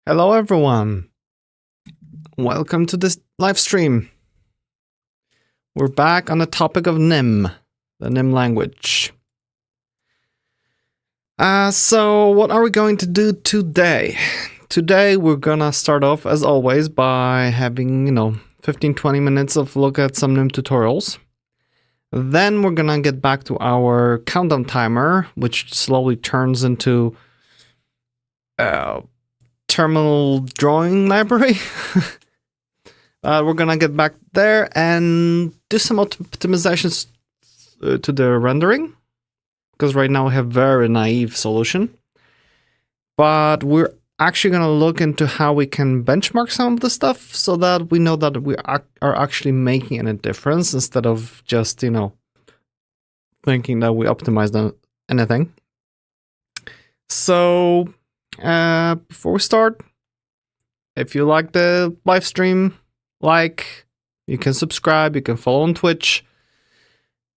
Hello everyone. Welcome to this live stream. We're back on the topic of Nim, the Nim language. So what are we going to do today? Today we're gonna start off as always by having, 15-20 minutes of look at some Nim tutorials. Then we're gonna get back to our countdown timer, which slowly turns into terminal drawing library. We're gonna get back there and do some optimizations to the rendering, because right now we have very naive solution. But we're actually gonna look into how we can benchmark some of the stuff so that we know that we are actually making any difference instead of just, thinking that we optimized anything. So before we start, if you like the live stream, you can subscribe, you can follow on Twitch.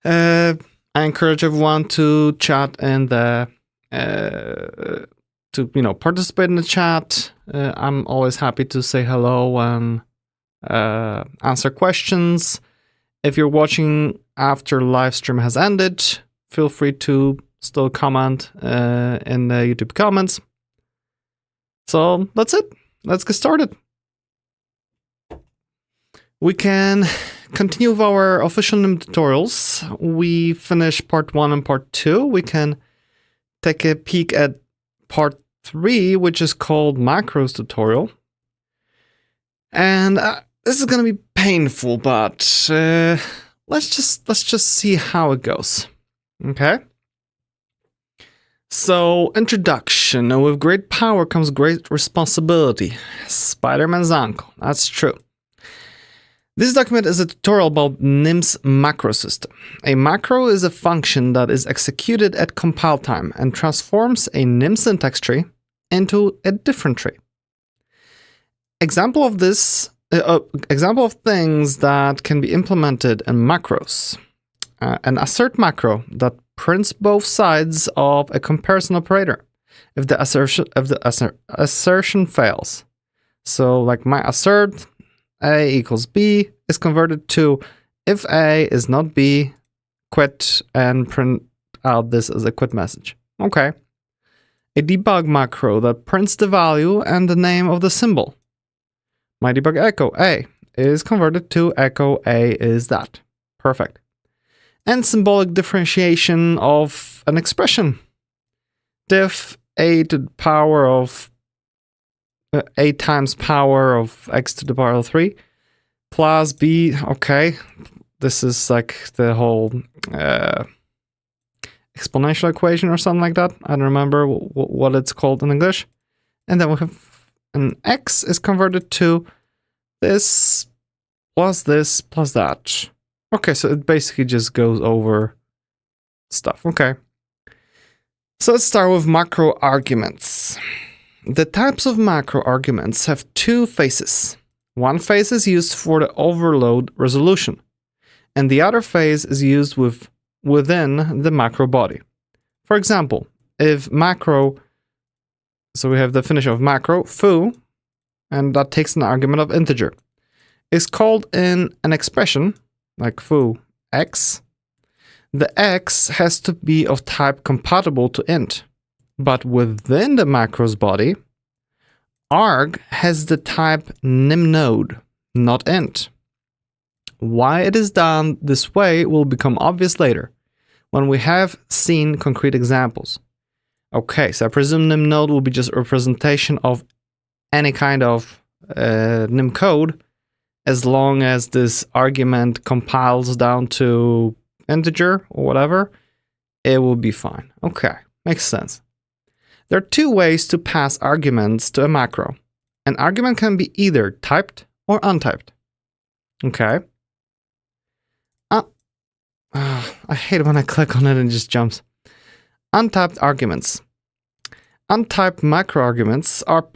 I encourage everyone to chat in the participate in the chat. I'm always happy to say hello and answer questions. If you're watching after live stream has ended, feel free to still comment in the YouTube comments. So that's it. Let's get started. We can continue with our official Nim tutorials. We finished part 1 and part 2. We can take a peek at part 3, which is called macros tutorial. And this is going to be painful, but let's just see how it goes. Okay? So, introduction. With great power comes great responsibility. Spider-Man's uncle. That's true. This document is a tutorial about Nim's macro system. A macro is a function that is executed at compile time and transforms a Nim syntax tree into a different tree. Example of things that can be implemented in macros. An assert macro that prints both sides of a comparison operator if the assertion fails. So, like my assert A equals B is converted to if A is not B, quit, and print out this as a quit message. Okay. A debug macro that prints the value and the name of the symbol. My debug echo A is converted to echo A is that. Perfect. And symbolic differentiation of an expression. Diff A to the power of A times power of X to the power of 3 plus B. Okay, this is like the whole exponential equation or something like that. I don't remember what it's called in English. And then we have an X is converted to this plus that. Okay, so it basically just goes over stuff. Okay. So let's start with macro arguments. The types of macro arguments have two phases. One phase is used for the overload resolution, and the other phase is used within the macro body. For example, if macro, so we have the definition of macro, foo, and that takes an argument of integer, is called in an expression, like foo x, the x has to be of type compatible to int. But within the macros body, arg has the type nimnode, not int. Why it is done this way will become obvious later, when we have seen concrete examples. Okay, so I presume nimnode will be just a representation of any kind of Nim code, as long as this argument compiles down to integer or whatever, it will be fine. Okay, makes sense. There are two ways to pass arguments to a macro. An argument can be either typed or untyped. Okay. I hate it when I click on it and it just jumps. Untyped arguments. Untyped macro arguments are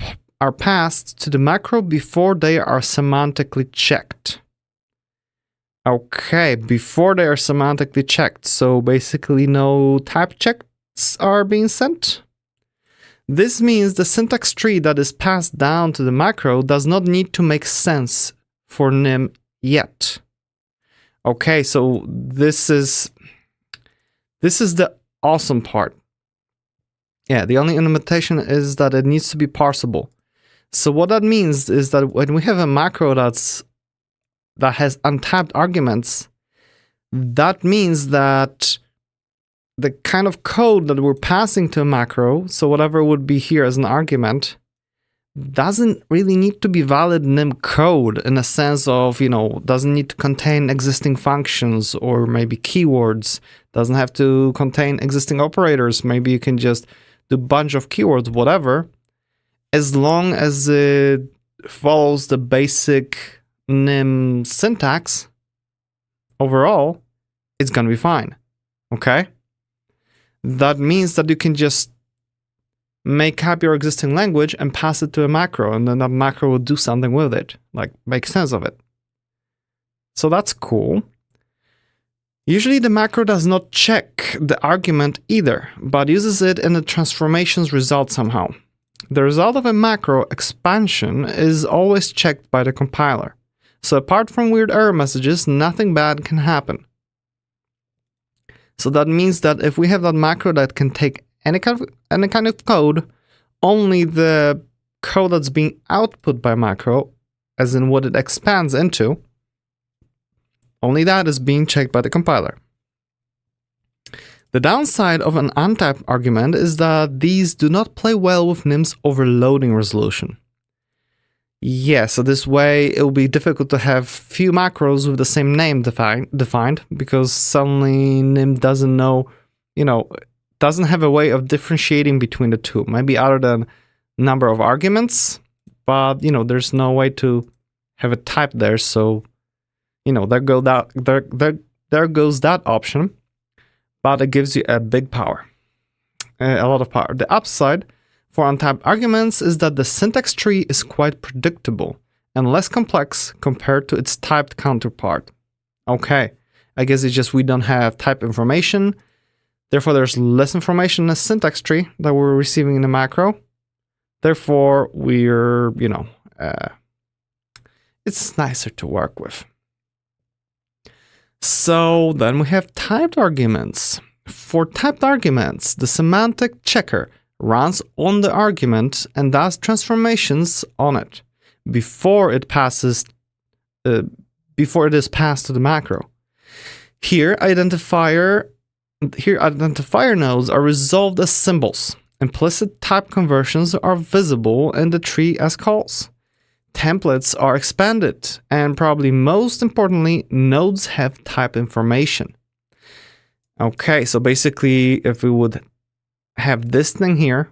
passed to the macro before they are semantically checked. Okay, before they are semantically checked. So basically no type checks are being sent. This means the syntax tree that is passed down to the macro does not need to make sense for nym yet. Okay, so this is the awesome part. Yeah, the only limitation is that it needs to be parsable. So what that means is that when we have a macro that has untapped arguments, that means that the kind of code that we're passing to a macro, so whatever would be here as an argument, doesn't really need to be valid nym code in a sense of, doesn't need to contain existing functions or maybe keywords, doesn't have to contain existing operators. Maybe you can just do a bunch of keywords, whatever, as long as it follows the basic nym syntax. Overall, it's gonna be fine. Okay? That means that you can just make up your existing language and pass it to a macro, and then that macro will do something with it, like make sense of it. So that's cool. Usually the macro does not check the argument either, but uses it in the transformations result somehow. The result of a macro expansion is always checked by the compiler. So apart from weird error messages, nothing bad can happen. So that means that if we have that macro that can take any kind of code, only the code that's being output by macro, as in what it expands into, only that is being checked by the compiler. The downside of an untapped argument is that these do not play well with nym's overloading resolution. Yeah, so this way it will be difficult to have few macros with the same name defined, because suddenly nym doesn't know, doesn't have a way of differentiating between the two. Maybe other than number of arguments, but there's no way to have a type there. So there goes that option, but it gives you a big power, a lot of power. The upside for untapped arguments is that the syntax tree is quite predictable and less complex compared to its typed counterpart. Okay, I guess it's just we don't have type information, therefore there's less information in the syntax tree that we're receiving in the macro. Therefore, we're, it's nicer to work with. So then we have typed arguments. For typed arguments, the semantic checker runs on the argument and does transformations on it before it is passed to the macro. Here, identifier nodes are resolved as symbols. Implicit type conversions are visible in the tree as calls. Templates are expanded, and probably most importantly, nodes have type information. Okay, so basically, if we would have this thing here,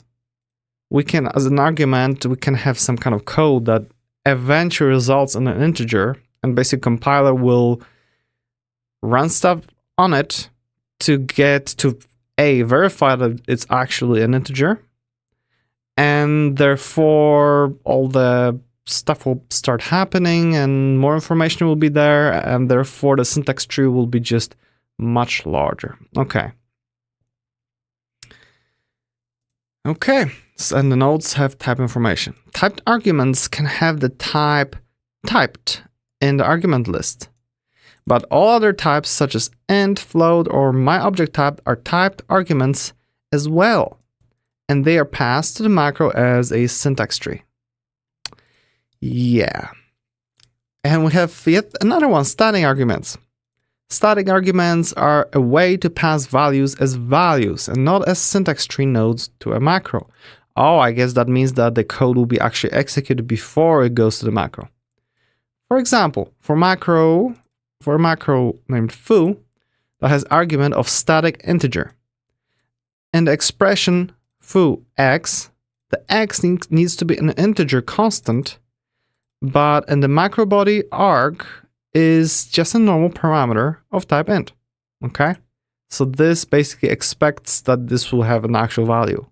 we can, as an argument, we can have some kind of code that eventually results in an integer, and basically compiler will run stuff on it to get to verify that it's actually an integer, and therefore all the stuff will start happening and more information will be there, and therefore the syntax tree will be just much larger. Okay, so, and the nodes have type information. Typed arguments can have the type typed in the argument list, but all other types such as int, float, or myObjectType are typed arguments as well, and they are passed to the macro as a syntax tree. Yeah. And we have yet another one, static arguments. Static arguments are a way to pass values as values and not as syntax tree nodes to a macro. Oh, I guess that means that the code will be actually executed before it goes to the macro. For example, for a macro named foo that has argument of static integer. In the expression foo x, the x needs to be an integer constant, but in the macro body arg is just a normal parameter of type int. Okay, so this basically expects that this will have an actual value.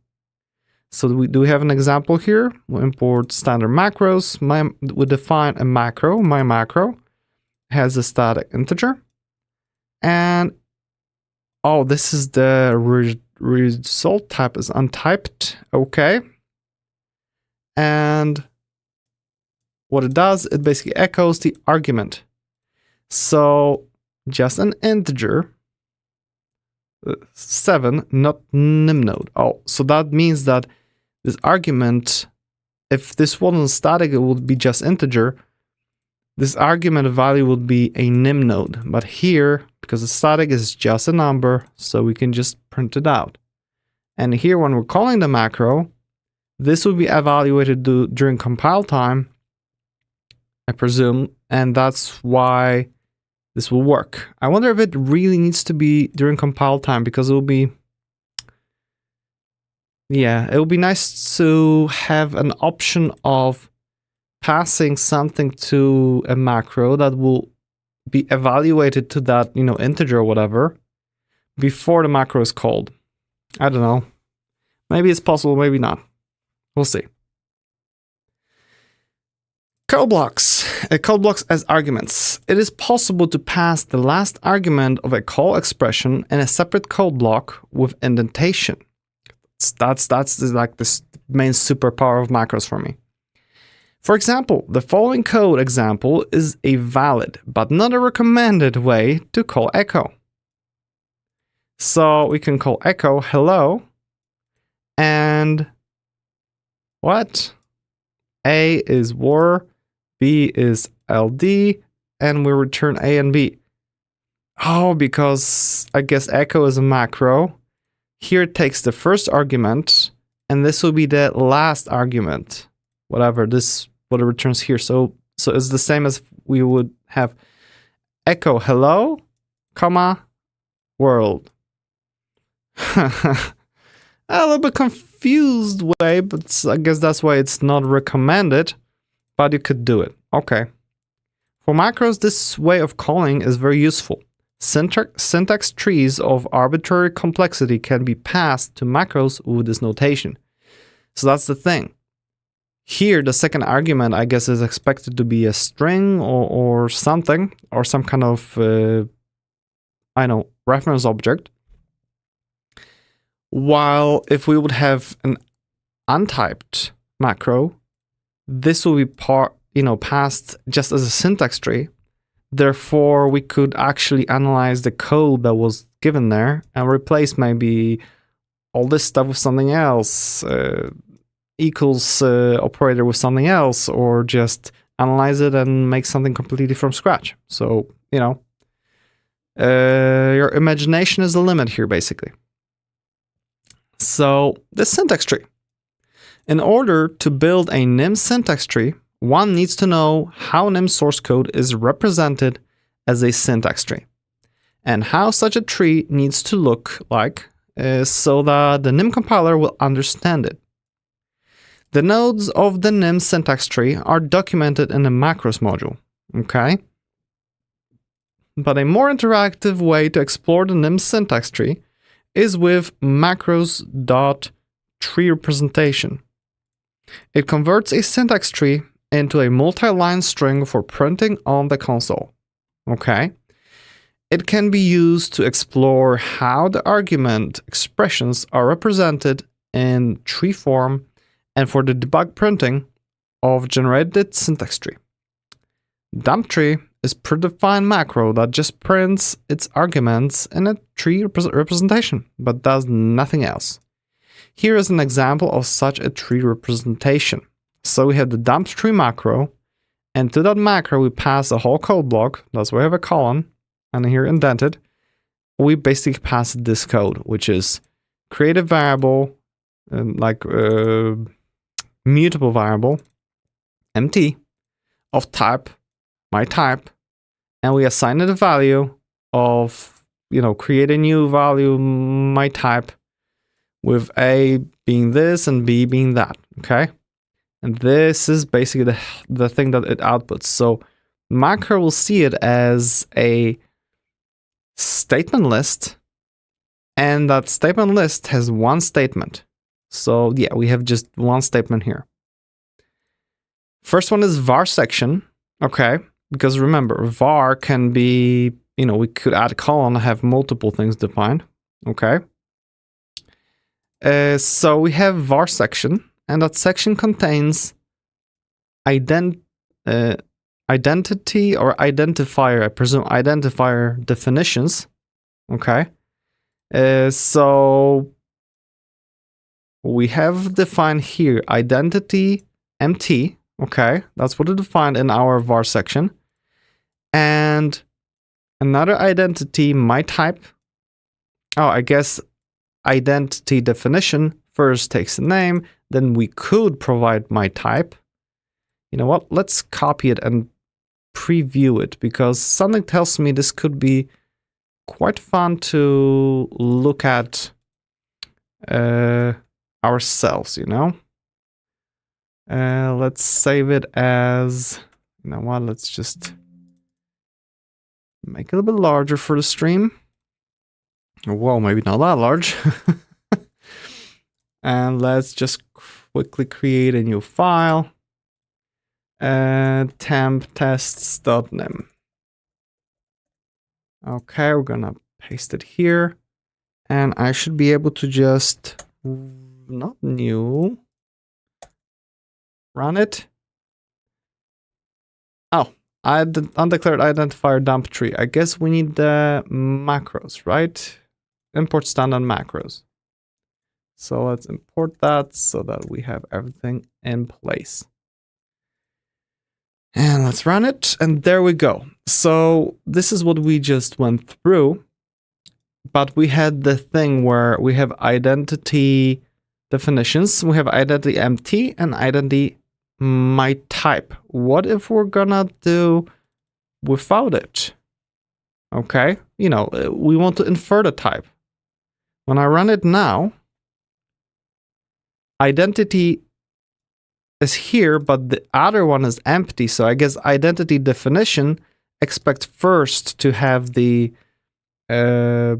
So we have an example here. We'll import standard macros. We define a macro. My macro has a static integer, and oh, this is the result type is untyped. Okay, and what it does, it basically echoes the argument. So just an integer, 7, not nymnode. Oh, so that means that this argument, if this wasn't static, it would be just integer. This argument value would be a nymnode. But here, because it's static, is just a number, so we can just print it out. And here, when we're calling the macro, this will be evaluated during compile time, I presume, and that's why this will work. I wonder if it really needs to be during compile time, because it will be, yeah, it would be nice to have an option of passing something to a macro that will be evaluated to that, integer or whatever, before the macro is called. I don't know. Maybe it's possible, maybe not. We'll see. Code blocks. Code blocks as arguments. It is possible to pass the last argument of a call expression in a separate code block with indentation. That's like this main superpower of macros for me. For example, the following code example is a valid but not a recommended way to call echo. So we can call echo hello, and what? A is war, B is LD, and we return A and B. Oh, because I guess echo is a macro. Here it takes the first argument, and this will be the last argument. Whatever, what it returns here. So it's the same as we would have echo hello, comma, world. A little bit confused way, but I guess that's why it's not recommended, but you could do it. Okay. For macros, this way of calling is very useful. Syntax trees of arbitrary complexity can be passed to macros with this notation. So that's the thing. Here, the second argument, I guess, is expected to be a string or something, or some kind of, reference object. While if we would have an untyped macro, this will be passed just as a syntax tree. Therefore, we could actually analyze the code that was given there and replace maybe all this stuff with something else, equals operator with something else, or just analyze it and make something completely from scratch. So, your imagination is the limit here, basically. So, the syntax tree. In order to build a NIM syntax tree, one needs to know how NIM source code is represented as a syntax tree, and how such a tree needs to look like so that the NIM compiler will understand it. The nodes of the NIM syntax tree are documented in the macros module, okay? But a more interactive way to explore the NIM syntax tree is with macros.tree representation. It converts a syntax tree into a multi-line string for printing on the console. Okay? It can be used to explore how the argument expressions are represented in tree form and for the debug printing of generated syntax tree. Dump tree is predefined macro that just prints its arguments in a tree representation, but does nothing else. Here is an example of such a tree representation. So we have the dump tree macro, and to that macro we pass a whole code block. That's why we have a colon, and here indented. We basically pass this code, which is create a variable, mutable variable, empty, of type, my type, and we assign it a value of, create a new value, my type, with A being this and B being that, okay? And this is basically the thing that it outputs. So macro will see it as a statement list, and that statement list has one statement. So yeah, we have just one statement here. First one is var section, okay? Because remember, var can be, we could add a colon and have multiple things defined, okay? So we have var section, and that section contains identity or identifier, I presume identifier definitions. Okay. So we have defined here identity MT. Okay, that's what it defined in our var section. And another identity, my type. Oh, I guess identity definition first takes the name, then we could provide my type. You know what? Let's copy it and preview it, because something tells me this could be quite fun to look at ourselves, you know? Let's save it as, you know what? Let's just make it a little bit larger for the stream. Well, maybe not that large. And let's just quickly create a new file. Temp tests.nym. Okay, we're gonna paste it here. And I should be able to just, not new, run it. Oh, undeclared identifier dump tree. I guess we need the macros, right? Import standard macros. So let's import that so that we have everything in place. And let's run it, and there we go. So this is what we just went through, but we had the thing where we have identity definitions, we have identity MT and identity my type. What if we're gonna do without it? Okay, you know, we want to infer the type. When I run it now, identity is here, but the other one is empty. So I guess identity definition expects first to have the what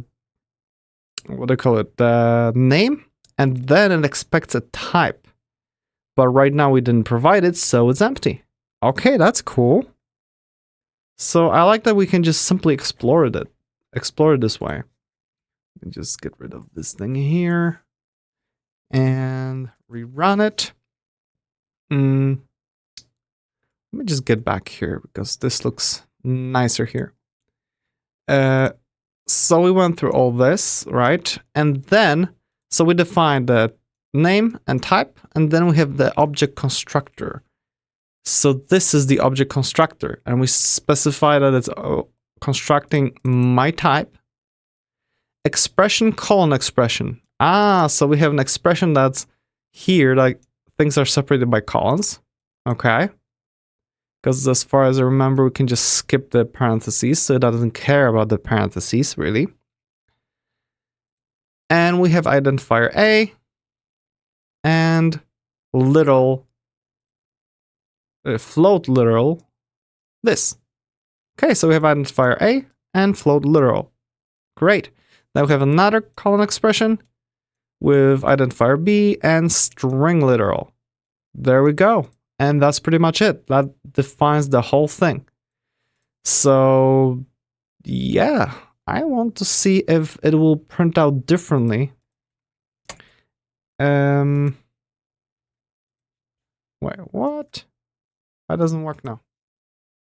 do you call it? The name, and then it expects a type. But right now we didn't provide it, so it's empty. Okay, that's cool. So I like that we can just simply explore it this way. Just get rid of this thing here and rerun it. Let me just get back here because this looks nicer here. So we went through all this, right? And then, so we defined the name and type, and then we have the object constructor. So this is the object constructor, and we specify that it's constructing my type, expression colon expression. So we have an expression that's here, like things are separated by colons. Okay. Because as far as I remember, we can just skip the parentheses, so it doesn't care about the parentheses, really. And we have identifier A and literal, float literal, this. Okay, so we have identifier A and float literal. Great. Now we have another colon expression with identifier B and string literal. There we go. And that's pretty much it. That defines the whole thing. So, yeah, I want to see if it will print out differently. Wait, what? That doesn't work now.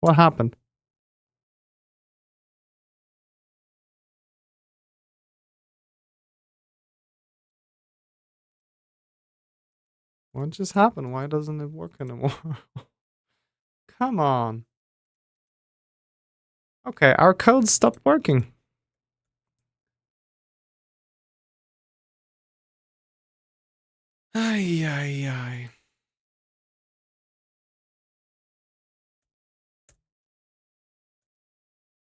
What happened? What just happened? Why doesn't it work anymore? Come on. Okay, our code stopped working. Ay, ay, ay.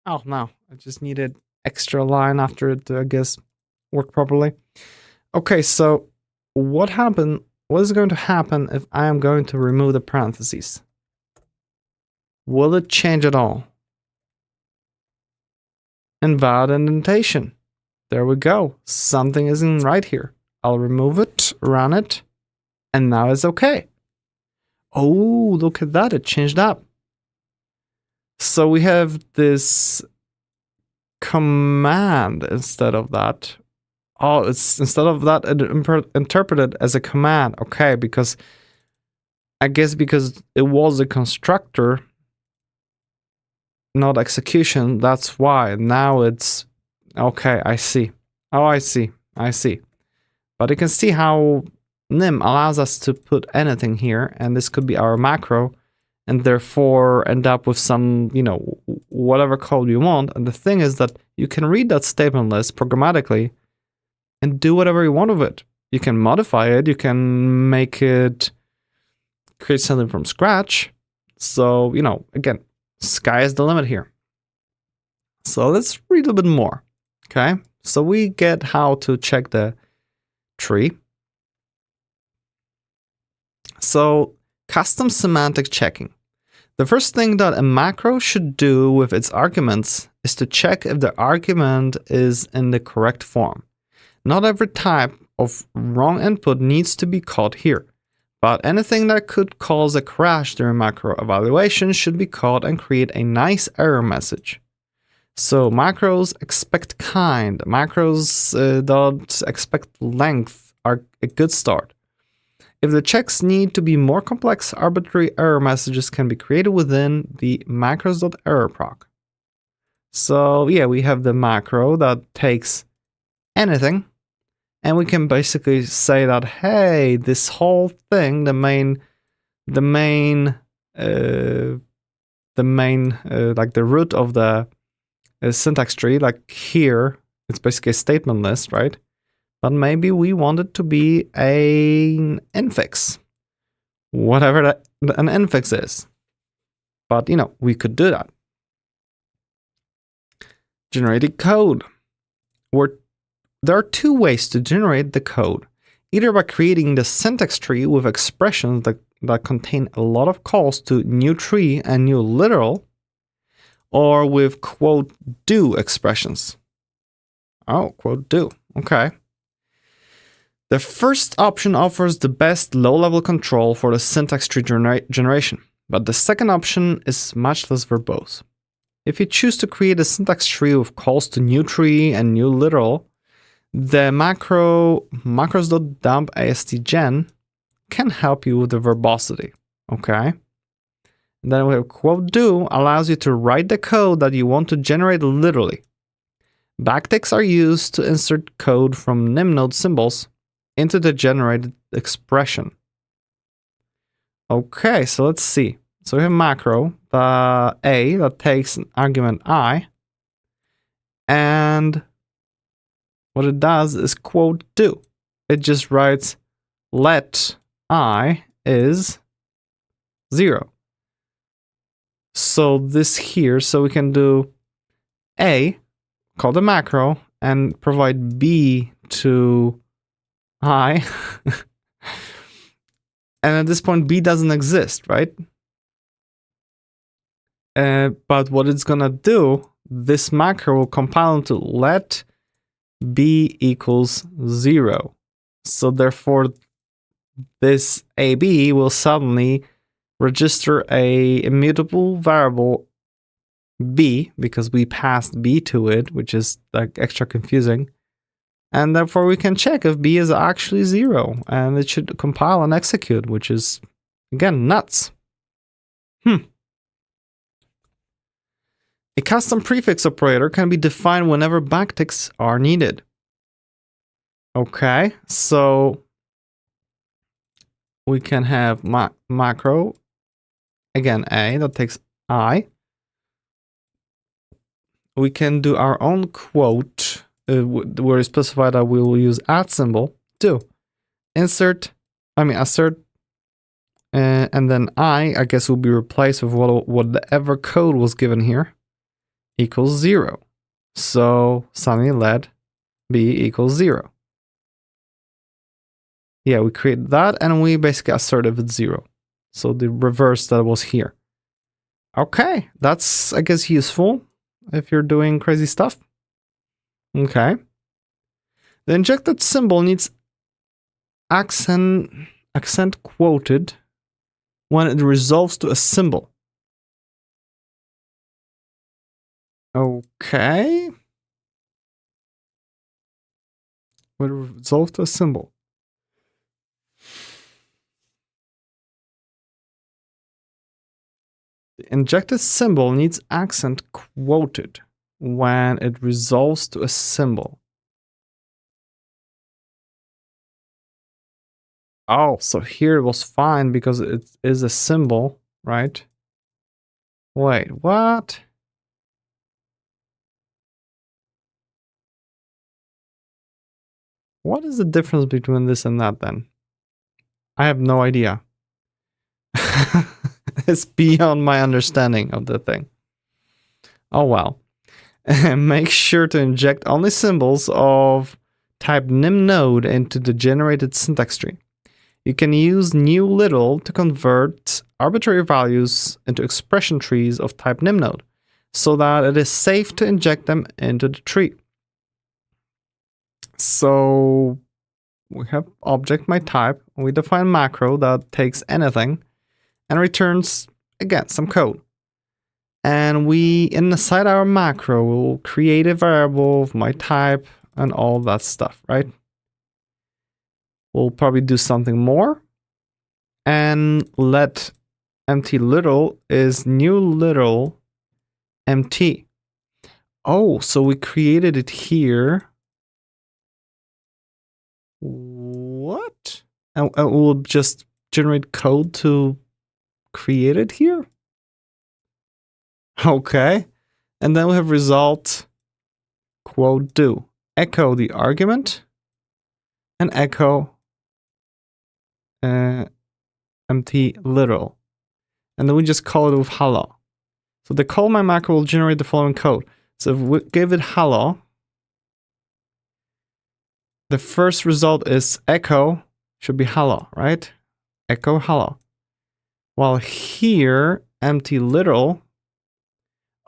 Oh, no. I just needed extra line after it to, I guess, work properly. Okay, so what happened? What is going to happen if I am going to remove the parentheses? Will it change at all? Invalid indentation. There we go. Something isn't right here. I'll remove it, run it, and now it's okay. Oh, look at that. It changed up. So we have this command instead of that. Oh, it's instead of that, interpreted as a command. Okay, because I guess because it was a constructor, not execution. That's why. Now it's okay. I see. Oh, I see. I see. But you can see how nym allows us to put anything here, and this could be our macro, and therefore end up with some, whatever code you want. And the thing is that you can read that statement list programmatically and do whatever you want with it. You can modify it, you can make it create something from scratch. So, again, sky is the limit here. So let's read a little bit more. Okay, so we get how to check the tree. So, custom semantic checking. The first thing that a macro should do with its arguments is to check if the argument is in the correct form. Not every type of wrong input needs to be caught here, but anything that could cause a crash during macro evaluation should be caught and create a nice error message. So macros expect kind, macros that expect length are a good start. If the checks need to be more complex, arbitrary error messages can be created within the macros.errorproc. So yeah, we have the macro that takes anything, and we can basically say that, hey, this whole thing, the main like the root of the syntax tree, like here, it's basically a statement list, right? But maybe we want it to be an infix, whatever an infix is. But, we could do that. Generating code. There are two ways to generate the code. Either by creating the syntax tree with expressions that contain a lot of calls to new tree and new literal, or with quote do expressions. Oh, quote do. Okay. The first option offers the best low-level control for the syntax tree generation, but the second option is much less verbose. If you choose to create a syntax tree with calls to new tree and new literal, the macros.dump astgen can help you with the verbosity. Okay. And then we have quote do allows you to write the code that you want to generate literally. Backticks are used to insert code from nymnode symbols into the generated expression. Okay, so let's see. So we have macro, the A that takes an argument I, and what it does is quote do. It just writes let I is 0. So this here, so we can do A, call the macro, and provide B to I. And at this point, B doesn't exist, right? But what it's gonna do, this macro will compile into let B equals 0. So therefore, this AB will suddenly register a immutable variable B, because we passed B to it, which is like extra confusing. And therefore we can check if B is actually 0, and it should compile and execute, which is, again, nuts. A custom prefix operator can be defined whenever backticks are needed. Okay, so we can have macro, again, A, that takes I. We can do our own quote, where we specify that we will use @ symbol, do. Assert, and then I guess will be replaced with whatever code was given here, equals 0. So suddenly let B equals 0. Yeah, we create that, and we basically assert if it's 0. So the reverse that was here. Okay, that's, I guess, useful if you're doing crazy stuff. Okay. The injected symbol needs accent quoted when it resolves to a symbol. Okay. will resolve to a symbol. The injected symbol needs accent quoted when it resolves to a symbol. Oh, so here it was fine because it is a symbol, right? Wait, what? What is the difference between this and that then? I have no idea. It's beyond my understanding of the thing. Oh well. Make sure to inject only symbols of type nymnode into the generated syntax tree. You can use new little to convert arbitrary values into expression trees of type nymnode, so that it is safe to inject them into the tree. So we have object myType. We define macro that takes anything and returns, again, some code. And we, inside our macro, will create a variable of myType and all that stuff, right? We'll probably do something more and let empty little is new little empty. Oh, so we created it here. What? And we'll just generate code to create it here? Okay. And then we have result quote do. Echo the argument and echo empty literal. And then we just call it with hello. So the call my macro will generate the following code. So if we give it hello, the first result is echo, should be hello, right? Echo hello. While here, empty literal,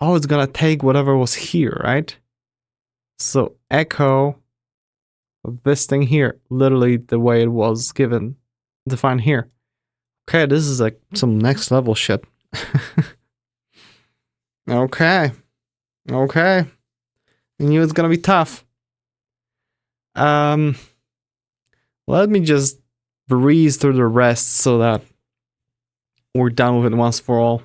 oh, it's gonna take whatever was here, right? So echo this thing here, literally the way it was given, defined here. Okay, this is like some next level shit. Okay. I knew it's gonna be tough. Let me just breeze through the rest so that we're done with it once for all.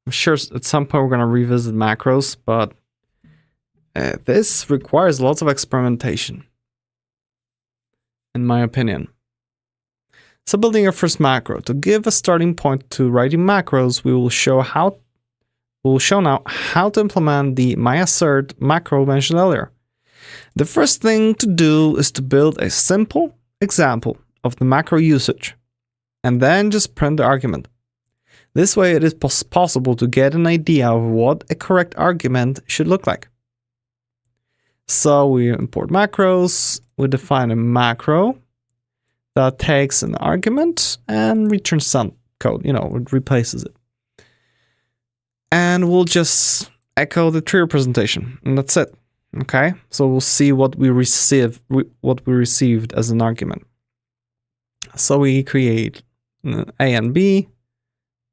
I'm sure at some point we're gonna revisit macros, but this requires lots of experimentation, in my opinion. So building your first macro. To give a starting point to writing macros, we will show now how to implement the myAssert macro mentioned earlier. The first thing to do is to build a simple example of the macro usage, and then just print the argument. This way it is possible to get an idea of what a correct argument should look like. So we import macros, we define a macro that takes an argument and returns some code, it replaces it. And we'll just echo the tree representation, and that's it. Okay, so we'll see what we received as an argument. So we create A and B,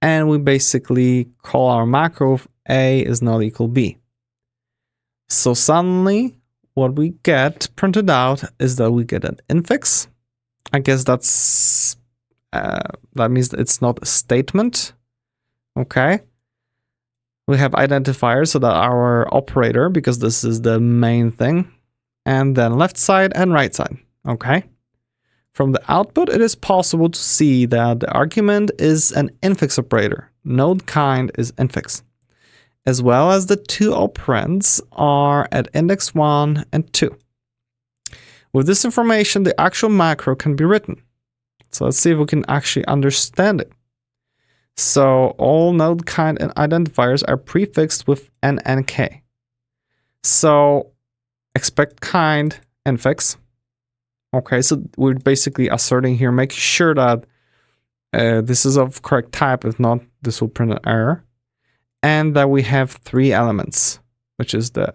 and we basically call our macro if A is not equal B. So suddenly, what we get printed out is that we get an infix. I guess that means it's not a statement. Okay. We have identifiers, so that our operator, because this is the main thing, and then left side and right side. Okay. From the output, it is possible to see that the argument is an infix operator. Node kind is infix, as well as the two operands are at index 1 and 2. With this information, the actual macro can be written. So let's see if we can actually understand it. So all node kind and identifiers are prefixed with n and k. So expect kind infix. Okay, so we're basically asserting here, making sure that this is of correct type. If not, this will print an error. And that we have 3 elements, which is the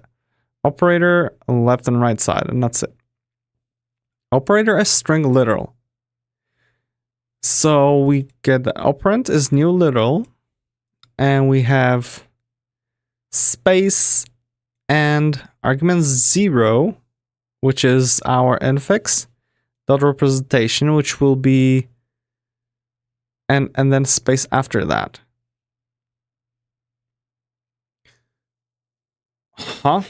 operator, left and right side, and that's it. Operator is string literal. So we get the operand is new literal, and we have space and argument 0 which is our infix, dot representation, which will be, and then space after that. Huh?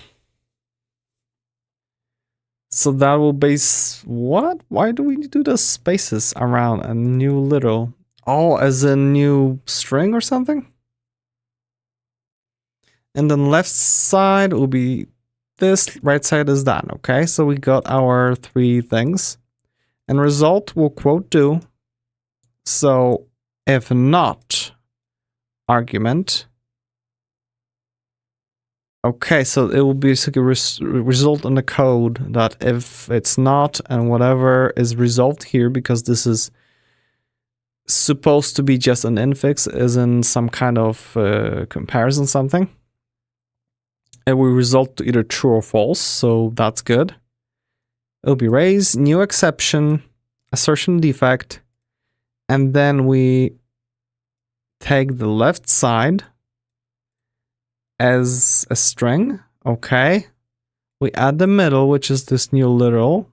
So that will base what? Why do we do the spaces around a new literal? Oh, as a new string or something? And then left side will be this, right side is that. Okay, so we got our three things. And result will quote do. So if not argument. Okay, so it will basically result in the code that if it's not and whatever is resolved here, because this is supposed to be just an infix, is in some kind of comparison something. It will result to either true or false, so that's good. It'll be raised, new exception, assertion defect, and then we take the left side as a string. Okay. We add the middle, which is this new literal.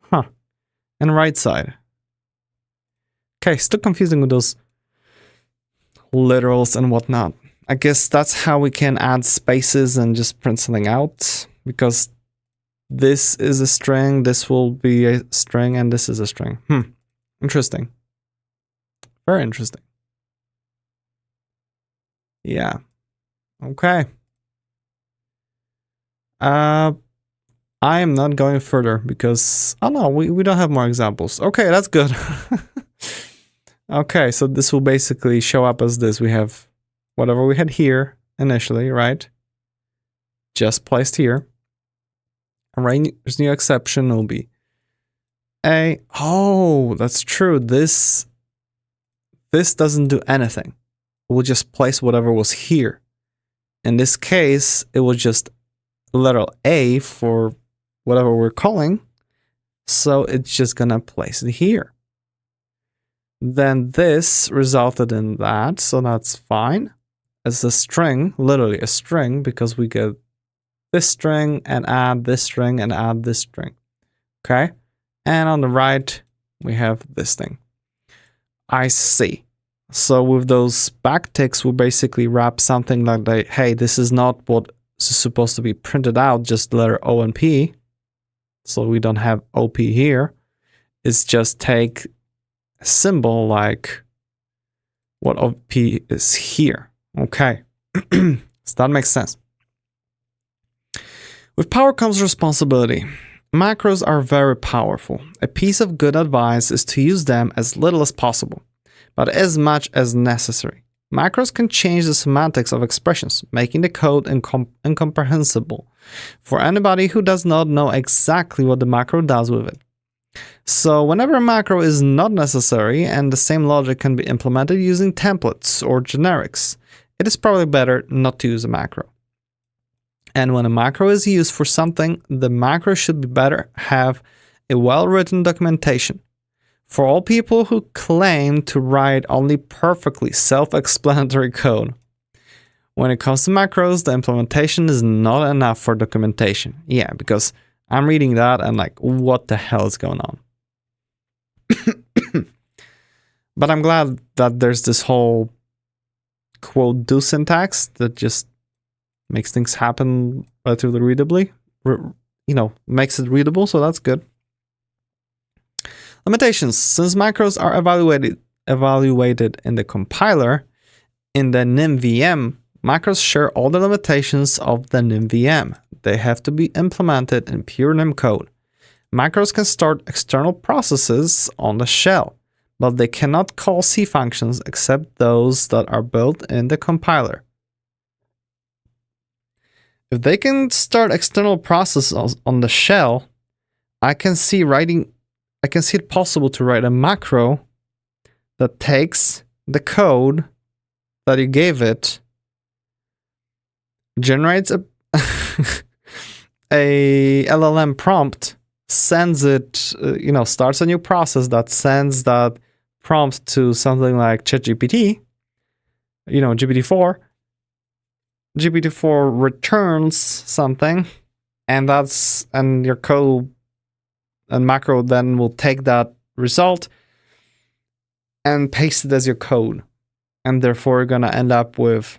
Huh. And right side. Okay, still confusing with those literals and whatnot. I guess that's how we can add spaces and just print something out, because this is a string, this will be a string, and this is a string. Interesting. Very interesting. Yeah. Okay. I am not going further because, oh no, we don't have more examples. Okay, that's good. Okay, so this will basically show up as this. We have whatever we had here initially, right? Just placed here. Right, there's new exception will be a, oh, that's true. This doesn't do anything. We'll just place whatever was here. In this case, it was just letter A for whatever we're calling. So it's just gonna place it here. Then this resulted in that, so that's fine. As a string, literally a string, because we get this string and add this string and add this string. Okay? And on the right, we have this thing. I see. So with those backticks, we basically wrap something like, hey, this is not what is supposed to be printed out, just letter O and P. So we don't have OP here. It's just take a symbol like what OP is here. Okay. So that makes sense. With power comes responsibility. Macros are very powerful. A piece of good advice is to use them as little as possible, but as much as necessary. Macros can change the semantics of expressions, making the code incomprehensible for anybody who does not know exactly what the macro does with it. So whenever a macro is not necessary and the same logic can be implemented using templates or generics, it is probably better not to use a macro. And when a macro is used for something, the macro should be better have a well-written documentation. For all people who claim to write only perfectly self-explanatory code, when it comes to macros, the implementation is not enough for documentation. Yeah, because I'm reading that and like, what the hell is going on? But I'm glad that there's this whole quote do syntax that just makes things happen relatively readably, makes it readable, so that's good. Limitations. Since macros are evaluated in the compiler, in the NimVM, macros share all the limitations of the NimVM. They have to be implemented in pure Nim code. Macros can start external processes on the shell, but they cannot call C functions except those that are built in the compiler. If they can start external processes on the shell, I can see it possible to write a macro that takes the code that you gave it, generates a LLM prompt, sends it, starts a new process that sends that prompt to something like ChatGPT, GPT-4. GPT-4 returns something, and your code and macro then will take that result and paste it as your code, and therefore you're gonna end up with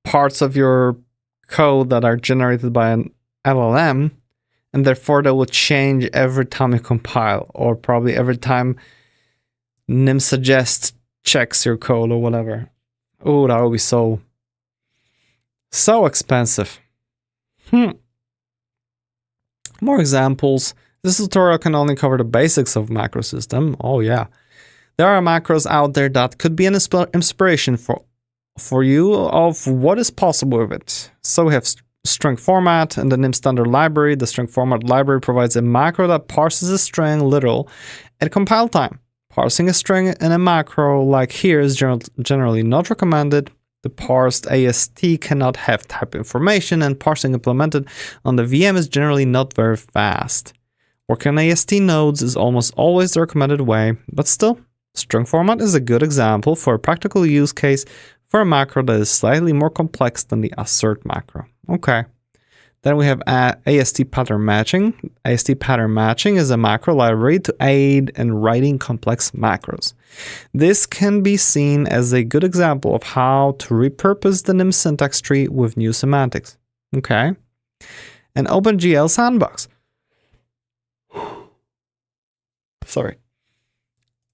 parts of your code that are generated by an LLM, and therefore they will change every time you compile, or probably every time nim suggest checks your code or whatever. Oh, that would be so expensive. More examples. This tutorial can only cover the basics of macro system. Oh yeah. There are macros out there that could be an inspiration for you of what is possible with it. So we have string format and the nim standard library. The string format library provides a macro that parses a string literal at compile time. Parsing a string in a macro like here is generally not recommended. The parsed AST cannot have type information, and parsing implemented on the VM is generally not very fast. Working on AST nodes is almost always the recommended way, but still, string format is a good example for a practical use case for a macro that is slightly more complex than the assert macro. Okay. Then we have AST pattern matching. AST pattern matching is a macro library to aid in writing complex macros. This can be seen as a good example of how to repurpose the nim syntax tree with new semantics. Okay. And OpenGL Sandbox. Sorry.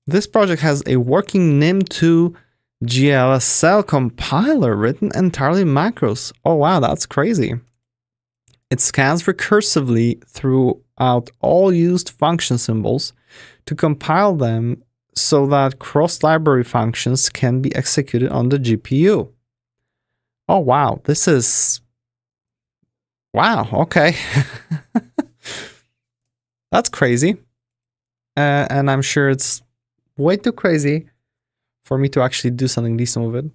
This project has a working NIM2 GLSL compiler written entirely in macros. Oh wow, that's crazy. It scans recursively throughout all used function symbols to compile them so that cross-library functions can be executed on the GPU. Oh wow, this is... Wow, okay. That's crazy. And I'm sure it's way too crazy for me to actually do something decent with it.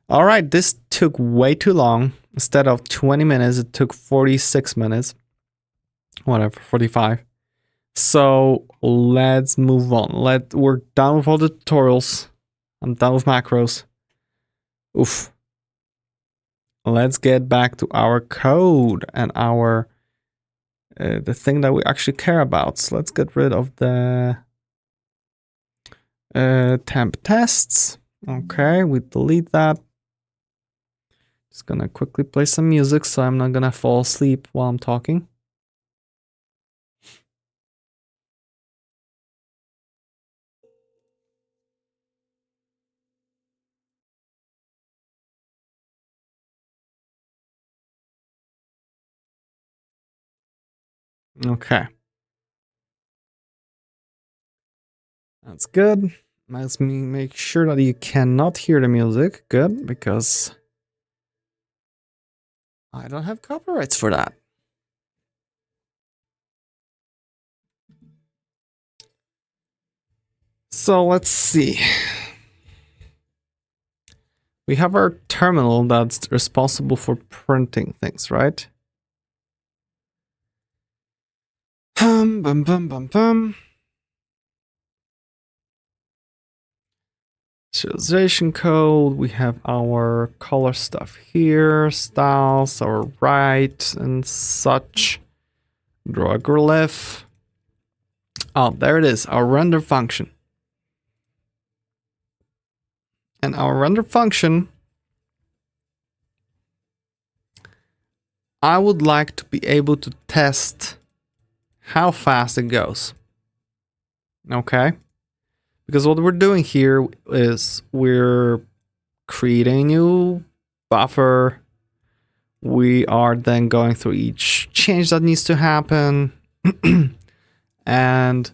All right, this took way too long. Instead of 20 minutes, it took 46 minutes. Whatever, 45. So let's move on. We're done with all the tutorials. I'm done with macros. Oof. Let's get back to our code and our the thing that we actually care about. So let's get rid of the temp tests. Okay, we delete that. Just gonna quickly play some music so I'm not gonna fall asleep while I'm talking. Okay. That's good. Let's make sure that you cannot hear the music. Good, because I don't have copyrights for that. So let's see. We have our terminal that's responsible for printing things, right? Bum bum bum bum. Serialization code. We have our color stuff here, styles, our right and such. Draw a glyph. Oh, there it is, our render function. And our render function, I would like to be able to test how fast it goes. Okay? Because what we're doing here is we're creating a new buffer. We are then going through each change that needs to happen. And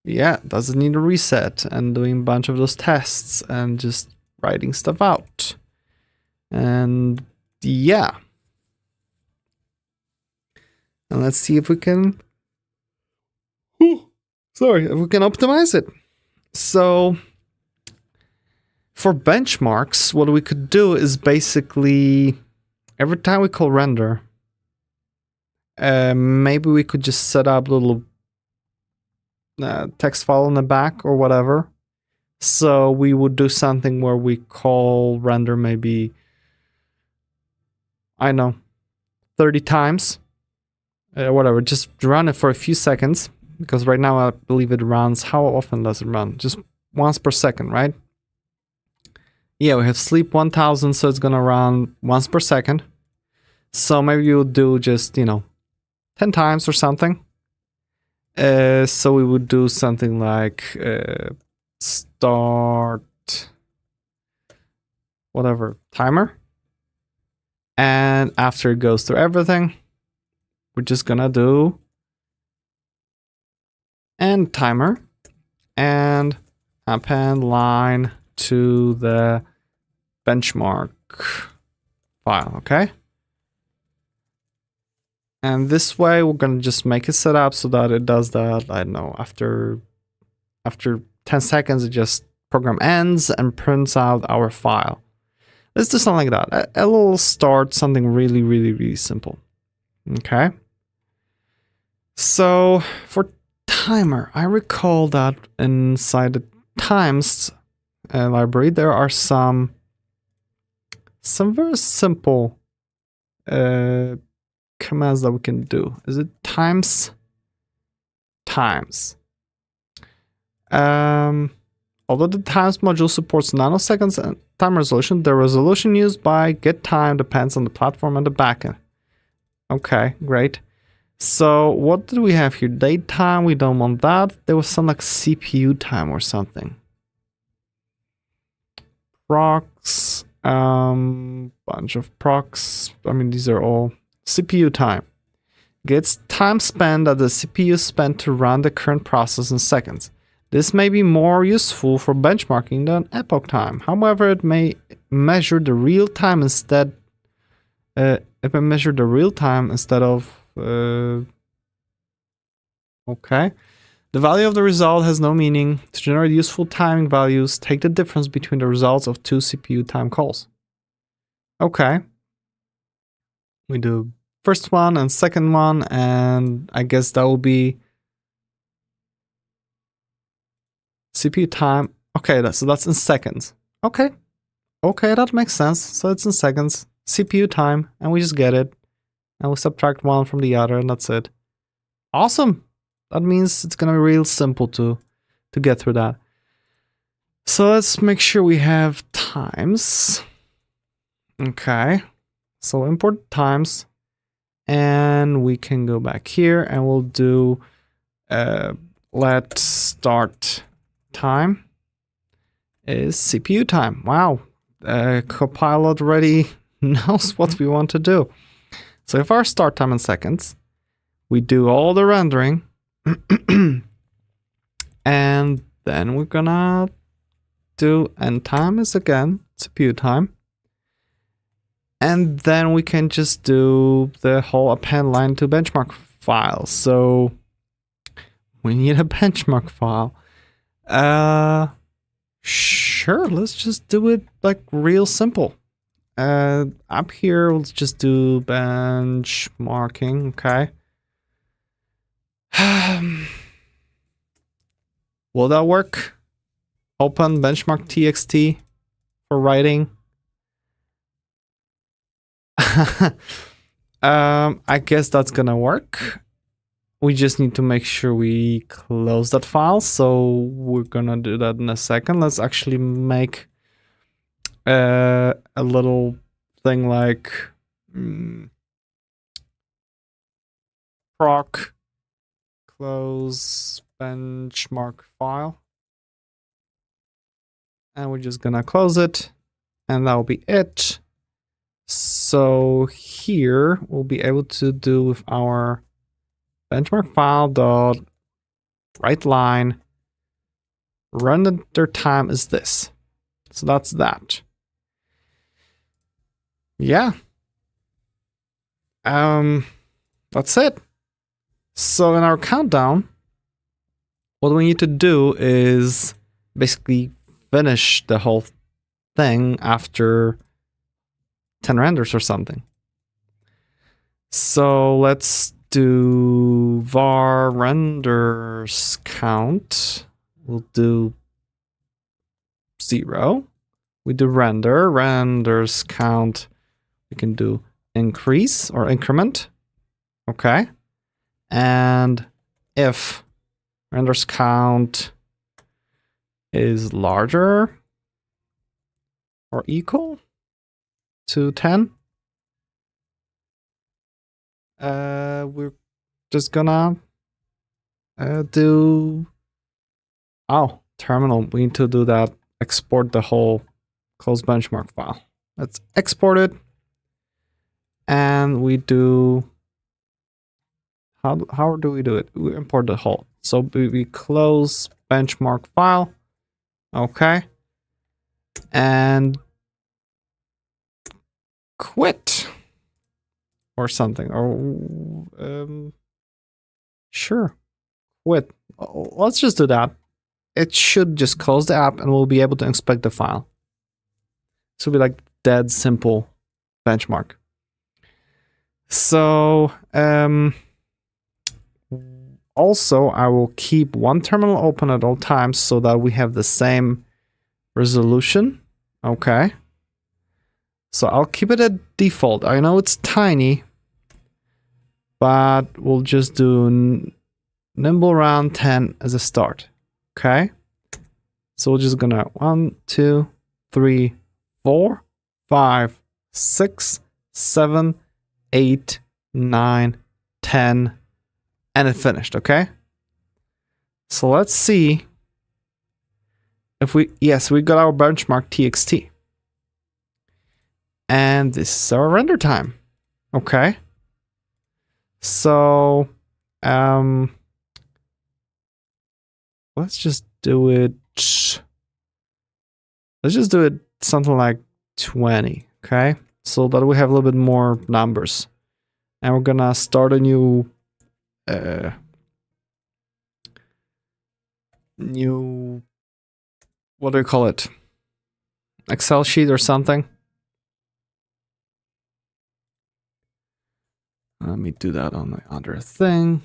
yeah, does it need a reset? And doing a bunch of those tests and just writing stuff out. And yeah. And let's see if we can... Sorry, if we can optimize it. So for benchmarks, what we could do is basically every time we call render, maybe we could just set up a little text file in the back or whatever So we would do something where we call render maybe, I don't know, 30 times. Whatever, just run it for a few seconds. Because right now I believe it runs, how often does it run? Just once per second, right? Yeah, we have sleep 1000, so it's gonna run once per second. So maybe you'll do just, 10 times or something. So we would do something like start whatever timer. And after it goes through everything, we're just gonna do end timer and append line to the benchmark file, okay? And this way we're gonna just make it set up so that it does that, I don't know, after 10 seconds it just program ends and prints out our file. Let's do something like that. A little start, something really, really, really simple. Okay. So for timer, I recall that inside the times library there are some very simple commands that we can do. Is it times? Although the times module supports nanoseconds and time resolution, the resolution used by getTime depends on the platform and the backend. Okay, great. So what did we have here? Date time, we don't want that. There was some like CPU time or something. Procs, bunch of procs. I mean, these are all CPU time. Gets time spent that the CPU spent to run the current process in seconds. This may be more useful for benchmarking than epoch time. However, it may measure the real time instead. Of. Okay. The value of the result has no meaning. To generate useful timing values, take the difference between the results of two CPU time calls. Okay. We do first one and second one, and I guess that will be CPU time. Okay, so that's in seconds. Okay, that makes sense. So it's in seconds. CPU time, and we just get it. And we subtract one from the other, and that's it. Awesome. That means it's gonna be real simple to get through that. So let's make sure we have times. Okay. So import times. And we can go back here and we'll do let start time is CPU time. Wow. Copilot already knows what we want to do. So if our start time in seconds, we do all the rendering and then we're gonna do end time is again CPU time. And then we can just do the whole append line to benchmark file. So we need a benchmark file. Sure, let's just do it like real simple. Up here, let's just do benchmarking, okay. Will that work? Open benchmark txt for writing. I guess that's gonna work. We just need to make sure we close that file. So we're gonna do that in a second. Let's actually make a little thing like proc close benchmark file. And we're just gonna close it. And that'll be it. So here we'll be able to do with our benchmark file dot write line render time is this. So that's that. Yeah. That's it. So in our countdown, what we need to do is basically finish the whole thing after 10 renders or something. So let's do var renders count. We'll do 0. We do render. Renders count. We can do increase or increment. Okay. And if renders count is larger or equal to 10, we're just gonna do terminal. We need to do that. Export the whole close benchmark file. Let's export it, and we do. How do we do it? We import the whole. So we close benchmark file. Okay. And quit or something, or sure, quit. Let's just do that. It should just close the app and we'll be able to inspect the file. So it'll be like dead simple benchmark. So also I will keep one terminal open at all times so that we have the same resolution. Okay. So I'll keep it at default. I know it's tiny, but we'll just do nimble round 10 as a start. Okay. So we're just gonna 1, 2, 3, 4, 5, 6, 7, 8, 9, 10, and it finished. Okay. So let's see if we got our benchmark txt. And this is our render time. Okay. So let's just do it. Let's just do it something like 20. Okay. So that we have a little bit more numbers. And we're gonna start a new what do you call it? Excel sheet or something. Let me do that on the other thing.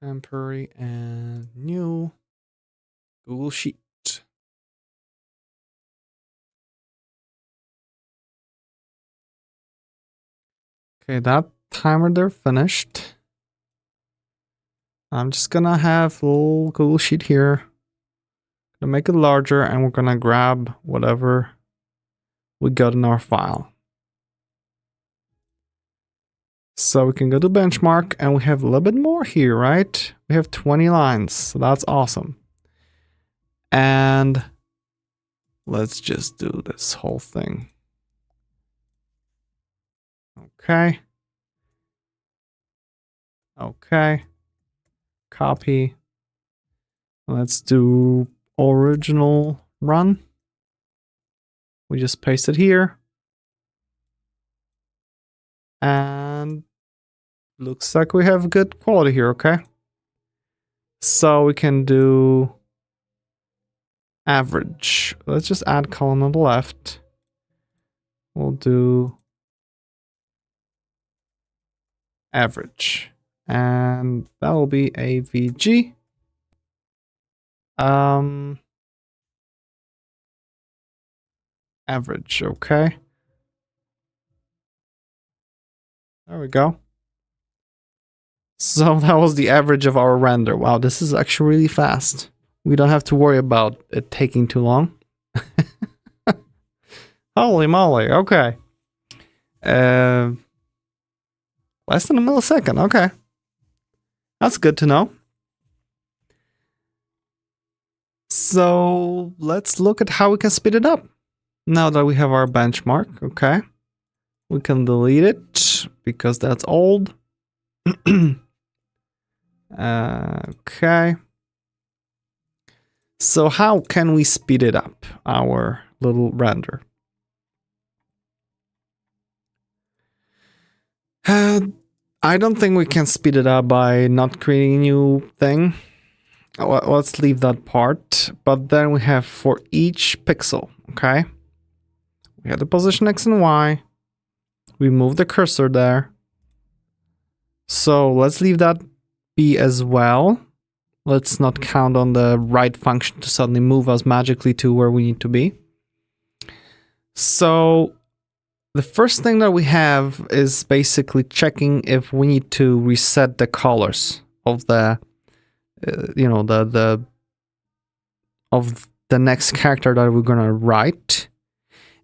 Temporary and new Google Sheet. Okay, that timer there finished. I'm just gonna have a little Google Sheet here. Gonna make it larger, and we're gonna grab whatever we got in our file. So we can go to benchmark, and we have a little bit more here, right? We have 20 lines, so that's awesome. And let's just do this whole thing. Okay. Okay. Copy. Let's do original run. We just paste it here. And looks like we have good quality here, okay? So we can do average. Let's just add column on the left. We'll do average. And that will be AVG. Average, okay. There we go. So that was the average of our render. Wow, this is actually really fast. We don't have to worry about it taking too long. Holy moly, okay. Less than a millisecond, okay. That's good to know. So let's look at how we can speed it up. Now that we have our benchmark, okay. We can delete it because that's old. Okay. So how can we speed it up, our little render? I don't think we can speed it up by not creating a new thing. Let's leave that part. But then we have for each pixel, okay? We have the position X and Y. We move the cursor there. So let's leave that be as well. Let's not count on the right function to suddenly move us magically to where we need to be. So the first thing that we have is basically checking if we need to reset the colors of the, of the next character that we're gonna write.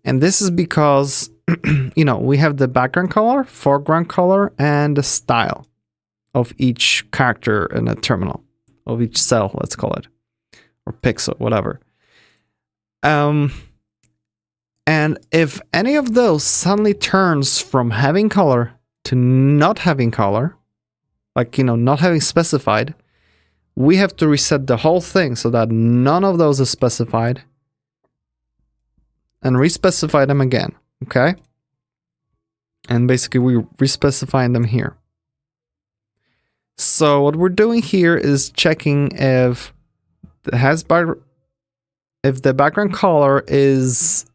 And this is because, we have the background color, foreground color, and the style of each character in a terminal, of each cell, let's call it, or pixel, whatever. And if any of those suddenly turns from having color to not having color, like, not having specified, we have to reset the whole thing so that none of those is specified and respecify them again, okay? And basically we respecifying them here. So what we're doing here is checking if the background color is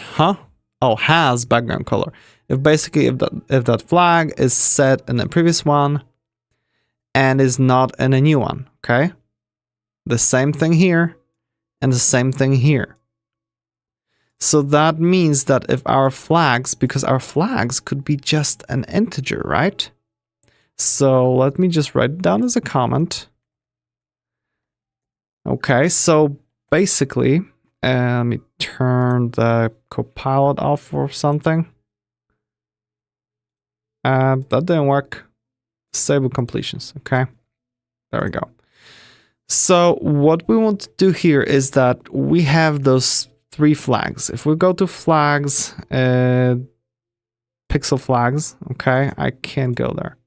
has background color. If that flag is set in the previous one and is not in a new one, okay? The same thing here and the same thing here. So that means that if our flags, because our flags could be just an integer, right? So let me just write it down as a comment. Okay, so basically, let me turn the Copilot off or something. That didn't work. Disable completions, okay? There we go. So what we want to do here is that we have those 3 flags. If we go to flags, pixel flags, okay? I can't go there.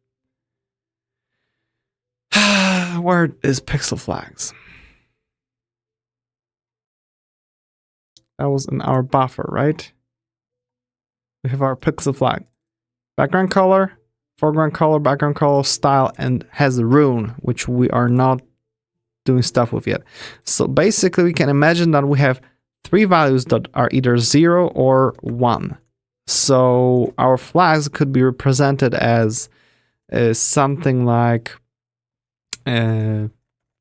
Where is pixel flags? That was in our buffer, right? We have our pixel flag. Background color, foreground color, background color, style, and has a rune, which we are not doing stuff with yet. So basically we can imagine that we have 3 values that are either 0 or 1. So our flags could be represented as something like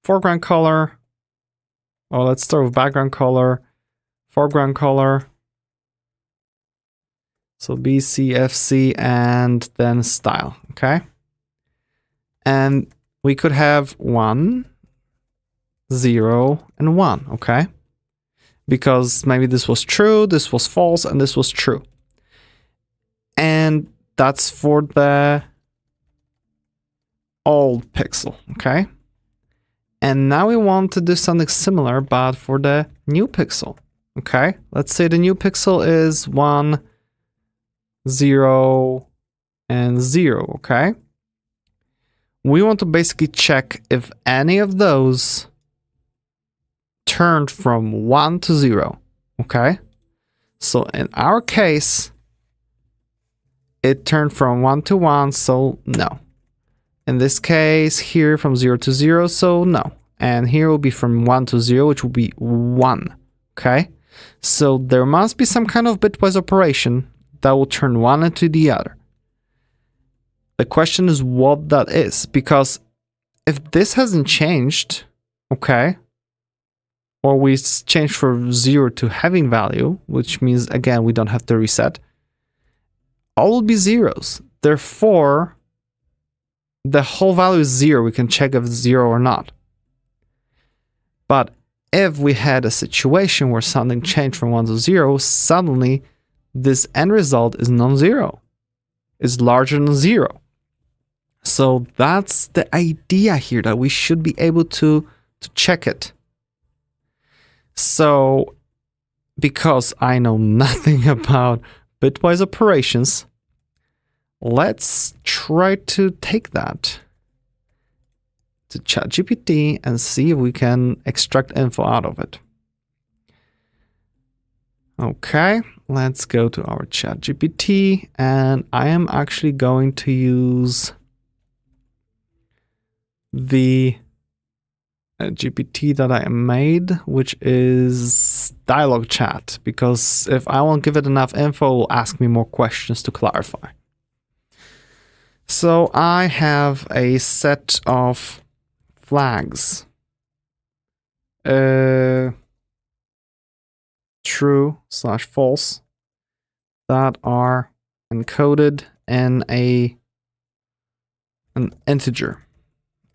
foreground color. Well, let's start with background color, foreground color. So B, C, F, C, and then style, okay? And we could have 1, 0, and 1, okay? Because maybe this was true, this was false, and this was true. And that's for the old pixel, okay? And now we want to do something similar, but for the new pixel, okay? Let's say the new pixel is 1, 0, and 0, okay? We want to basically check if any of those turned from 1 to 0, okay? So in our case, it turned from 1 to 1, so no. In this case, here from 0 to 0, so no. And here will be from 1 to 0, which will be 1, okay? So there must be some kind of bitwise operation that will turn one into the other. The question is what that is, because if this hasn't changed, okay, or we change from 0 to having value, which means, again, we don't have to reset, all will be zeros. Therefore, the whole value is 0. We can check if it's 0 or not. But if we had a situation where something changed from 1 to 0, suddenly this end result is non-zero. It's larger than 0. So that's the idea here, that we should be able to check it. So, because I know nothing about bitwise operations, let's try to take that to ChatGPT and see if we can extract info out of it. Okay, let's go to our ChatGPT, and I am actually going to use the GPT that I made, which is dialogue chat, because if I won't give it enough info, it will ask me more questions to clarify. So I have a set of flags. True/false that are encoded in an integer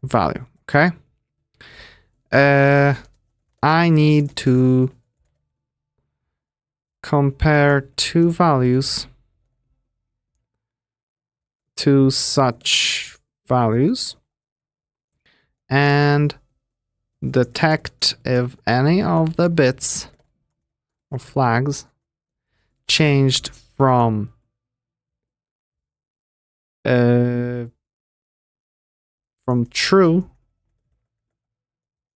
value, okay? I need to compare two values to such values and detect if any of the bits or flags changed from true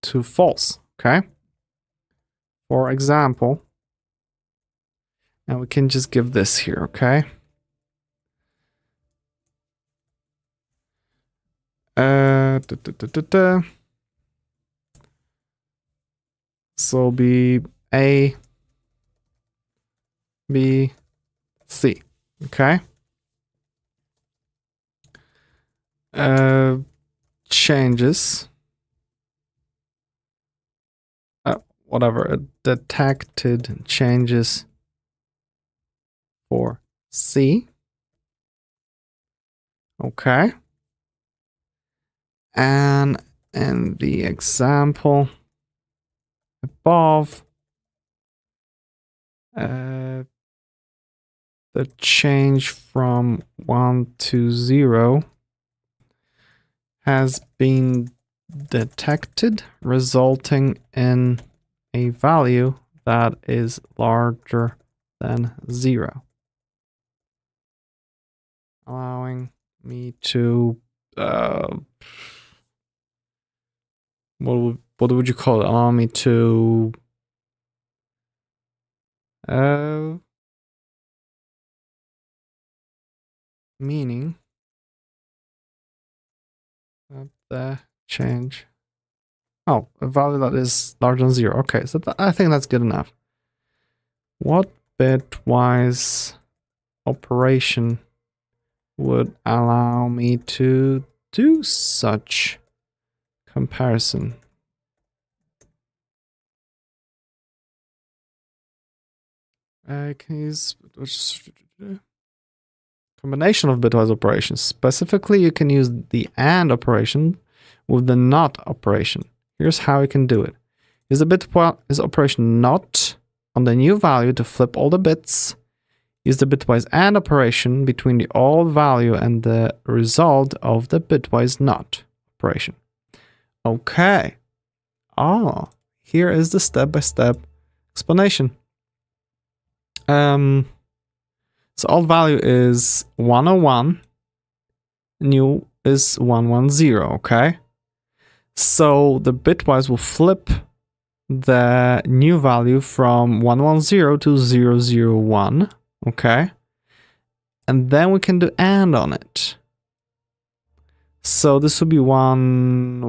to false, okay? For example, and we can just give this here, okay? So be A, B, C, okay? Changes. Whatever, detected changes for C. Okay. And in the example above, the change from 1 to 0 has been detected, resulting in a value that is larger than 0. Allowing me to what would you call it? Allow me to meaning of the change. Oh, a value that is larger than 0. Okay, so I think that's good enough. What bitwise operation would allow me to do such comparison? I can use combination of bitwise operations. Specifically, you can use the AND operation with the NOT operation. Here's how you can do it. Use the bitwise operation NOT on the new value to flip all the bits. Use the bitwise AND operation between the old value and the result of the bitwise NOT operation. Okay. Ah, here is the step-by-step explanation. So old value is 101, new is 110, okay? So the bitwise will flip the new value from 110 to 001, okay? And then we can do AND on it. So this will be 1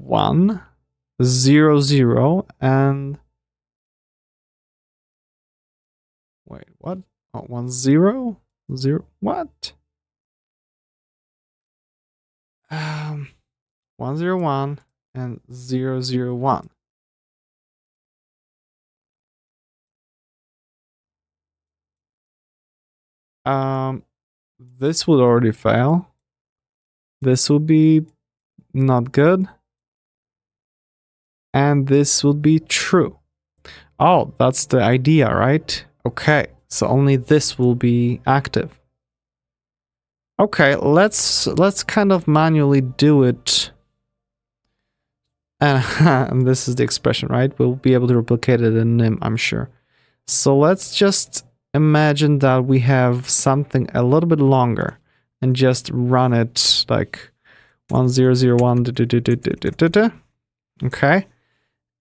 1 0 0 and wait, what? Oh, 1 0 0 what? 101 and 001. This would already fail. This will be not good. And this will be true. Oh, that's the idea, right? Okay, so only this will be active. Okay, let's kind of manually do it. And this is the expression, right? We'll be able to replicate it in NIM, I'm sure. So let's just imagine that we have something a little bit longer and just run it like 1001. Okay.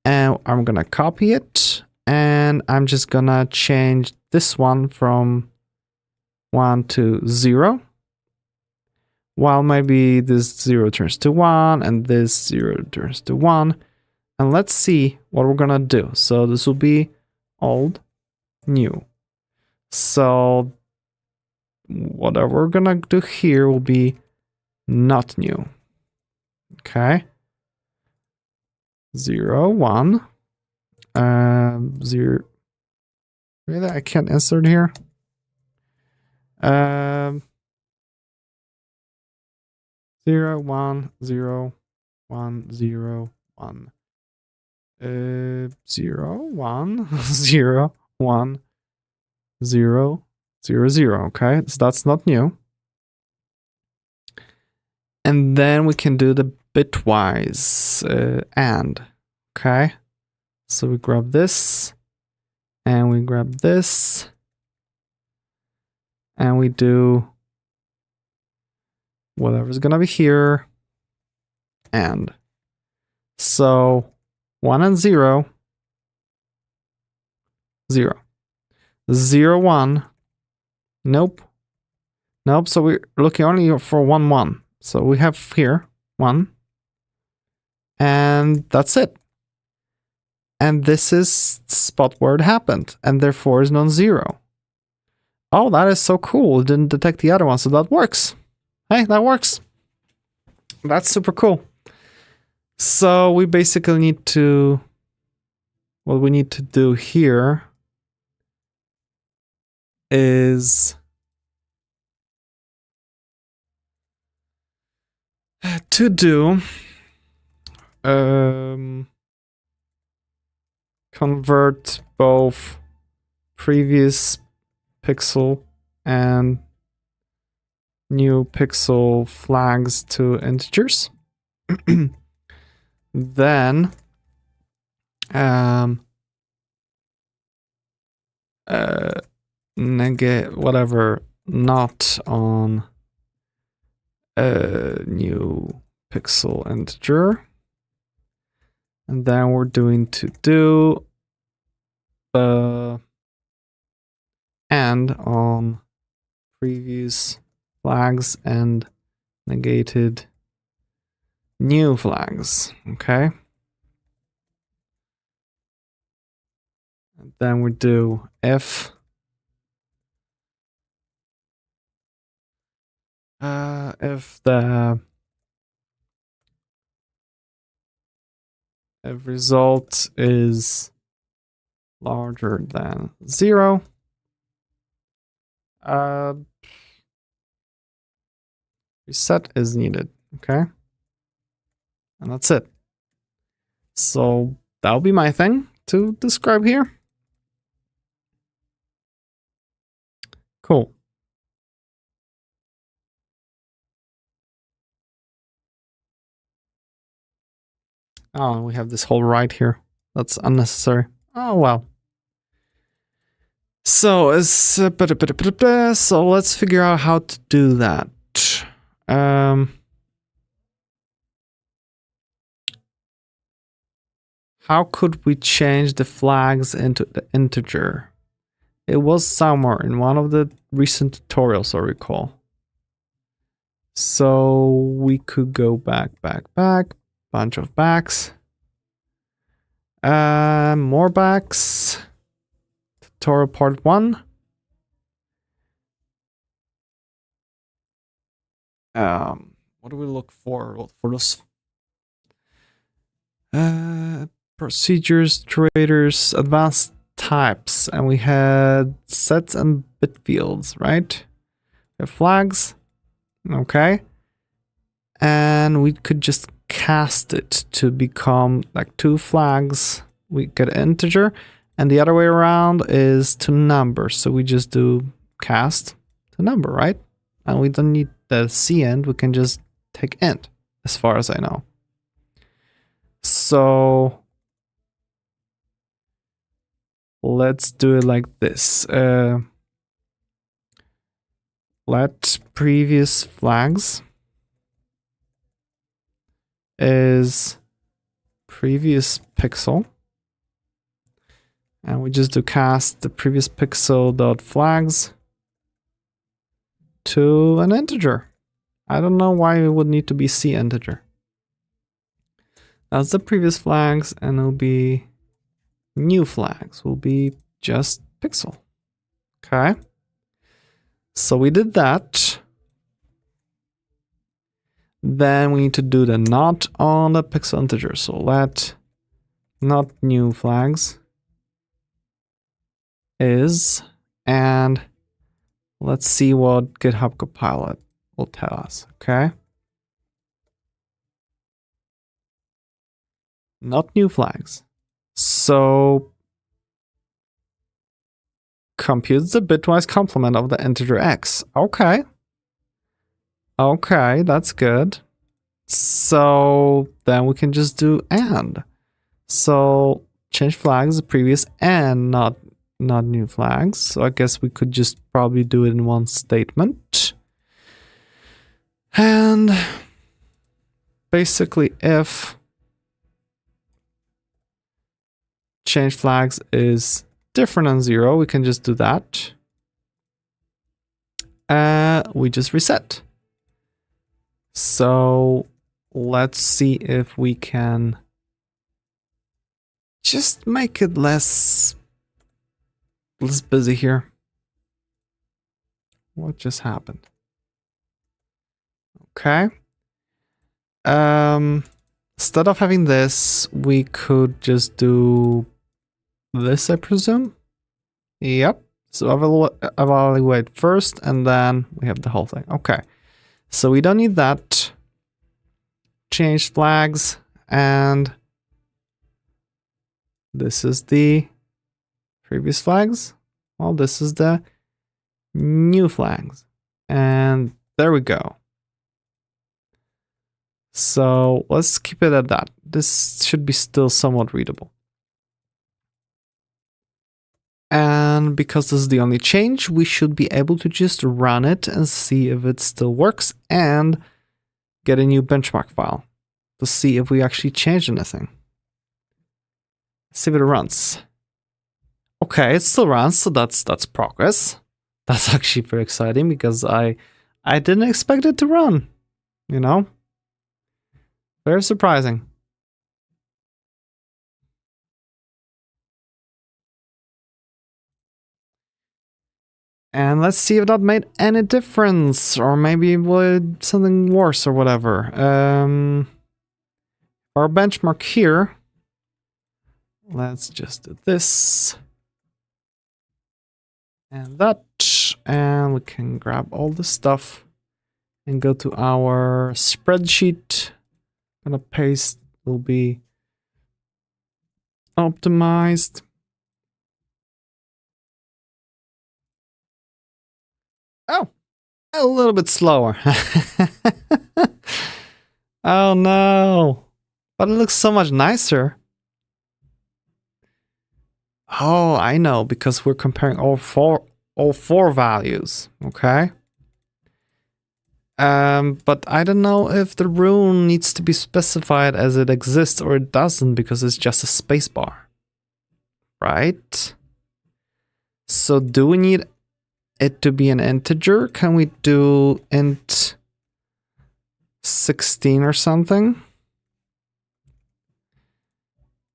And I'm gonna copy it and I'm just gonna change this one from 1 to 0. While maybe this 0 turns to 1 and this 0 turns to 1. And let's see what we're gonna do. So this will be old, new. So whatever we're gonna do here will be not new. Okay. 0, 1. 0. Really, I can't insert here. 0, 1, 0, 1, 0, 1. 0, 1, 0, 1, 0, 0, 0. Okay, so that's not new. And then we can do the bitwise and. Okay, so we grab this, and we grab this, and we do whatever's gonna be here, and. So 1 and 0, 0. 0, 1. Nope. Nope, so we're looking only for 1, 1. So we have here 1. And that's it. And this is the spot where it happened. And therefore is non-zero. Oh, that is so cool. It didn't detect the other one, so that works. Hey, that works. That's super cool. So we basically need to... What we need to do here is... to do convert both previous pixel and new pixel flags to integers. Then negate whatever not on new pixel integer, and then we're doing to do and on previous flags and negated new flags. Okay, and then we do if the result is larger than 0, reset is needed. Okay, and that's it. So that'll be my thing to describe here. Cool. Oh, we have this whole right here. That's unnecessary. Oh, well. So, so let's figure out how to do that. How could we change the flags into the integer? It was somewhere in one of the recent tutorials, I recall. So we could go back, bunch of backs. More backs. Tutorial part 1. What do we look for? For those procedures, traders, advanced types, and we had sets and bit fields, right? We have flags, okay, and we could just cast it to become like 2 flags. We get an integer, and the other way around is to number. So we just do cast to number, right? And we don't need the C end. We can just take int, as far as I know. So let's do it like this. Let previous flags is previous pixel, and we just do cast the previous pixel dot flags to an integer. I don't know why it would need to be C integer. That's the previous flags, and it'll be new flags will be just pixel. Okay. So we did that. Then we need to do the not on the pixel integer. So let not new flags is, and let's see what GitHub Copilot will tell us, okay? Not new flags. So computes the bitwise complement of the integer x. Okay. Okay, that's good. So then we can just do and. So change flags, the previous and not new flags. So I guess we could just probably do it in one statement. And basically if change flags is different than 0, we can just do that. We just reset. So let's see if we can just make it less busy here. What just happened? Okay. Instead of having this, we could just do this, I presume. Yep. So evaluate first, and then we have the whole thing. Okay. So we don't need that. Change flags, and this is the previous flags. Well, this is the new flags. And there we go. So let's keep it at that. This should be still somewhat readable. And because this is the only change, we should be able to just run it and see if it still works and get a new benchmark file to see if we actually changed anything. Let's see if it runs. Okay, it still runs, so that's progress. That's actually very exciting because I didn't expect it to run, you know? Very surprising. And let's see if that made any difference, or maybe it would something worse or whatever. Our benchmark here. Let's just do this. And that. And we can grab all the stuff and go to our spreadsheet. Gonna paste will be optimized. Oh, a little bit slower. Oh no. But it looks so much nicer. Oh, I know, because we're comparing all four values, okay? But I don't know if the rune needs to be specified as it exists or it doesn't, because it's just a spacebar, right? So do we need it to be an integer? Can we do int 16 or something?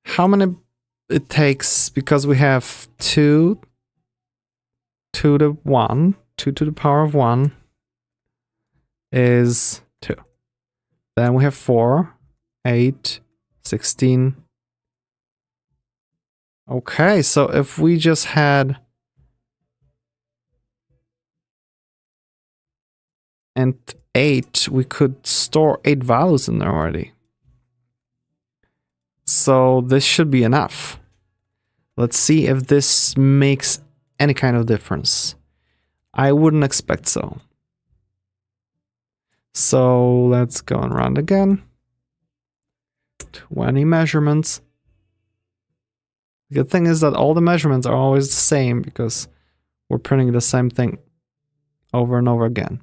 How many it takes, because we have 2 to the 1, 2 to the power of 1 is 2. Then we have 4, 8, 16. Okay, so if we just had int 8, we could store 8 values in there already. So this should be enough. Let's see if this makes any kind of difference. I wouldn't expect so. So let's go and run it again. 20 measurements. The good thing is that all the measurements are always the same because we're printing the same thing over and over again.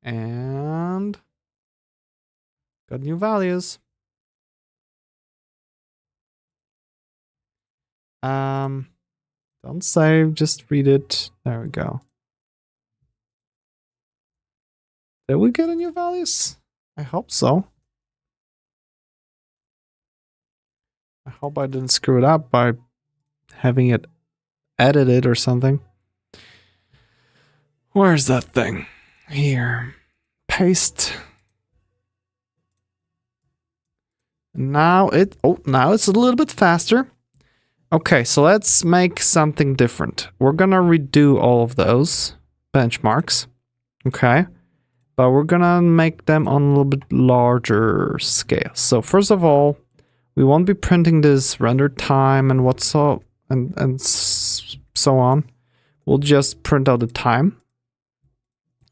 And got new values. Don't save, just read it. There we go. Did we get a new values? I hope so. I hope I didn't screw it up by having it edited or something. Where's that thing? Here. Paste. Now it's a little bit faster. Okay, so let's make something different. We're gonna redo all of those benchmarks. Okay. But we're gonna make them on a little bit larger scale. So first of all, we won't be printing this render time and so on. We'll just print out the time.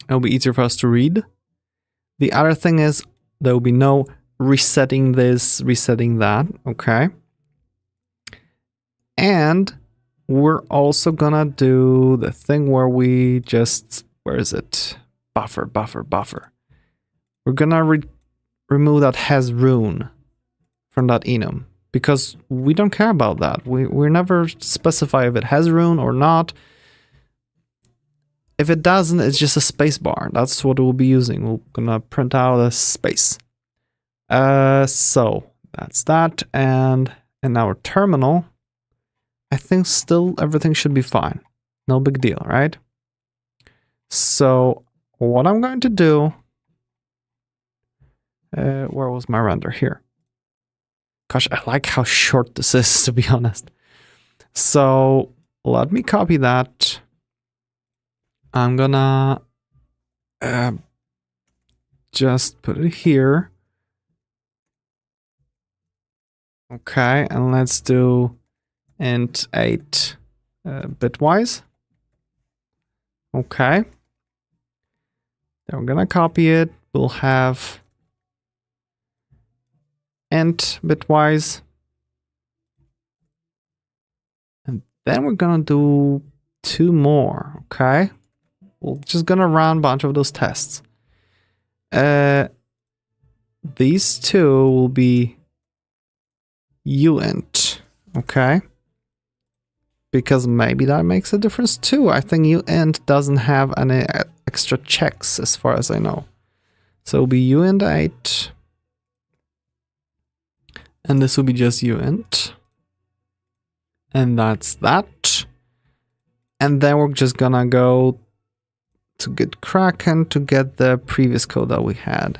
It'll be easier for us to read. The other thing is there will be no resetting this, resetting that. Okay. And we're also gonna do the thing where we just, where is it? Buffer. We're gonna remove that has rune from that enum because we don't care about that. We never specify if it has rune or not. If it doesn't, it's just a space bar. That's what we'll be using. We're gonna print out a space. So that's that. And in our terminal, I think still everything should be fine. No big deal, right? So what I'm going to do, where was my render? Here. Gosh, I like how short this is, to be honest. So let me copy that. I'm gonna just put it here. Okay, and let's do int 8 bitwise. Okay. Then we're gonna copy it. We'll have int bitwise. And then we're gonna do 2 more, okay? We're just gonna run a bunch of those tests. These 2 will be uint, okay? Because maybe that makes a difference too. I think uint doesn't have any extra checks as far as I know. So it'll be uint 8. And this will be just uint. And that's that. And then we're just gonna go to Git Kraken to get the previous code that we had.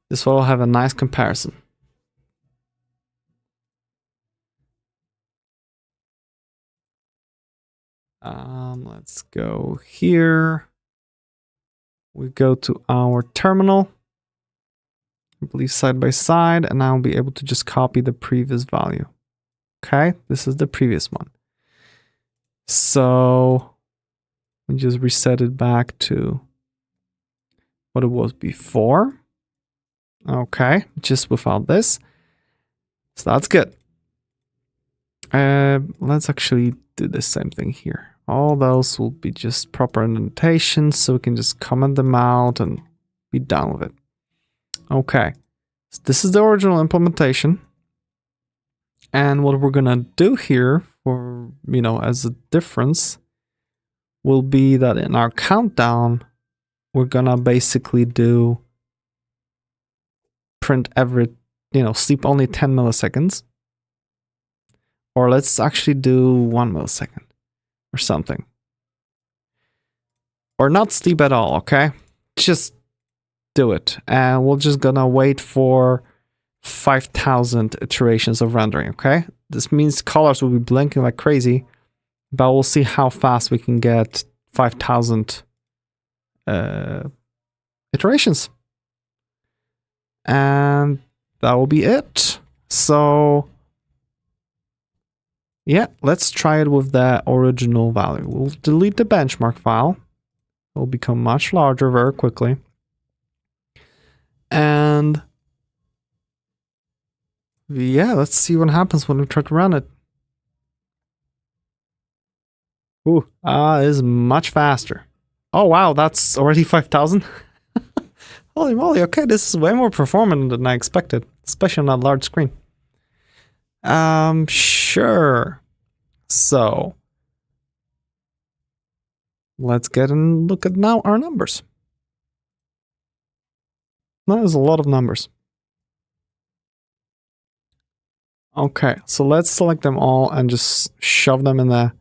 This will have a nice comparison. Let's go here. We go to our terminal. I believe side by side, and I'll be able to just copy the previous value. Okay, this is the previous one. So we just reset it back to what it was before. Okay, just without this. So that's good. Let's actually do the same thing here. All those will be just proper indentations, so we can just comment them out and be done with it. Okay, so this is the original implementation. And what we're gonna do here for, as a difference will be that in our countdown, we're gonna basically do print every, sleep only 10 milliseconds. Or let's actually do 1 millisecond or something. Or not sleep at all, okay? Just do it. And we're just gonna wait for 5,000 iterations of rendering, okay? This means colors will be blinking like crazy, but we'll see how fast we can get 5,000 iterations. And that will be it. So yeah, let's try it with the original value. We'll delete the benchmark file. It will become much larger very quickly. And yeah, let's see what happens when we try to run it. Ooh, it is much faster. Oh wow, that's already 5,000. Holy moly, okay, this is way more performant than I expected, especially on that large screen. Sure. So let's get and look at now our numbers. That is a lot of numbers. Okay, so let's select them all and just shove them in the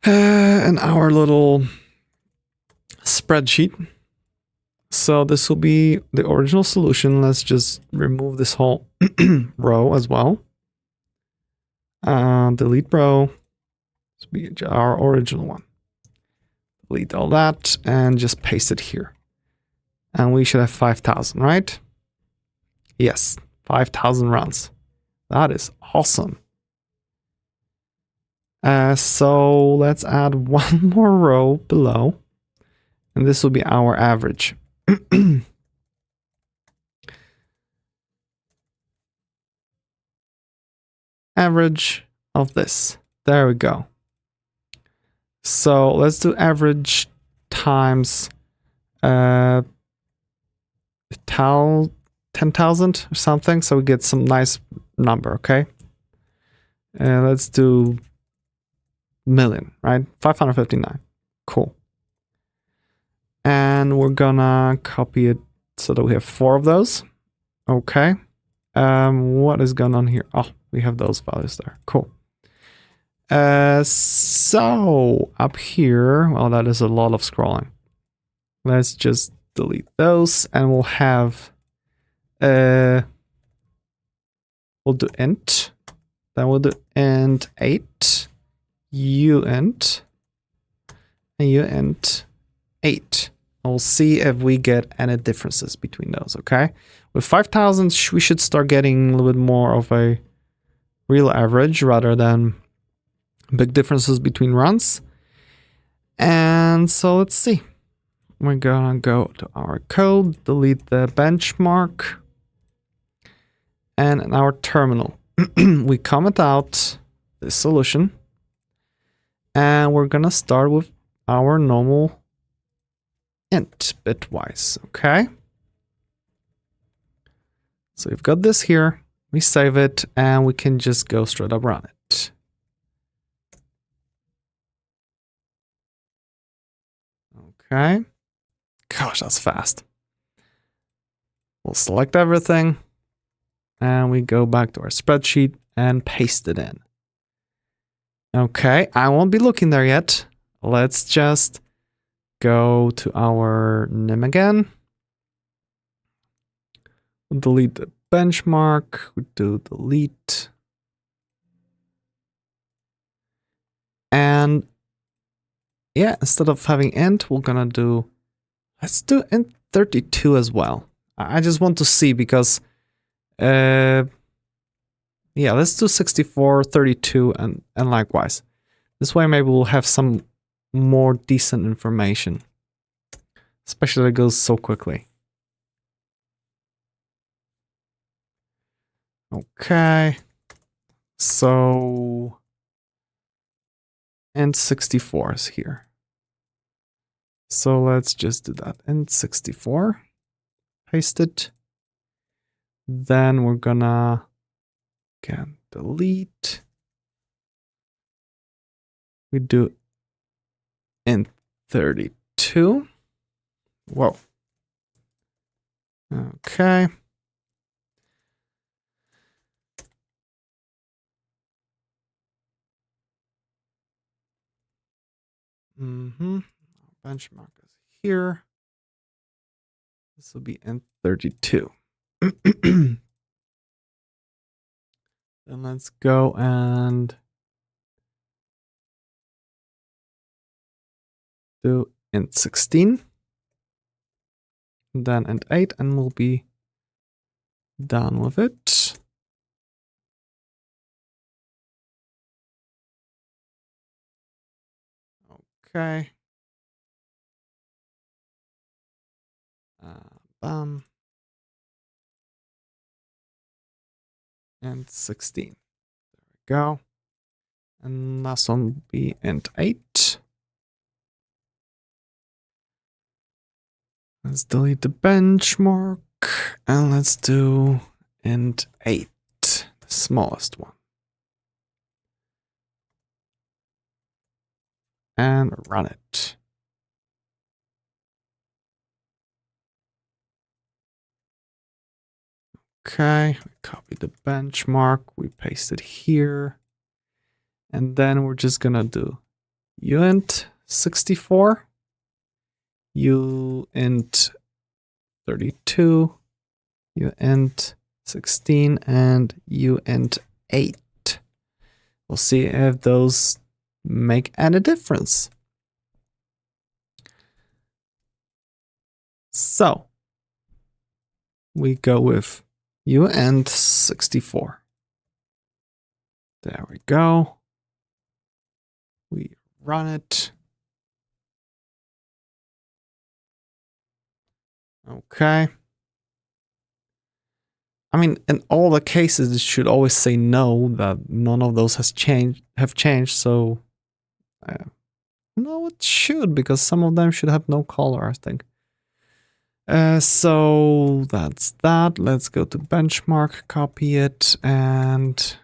in our little spreadsheet. So this will be the original solution. Let's just remove this whole row as well. Delete row. This will be our original one. Delete all that and just paste it here. And we should have 5,000, right? Yes, 5,000 runs. That is awesome. So let's add one more row below. And this will be our average. Average of this. There we go. So let's do average times 10,000 or something, so we get some nice number, okay? And let's do million, right? 559. Cool. And we're gonna copy it so that we have 4 of those. Okay. What is going on here? Oh, we have those values there. Cool. So up here, well, that is a lot of scrolling. Let's just delete those and we'll have we'll do int. Then we'll do int 8, uint, and uint 8. And we'll see if we get any differences between those, okay? With 5,000, we should start getting a little bit more of a real average rather than big differences between runs. And so let's see. We're gonna go to our code, delete the benchmark, and in our terminal, we comment out this solution, and we're gonna start with our normal int bitwise, okay? So we've got this here, we save it, and we can just go straight up run it. Okay. Gosh, that's fast. We'll select everything, and we go back to our spreadsheet and paste it in. Okay, I won't be looking there yet. Let's just go to our nim again. We'll delete the benchmark. We do delete. And yeah, instead of having int, we're gonna do, let's do int 32 as well. I just want to see because, yeah, let's do 64, 32, and likewise. This way maybe we'll have some more decent information, especially that it goes so quickly. Okay, so int 64 is here. So let's just do that. Int 64, paste it. Then we're gonna again delete. We do int 32. Whoa. Okay. Benchmark is here. This will be int 32. Then let's go and do int 16. Then int 8, and we'll be done with it. Okay. And 16. There we go. And last one will be int 8. Let's delete the benchmark and let's do int 8, the smallest one. And run it. Okay, we copy the benchmark, we paste it here. And then we're just gonna do uint 64, uint 32, uint 16, and uint 8. We'll see if those make any difference. So we go with uint 64. There we go. We run it. Okay. I mean, in all the cases, it should always say no, that none of those have changed. So, no, it should, because some of them should have no color, I think. So that's that. Let's go to benchmark, copy it, and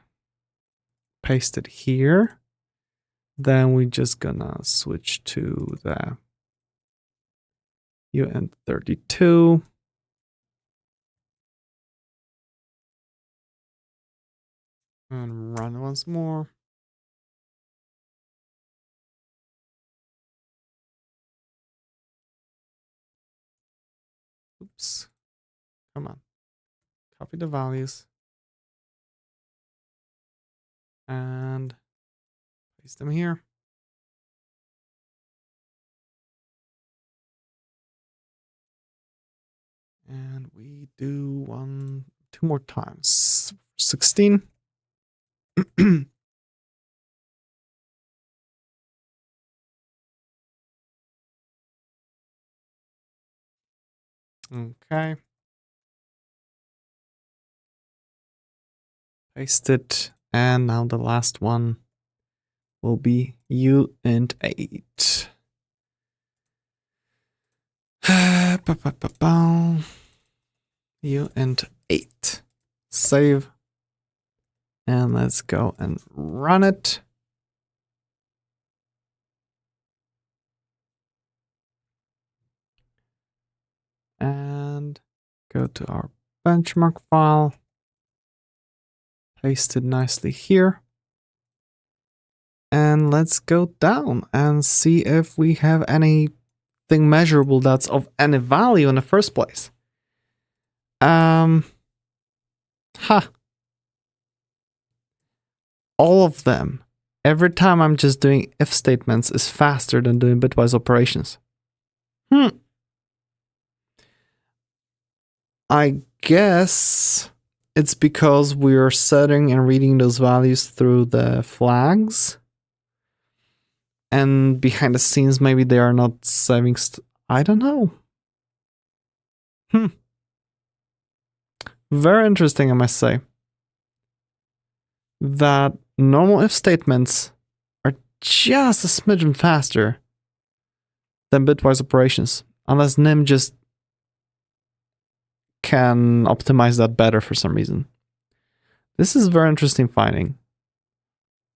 paste it here. Then we're just gonna switch to the uint 32. And run once more. Oops. Come on. Copy the values. And paste them here. And we do 2 more times. 16. Okay. Paste it. And now the last one will be uint 8. uint 8. Save. And let's go and run it. And go to our benchmark file. Paste it nicely here. And let's go down and see if we have anything measurable that's of any value in the first place. All of them, every time I'm just doing if statements, is faster than doing bitwise operations. I guess it's because we're setting and reading those values through the flags. And behind the scenes, maybe they are not saving. I don't know. Very interesting, I must say. That normal if statements are just a smidgen faster than bitwise operations. Unless NIM just can optimize that better for some reason. This is a very interesting finding.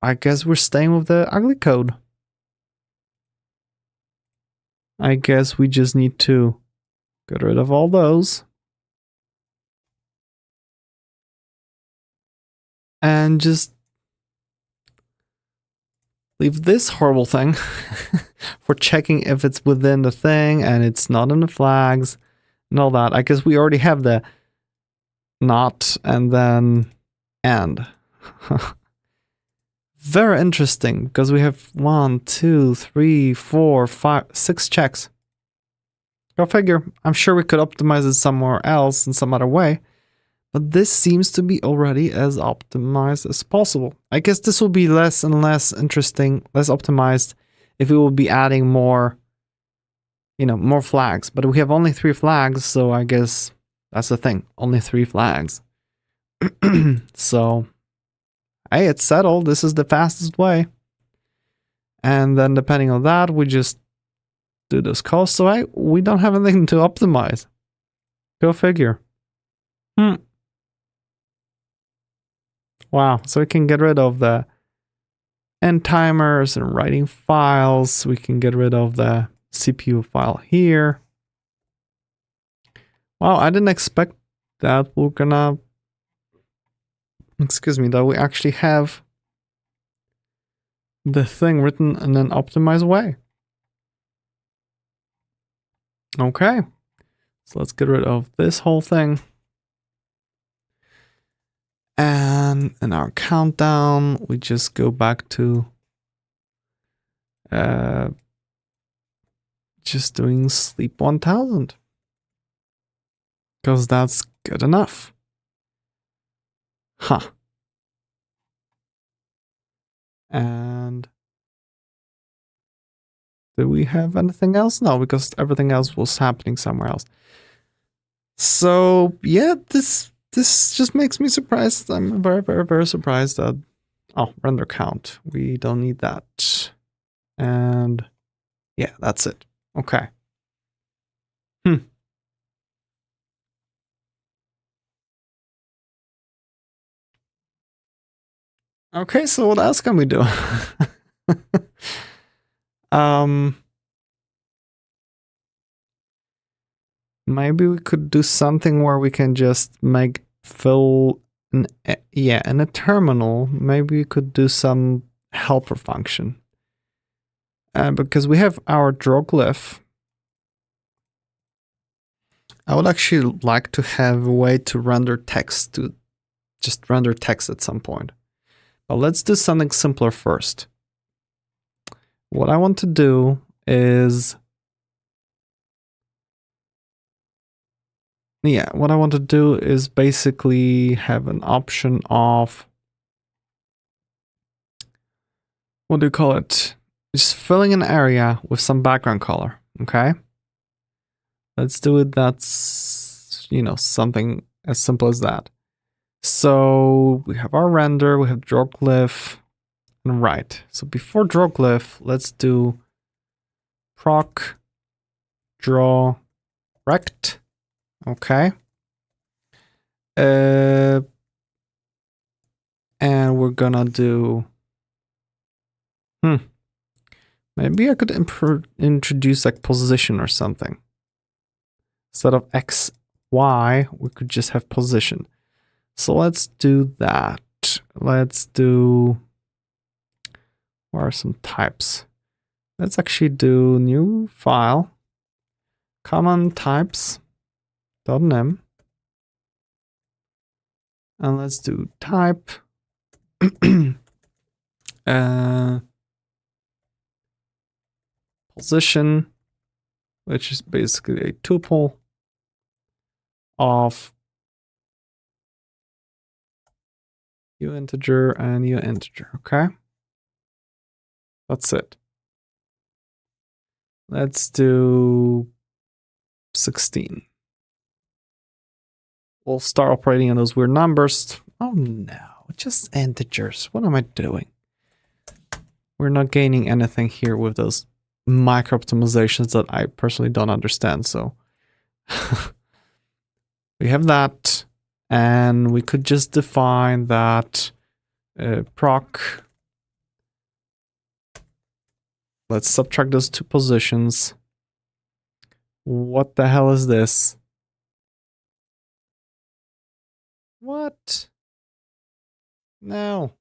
I guess we're staying with the ugly code. I guess we just need to get rid of all those. And just leave this horrible thing for checking if it's within the thing and it's not in the flags and all that. I guess we already have the not and then and. Very interesting, because we have 1, 2, 3, 4, 5, 6 checks. Go figure. I'm sure we could optimize it somewhere else in some other way, but this seems to be already as optimized as possible. I guess this will be less and less interesting, less optimized, if we will be adding more, more flags. But we have only 3 flags, so I guess that's the thing. Only 3 flags. So, hey, it's settled. This is the fastest way. And then depending on that, we just do those calls. So we don't have anything to optimize. Go figure. Wow. So we can get rid of the end timers and writing files. We can get rid of the CPU file here. Wow, I didn't expect that we're gonna excuse me, that we actually have the thing written in an optimized way. Okay, so let's get rid of this whole thing. And in our countdown, we just go back to just doing sleep 1000. Because that's good enough. Huh. And do we have anything else? No, because everything else was happening somewhere else. So yeah, this just makes me surprised. I'm very, very, very surprised that, oh, render count. We don't need that. And yeah, that's it. Okay. Okay, so what else can we do? Maybe we could do something where we can just fill in a terminal. Maybe we could do some helper function. Because we have our draw glyph. I would actually like to have a way to render text, to just render text at some point. But let's do something simpler first. What I want to do is, basically have an option of, what do you call it? Just filling an area with some background color, okay? Let's do it. That's, something as simple as that. So we have our render, we have draw glyph, and right. So before draw glyph, let's do proc draw rect. Okay. And we're gonna do, maybe I could introduce like position or something. Instead of X, Y, we could just have position. So let's do that. Let's do, where are some types? Let's actually do new file, common types.name. And let's do type position, which is basically a tuple of uinteger and uinteger. Okay, that's it. Let's do 16. We'll start operating on those weird numbers. Oh no, just integers. What am I doing? We're not gaining anything here with those micro optimizations that I personally don't understand. So we have that, and we could just define that proc. Let's subtract those two positions. What the hell is this? What? No.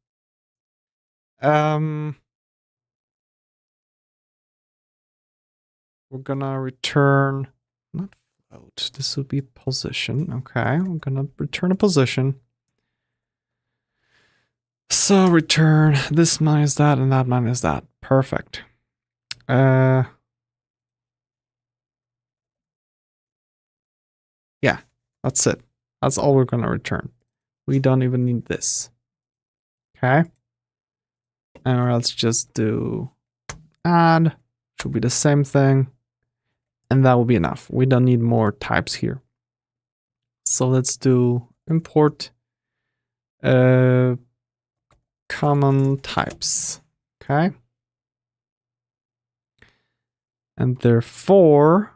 We're gonna return, not float, this would be position. Okay, we're gonna return a position. So return this minus that and that minus that. Perfect. Yeah, that's it. That's all we're gonna return. We don't even need this. Okay. And let's just do add, should be the same thing. And that will be enough. We don't need more types here. So let's do import common types. Okay. And therefore,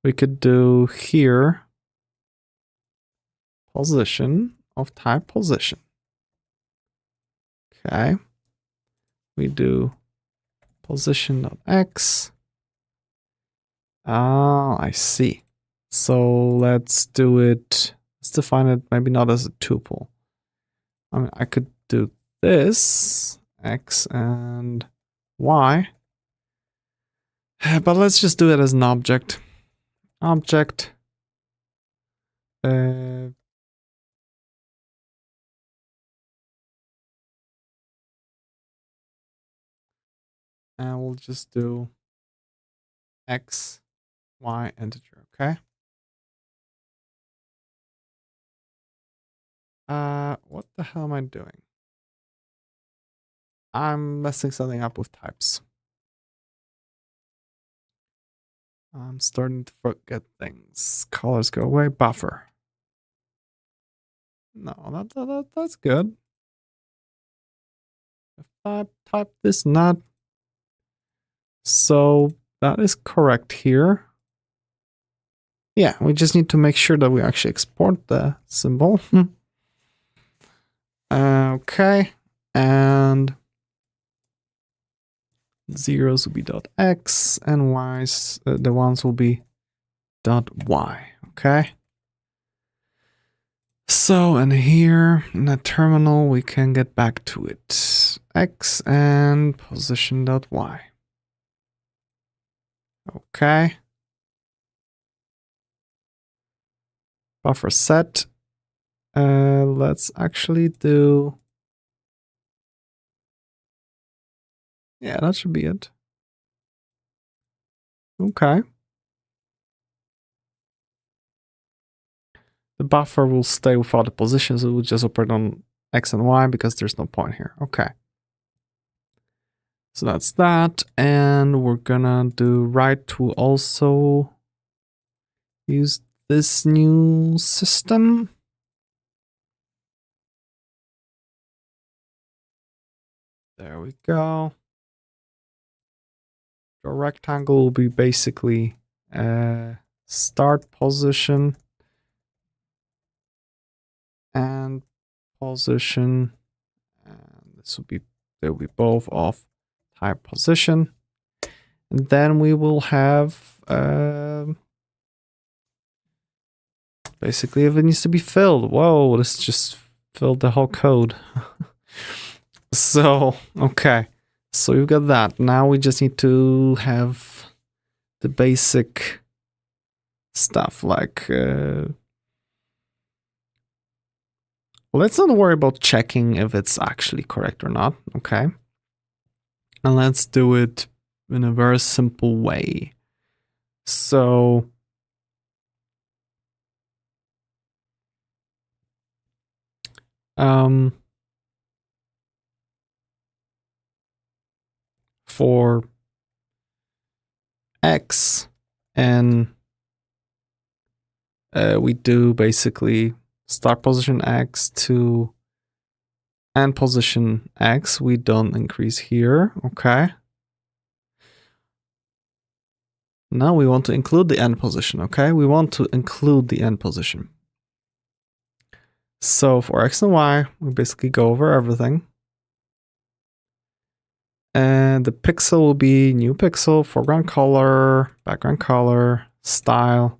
we could do here position of type position. Okay. We do position.x. Oh, I see. So let's do it let's define it maybe not as a tuple. I mean, I could do this, x and y, but let's just do it as an object. Object. And we'll just do x, y, integer, okay? What the hell am I doing? I'm messing something up with types. I'm starting to forget things. Colors go away. Buffer. No, that's good. If I type this not. So that is correct here. Yeah, we just need to make sure that we actually export the symbol. Okay, and zeros will be .x and y's, the ones will be .y, okay? So, and here in the terminal, we can get back to it. X and position.y. Okay. Buffer set. Let's actually do... Yeah, that should be it. Okay. The buffer will stay without the positions. It will just operate on X and Y because there's no point here. Okay. So that's that. And we're gonna do right to also use this new system. There we go. Your rectangle will be basically start position and position, and this will be, they'll be both of type position, and then we will have basically if it needs to be filled. Whoa, this just filled the whole code. So okay, so we've got that. Now we just need to have the basic stuff like let's not worry about checking if it's actually correct or not, okay? And let's do it in a very simple way. So for X and we do basically start position X to end position X. We don't increase here, okay? Now we want to include the end position, okay? We want to include the end position. So for X and Y, we basically go over everything. And the pixel will be new pixel, foreground color, background color, style.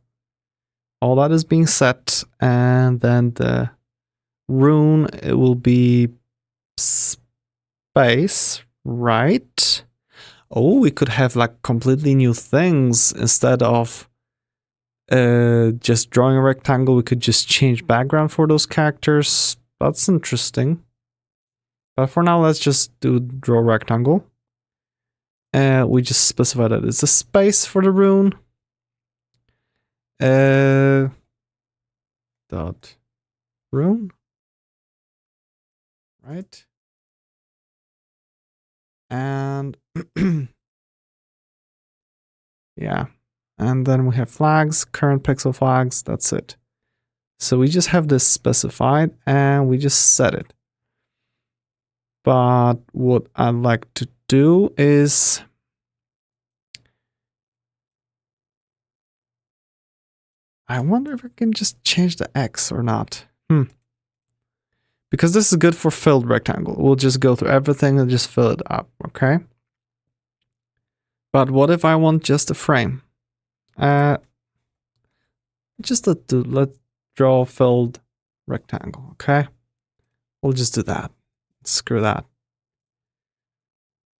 All that is being set. And then the rune, it will be space, right? Oh, we could have like completely new things instead of just drawing a rectangle. We could just change background for those characters. That's interesting. But for now, let's just do draw rectangle. And we just specify that it's a space for the rune. Dot rune. Right. And yeah. And then we have flags, current pixel flags. That's it. So we just have this specified and we just set it. But what I'd like to do is I wonder if I can just change the X or not. Because this is good for filled rectangle. We'll just go through everything and just fill it up, okay? But what if I want just a frame? Let's draw filled rectangle, okay? We'll just do that. Screw that.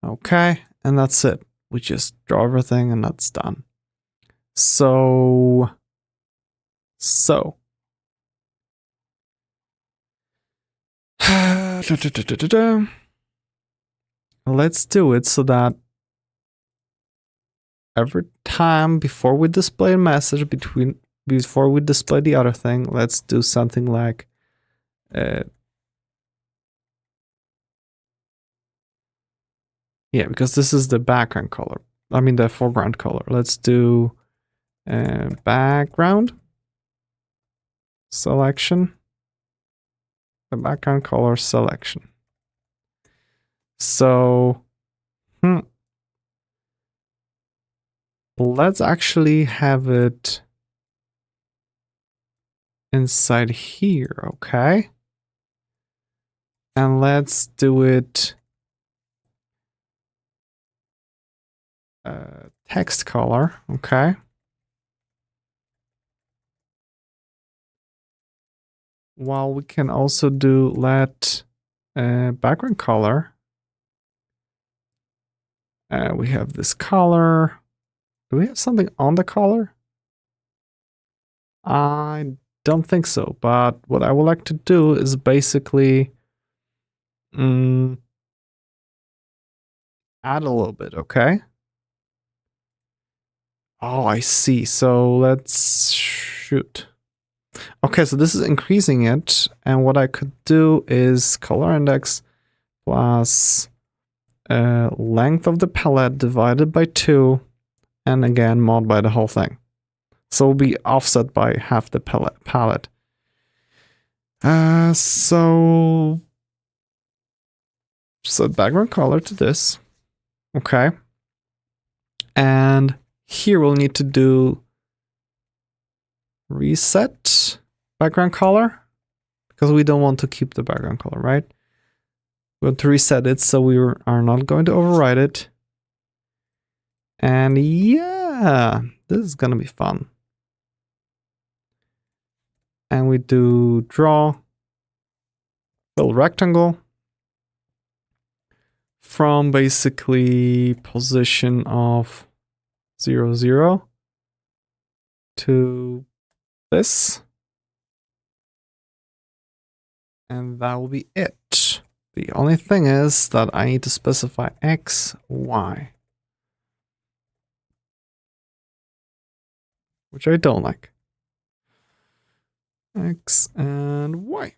Okay, and that's it. We just draw everything and that's done. So let's do it so that every time before we display a message before we display the other thing, let's do something like yeah, because this is the background color. I mean the foreground color. Let's do background selection. The background color selection. So let's actually have it inside here, okay? And let's do it text color, okay? While we can also do let background color. We have this color. Do we have something on the color? I don't think so, but what I would like to do is basically add a little bit, okay? Oh, I see. So let's shoot. Okay, so this is increasing it, and what I could do is color index plus length of the palette divided by 2, and again mod by the whole thing. So it'll be offset by half the palette. So set background color to this. Okay. And here we'll need to do reset background color because we don't want to keep the background color, right? We want to reset it so we are not going to override it. And yeah, this is gonna be fun. And we do draw fill rectangle from basically position of 0, 0 to this. And that will be it. The only thing is that I need to specify X, Y. Which I don't like. X and Y.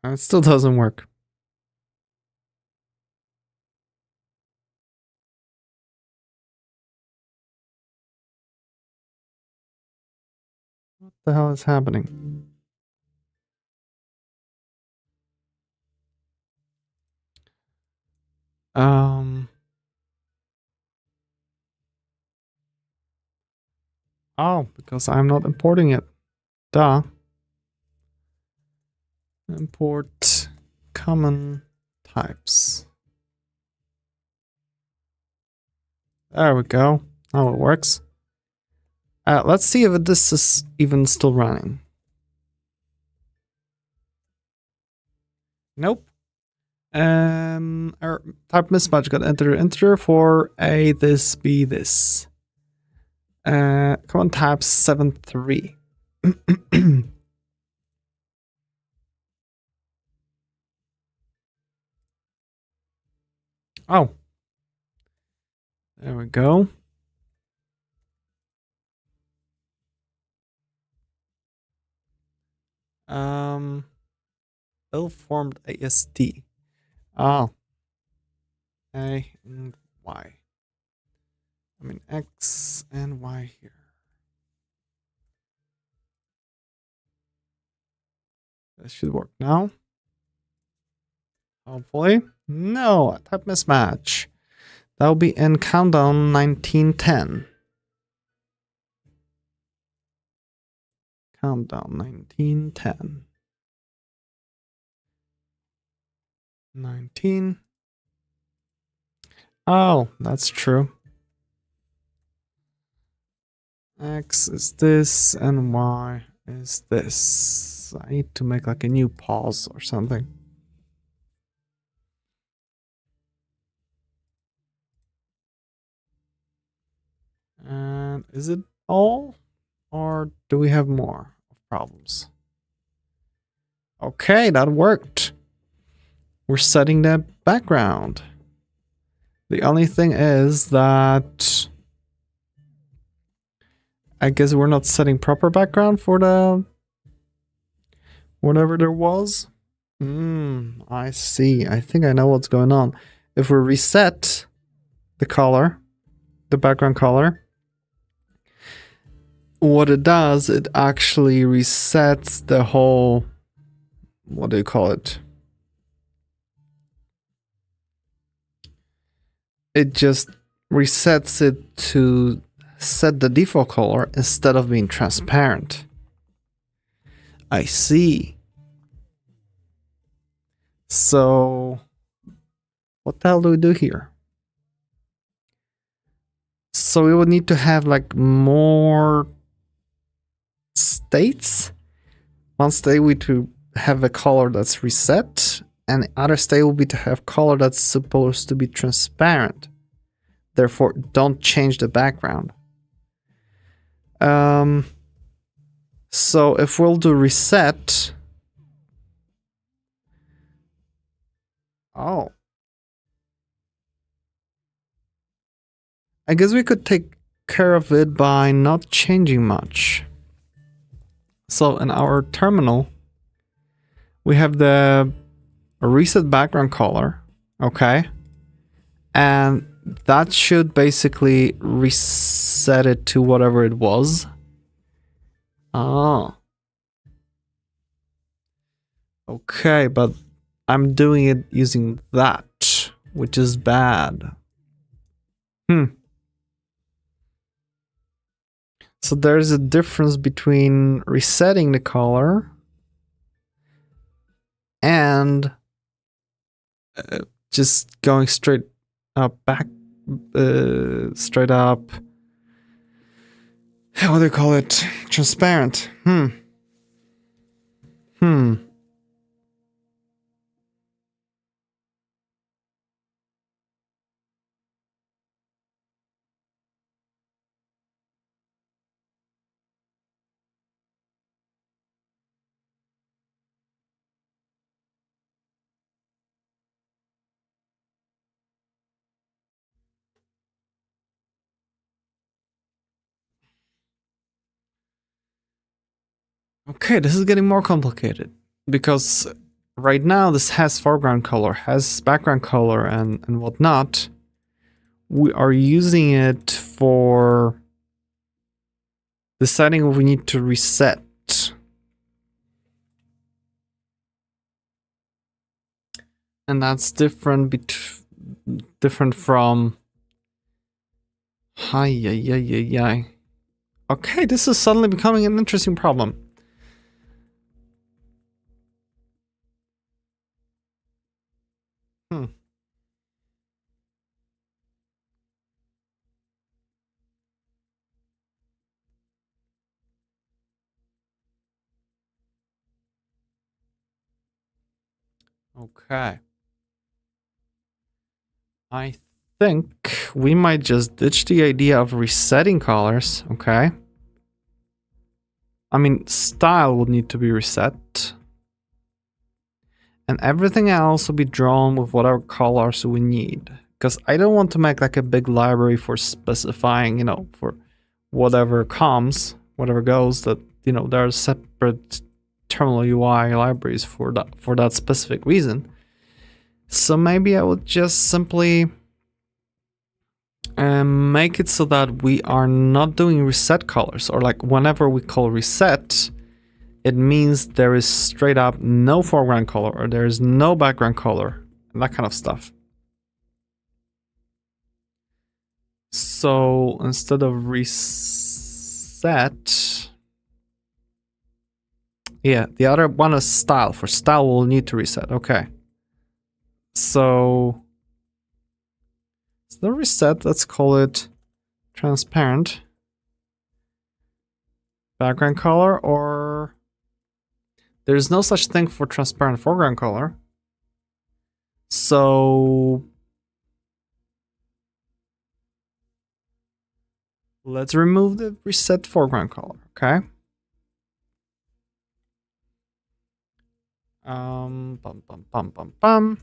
And it still doesn't work. What the hell is happening? Oh, because I'm not importing it. Duh. Import common types. There we go. Now it works. Let's see if this is even still running. Nope. Type mismatch got enter for A this B this. Command type 7.3. Oh. There we go. Ill-formed ASD. Oh. A and Y. I mean X and Y here. That should work now. Hopefully. No, type mismatch. That will be in countdown 1910. Countdown 1910. 19. Oh, that's true. X is this and Y is this. I need to make like a new pause or something. And is it all? Or do we have more problems? Okay, that worked. We're setting the background. The only thing is that I guess we're not setting proper background for the whatever there was. I see. I think I know what's going on. If we reset the color, the background color, what it does, it actually resets the whole, what do you call it? It just resets it to set the default color instead of being transparent. I see. So what the hell do we do here? So we would need to have like more states. One state we to have a color that's reset, and the other state will be to have color that's supposed to be transparent. Therefore, don't change the background. So if we'll do reset. Oh. I guess we could take care of it by not changing much. So in our terminal, we have the reset background color, okay? And that should basically reset it to whatever it was. Oh. Okay, but I'm doing it using that, which is bad. So there's a difference between resetting the color and just going straight up, straight up. What do you call it? Transparent. Okay, this is getting more complicated because right now this has foreground color, has background color and whatnot. We are using it for deciding if we need to reset. And that's different from Okay, this is suddenly becoming an interesting problem. Okay. I think we might just ditch the idea of resetting colors, okay? I mean, style would need to be reset. And everything else will be drawn with whatever colors we need. Because I don't want to make like a big library for specifying, you know, for whatever comes, whatever goes, that, you know, there are separate terminal UI libraries for that specific reason. So maybe I would just simply make it so that we are not doing reset colors, or like whenever we call reset, it means there is straight up no foreground color or there is no background color and that kind of stuff. So instead of reset, yeah, the other one is style. For style, we'll need to reset. Okay. So the reset, let's call it transparent. background color, or there's no such thing for transparent foreground color. So let's remove the reset foreground color, okay? Bum, bum, bum, bum, bum.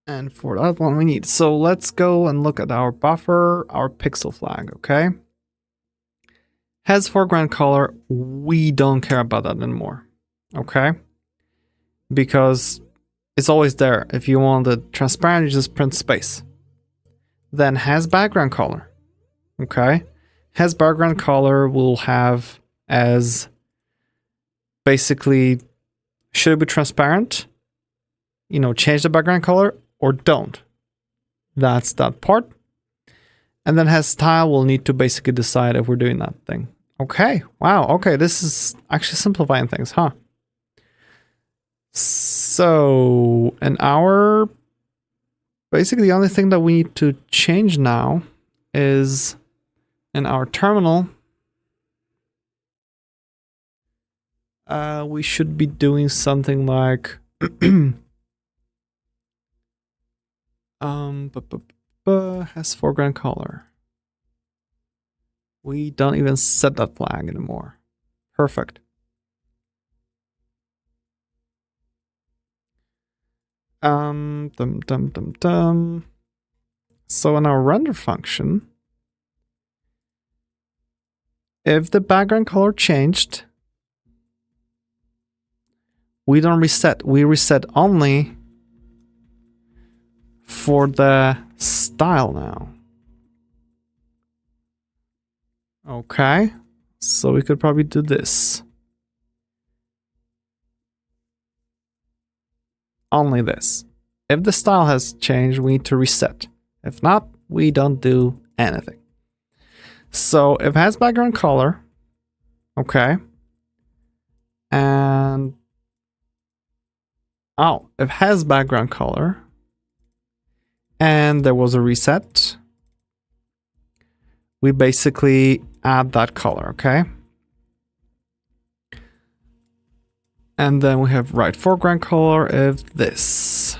And for that one we need. So let's go and look at our buffer, our pixel flag, okay? Has foreground color, we don't care about that anymore, okay? Because it's always there. If you want the transparent, you just print space. Then has background color, okay? Has background color will have as basically, should it be transparent? You know, change the background color or don't. That's that part. And then has style, we'll need to basically decide if we're doing that thing. Okay, wow, okay, this is actually simplifying things, huh? So, basically the only thing that we need to change now is in our terminal, we should be doing something like has foreground color. We don't even set that flag anymore. Perfect. So in our render function, if the background color changed, we don't reset. We reset only for the style now. Okay, so we could probably do this. Only this. If the style has changed, we need to reset. If not, we don't do anything. So if it has background color, okay, and if it has background color, and there was a reset, we basically add that color, okay? And then we have right foreground color if this.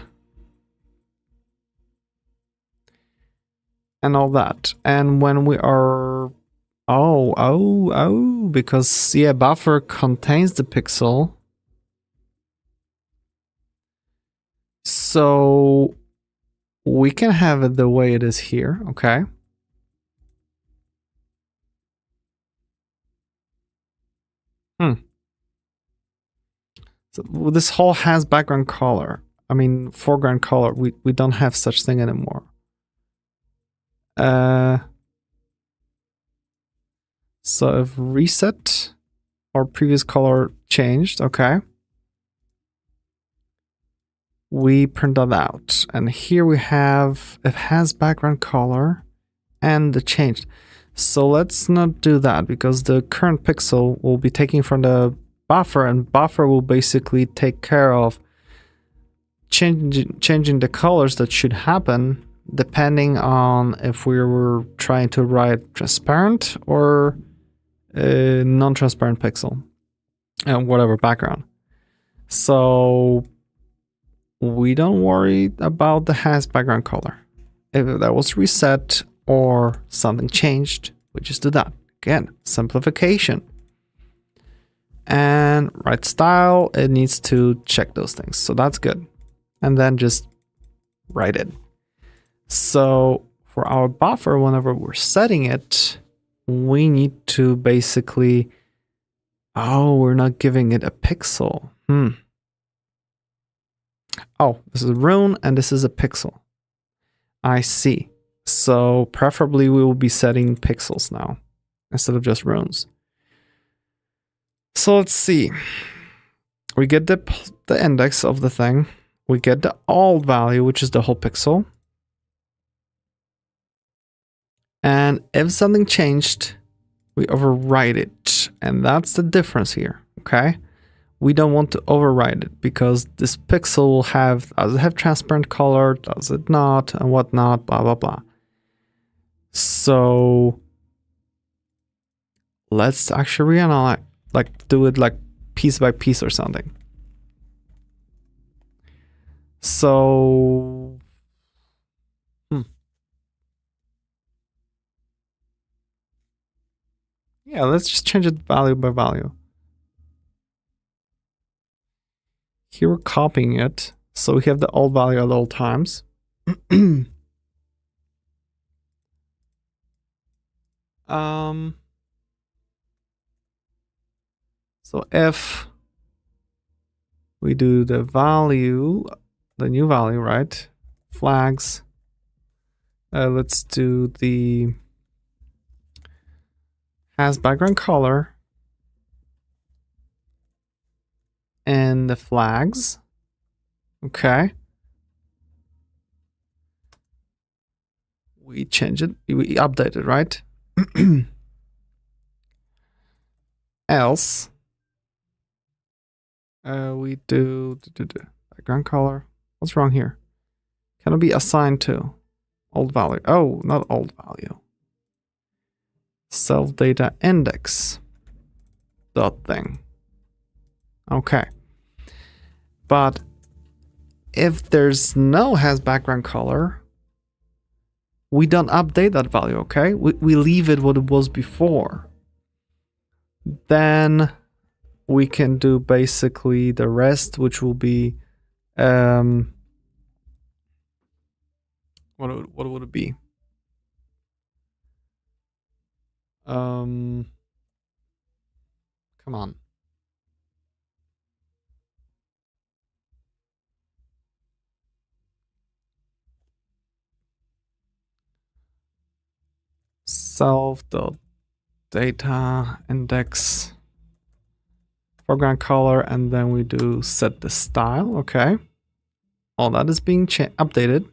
And all that. And when we are, because yeah, buffer contains the pixel. So we can have it the way it is here, okay? So this whole has background color. I mean, foreground color. We don't have such thing anymore. So if reset or previous color changed, okay. We print that out. And here we have, it has background color and the changed. So let's not do that because the current pixel will be taken from the buffer, and buffer will basically take care of changing the colors that should happen depending on if we were trying to write transparent or non-transparent pixel and whatever background. So we don't worry about the has background color. If that was reset or something changed, we just do that. Again, simplification. And right style, it needs to check those things. So that's good. And then just write it. So for our buffer, whenever we're setting it, we need to basically, we're not giving it a pixel. Oh, this is a rune and this is a pixel. I see. So preferably we will be setting pixels now instead of just runes. So let's see. We get the index of the thing. We get the alt value, which is the whole pixel. And if something changed, we overwrite it. And that's the difference here, okay? we don't want to override it because this pixel will have, does it have transparent color, does it not, and whatnot, blah, blah, blah. So let's actually reanalyze, like do it like piece by piece or something. So, yeah, let's just change it value by value. Here we're copying it, so we have the old value at all times. So if we do the value, the new value, right? Flags. Let's do the has background color and the flags. Okay. We change it, we update it, right? Else we do background color. What's wrong here? Can it be assigned to old value? Oh, not old value. Self data index dot thing. Okay. But if there's no has background color, we don't update that value, okay? We leave it what it was before. Then we can do basically the rest, which will be what would it be? Come on. Self.data index foreground color, and then we do set the style. Okay. All that is being updated.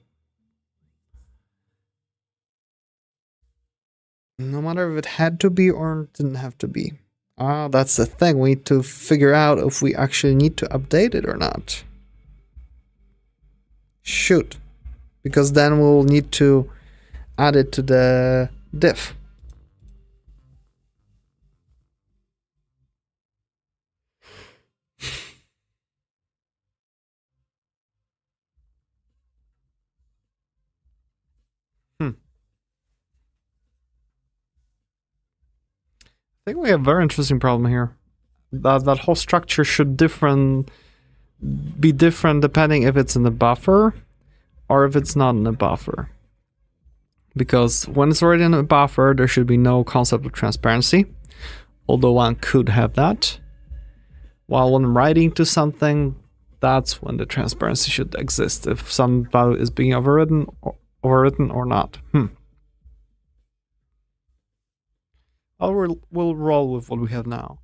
No matter if it had to be or didn't have to be. Ah, that's the thing. We need to figure out if we actually need to update it or not. Shoot. Because then we'll need to add it to the diff. I think we have a very interesting problem here. That whole structure should be different depending if it's in the buffer or if it's not in the buffer. Because when it's already in a buffer, there should be no concept of transparency, although one could have that. While when writing to something, that's when the transparency should exist, if some value is being overwritten or not. We'll roll with what we have now.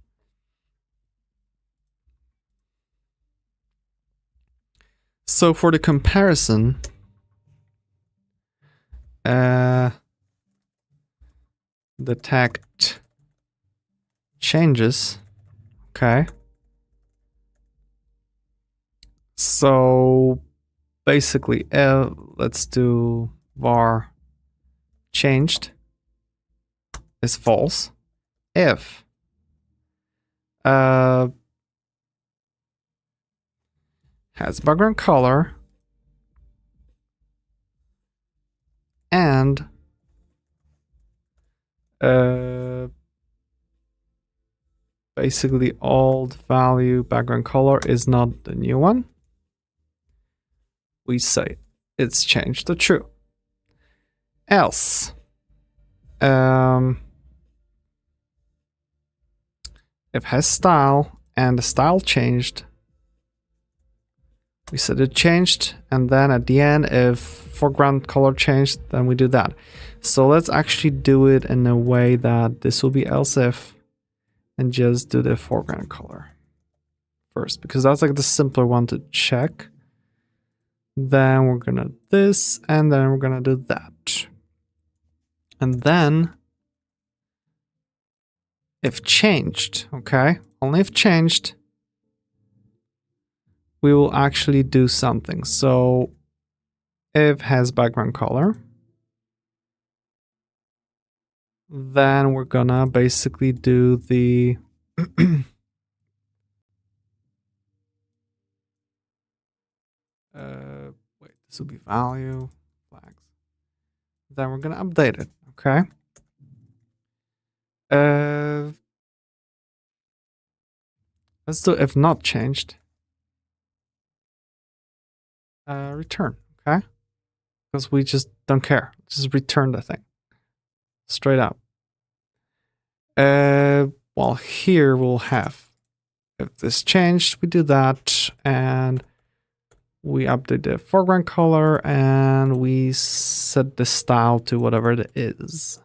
So for the comparison, detect changes. Okay. So basically, let's do var changed is false if has background color and basically old value background color is not the new one. We say it's changed to true. Else if has style and the style changed, we said it changed, and then at the end, if foreground color changed, then we do that. So let's actually do it in a way that this will be else if, and just do the foreground color first, because that's like the simpler one to check. Then we're gonna do this, and then we're gonna do that. And then if changed, okay, only if changed, we will actually do something. So if has background color, then we're gonna basically do the wait, this will be value flags. Then we're gonna update it. Okay. Let's do if not changed. Return. Okay. Because we just don't care. Just return the thing straight up. Well, here we'll have if this changed, we do that, and we update the foreground color, and we set the style to whatever it is.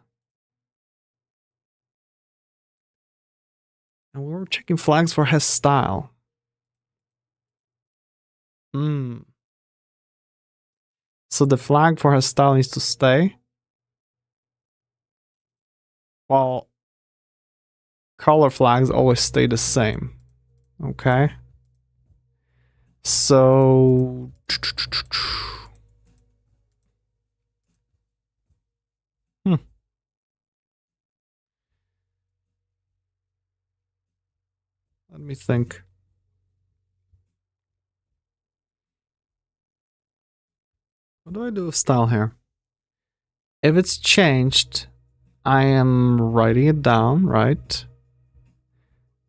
And we were checking flags for his style. So the flag for his style needs to stay. While color flags always stay the same. Okay. So let me think. What do I do with style here? If it's changed, I am writing it down, right?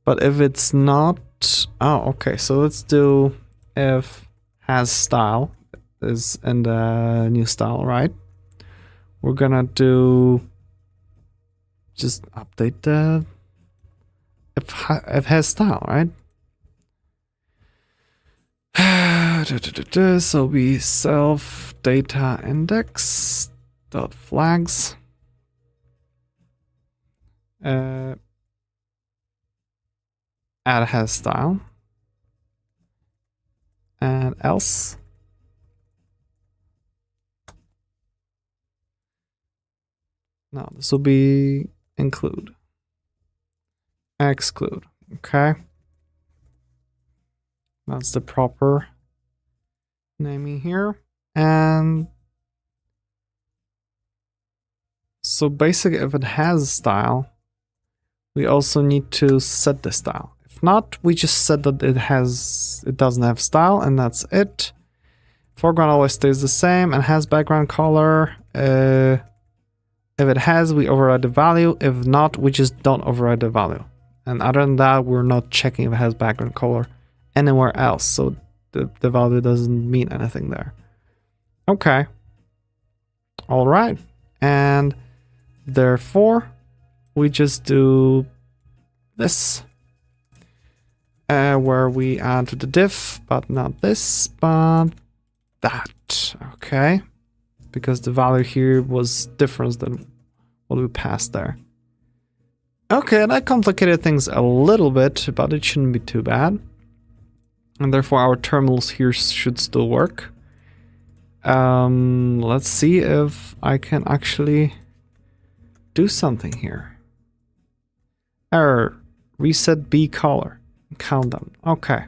But if it's not, oh, okay. So let's do if has style is in the new style, right? We're gonna do just update the if has style, right? So we self data index dot flags. Add has style and else. Now this will be include, exclude. Okay, that's the proper naming here. And so basically, if it has style, we also need to set the style. If not, we just set that it doesn't have style, and that's it. Foreground always stays the same and has background color. If it has, we override the value. If not, we just don't override the value. And other than that, we're not checking if it has background color anywhere else. So the value doesn't mean anything there. Okay. All right. And therefore, we just do this. Where we add to the div, but not this, but that. Okay. Because the value here was different than what we passed there. Okay, that complicated things a little bit, but it shouldn't be too bad. And therefore our terminals here should still work. Let's see if I can actually do something here. Error, reset B color, count them. Okay.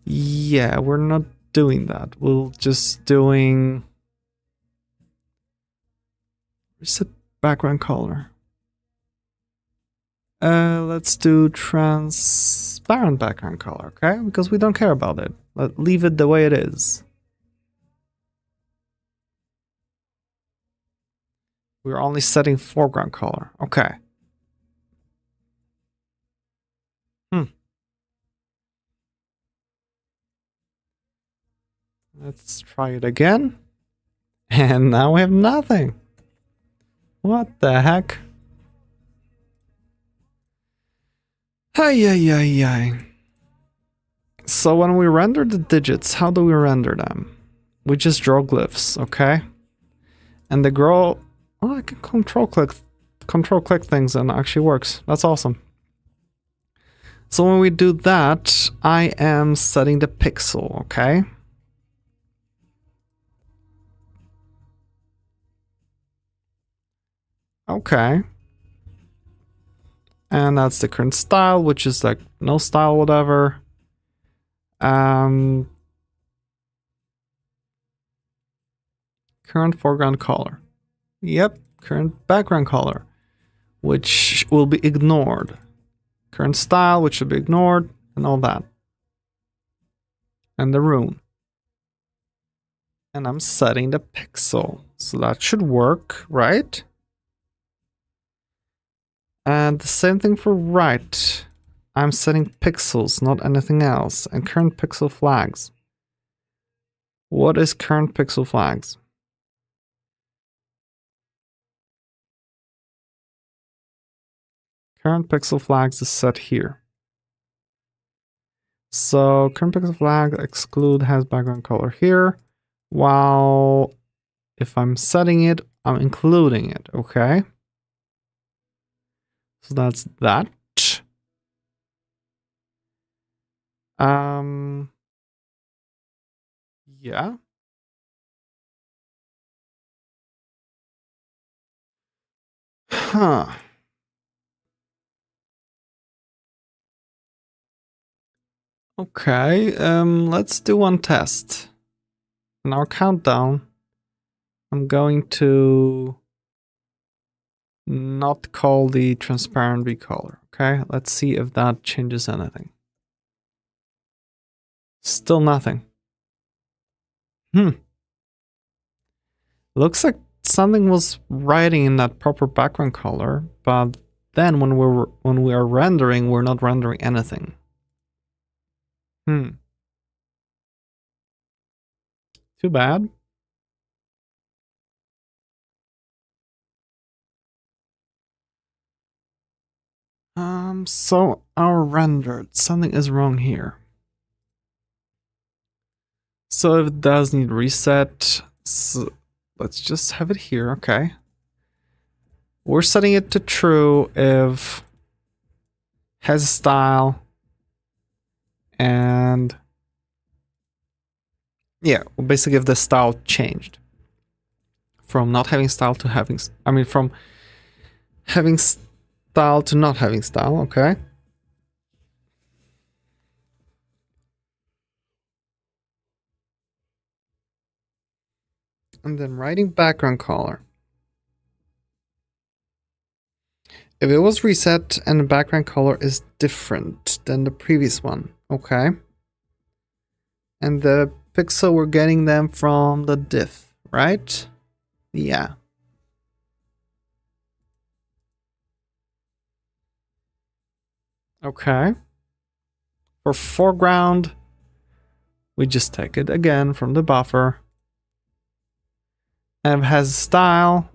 Yeah, we're not doing that. We're just doing reset background color. Let's do transparent background color, okay? Because we don't care about it. Leave it the way it is. We're only setting foreground color. Okay. Let's try it again. And now we have nothing. What the heck? Ay. So when we render the digits, how do we render them? We just draw glyphs, okay? And the grow, oh, I can control click things and it actually works. That's awesome. So when we do that, I am setting the pixel, okay? Okay. And that's the current style, which is like no style, whatever. Current foreground color. Yep, current background color, which will be ignored. Current style, which should be ignored, and all that. And the rune. And I'm setting the pixel. So that should work, right? And the same thing for right. I'm setting pixels, not anything else. And current pixel flags. What is current pixel flags? Current pixel flags is set here. So current pixel flag exclude has background color here. While if I'm setting it, I'm including it, okay? So that's that. Yeah. Huh. Okay, let's do one test. In our countdown, I'm going to not call the transparent recolor, okay? Let's see if that changes anything. Still nothing. Looks like something was writing in that proper background color, but then when we are rendering, we're not rendering anything. Too bad. So our rendered, something is wrong here. So if it does need reset, so let's just have it here, okay. We're setting it to true if has style and yeah, basically if the style changed from not having style to having, from having style to not having style, okay. And then writing background color. If it was reset and the background color is different than the previous one, okay. And the pixel, we're getting them from the diff, right? Yeah. Okay. For foreground, we just take it again from the buffer. And it has style.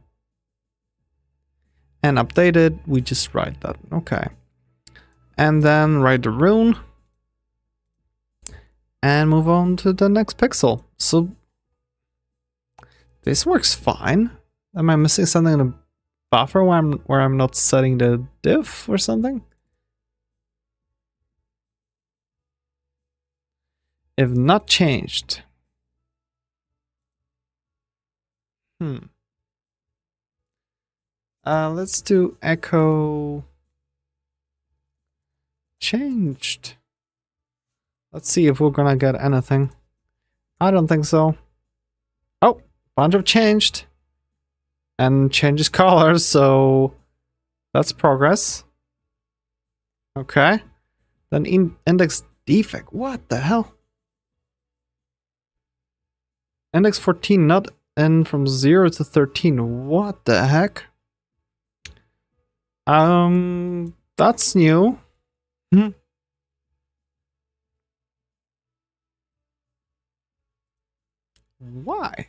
And updated, we just write that. Okay. And then write the rune. And move on to the next pixel. So this works fine. Am I missing something in the buffer where I'm not setting the diff or something? If not changed. Let's do echo changed. Let's see if we're gonna get anything. I don't think so. Oh, bunch of changed. And changes colors, so that's progress. Okay. Then index defect. What the hell? Index 14 not n from 0 to 13. What the heck? That's new. Why?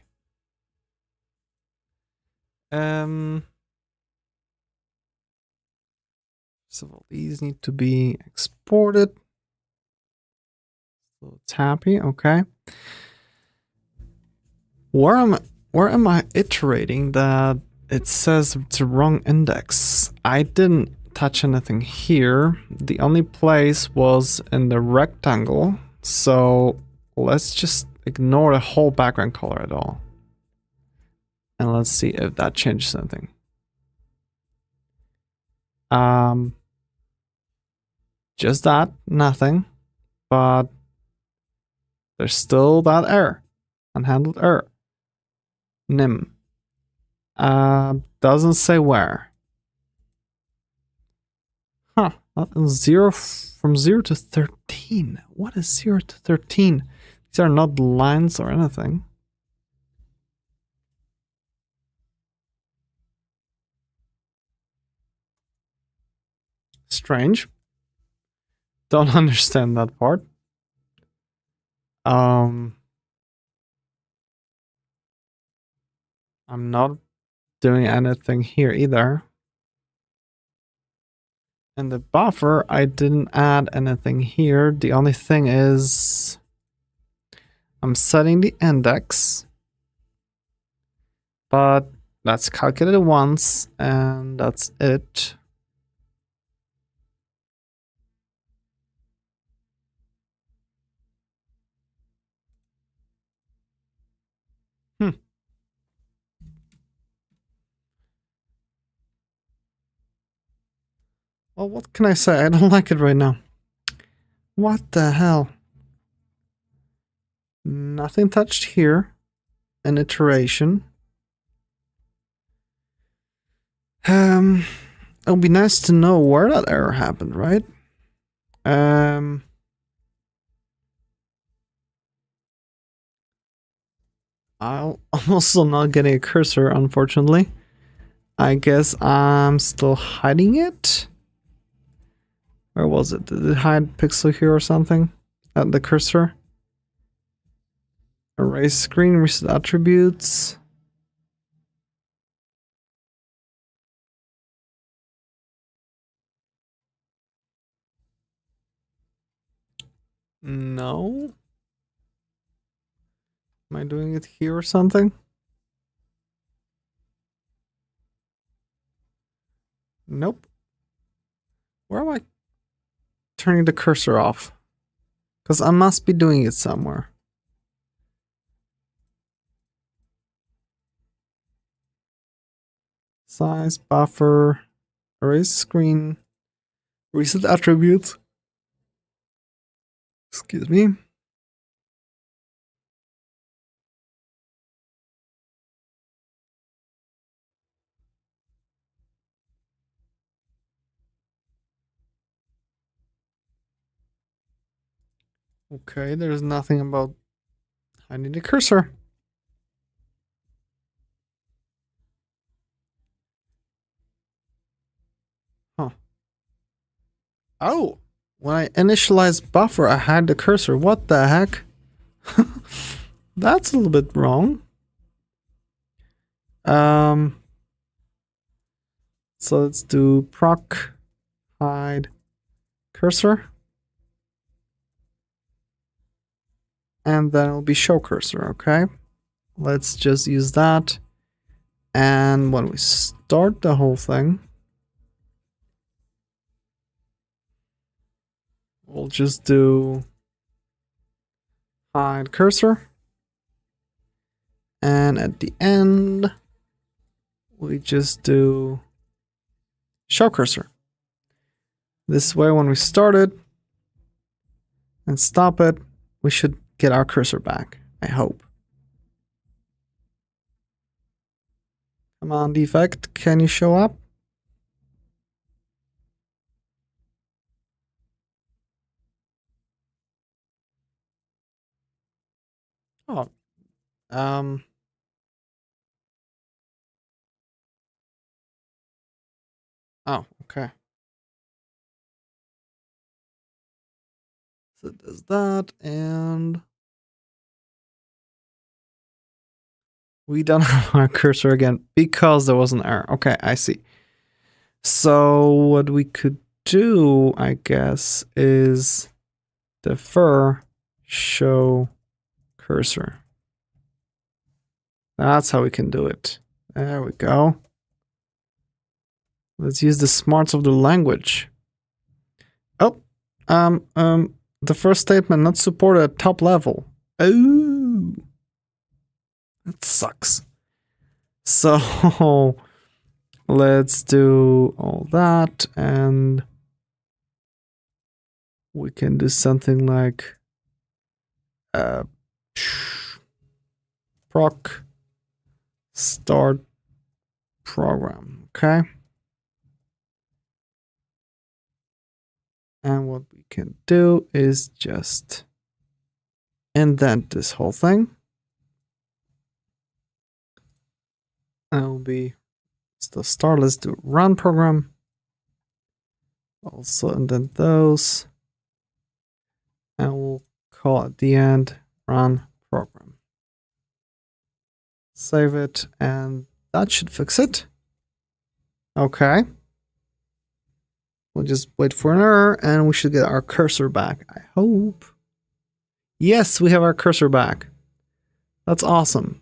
So these need to be exported. So it's happy, okay. Where am I iterating that it says it's a wrong index? I didn't touch anything here. The only place was in the rectangle. So let's just ignore the whole background color at all. And let's see if that changes something. Just that, nothing. But There's still that error. Unhandled error. Nym. Doesn't say where. Huh. From 0 to 13. What is 0 to 13? These are not lines or anything. Strange. Don't understand that part. I'm not doing anything here either. And the buffer, I didn't add anything here. The only thing is I'm setting the index, but that's calculated once and that's it. Well, what can I say? I don't like it right now. What the hell? Nothing touched here. An iteration. It'll be nice to know where that error happened, right? I'm also not getting a cursor, unfortunately. I guess I'm still hiding it. Where was it? Did it hide pixel here or something? At the cursor? Erase screen, reset attributes. No. Am I doing it here or something? Nope. Where am I turning the cursor off? Because I must be doing it somewhere. Size, buffer, erase screen, reset attributes. Excuse me. Okay, there's nothing about hiding the cursor. Huh. Oh, when I initialized buffer, I had the cursor. What the heck? That's a little bit wrong. So let's do proc hide cursor. And then it'll be show cursor, okay? Let's just use that. And when we start the whole thing, we'll just do hide cursor. And at the end, we just do show cursor. This way, when we start it and stop it, we should get our cursor back, I hope. Come on, defect, can you show up? Oh, oh, okay. So it does that, and we don't have our cursor again because there was an error. Okay, I see. So what we could do, I guess, is defer show cursor. That's how we can do it. There we go. Let's use the smarts of the language. Oh, the first statement not supported at top level. Oh, that sucks. So let's do all that, and we can do something like uh, proc start program. Okay. And what we can do is just indent this whole thing. And it will be the start. Let's do run program. Also indent those. And we'll call at the end run program. Save it, and that should fix it. Okay. We'll just wait for an error, and we should get our cursor back, I hope. Yes, we have our cursor back. That's awesome.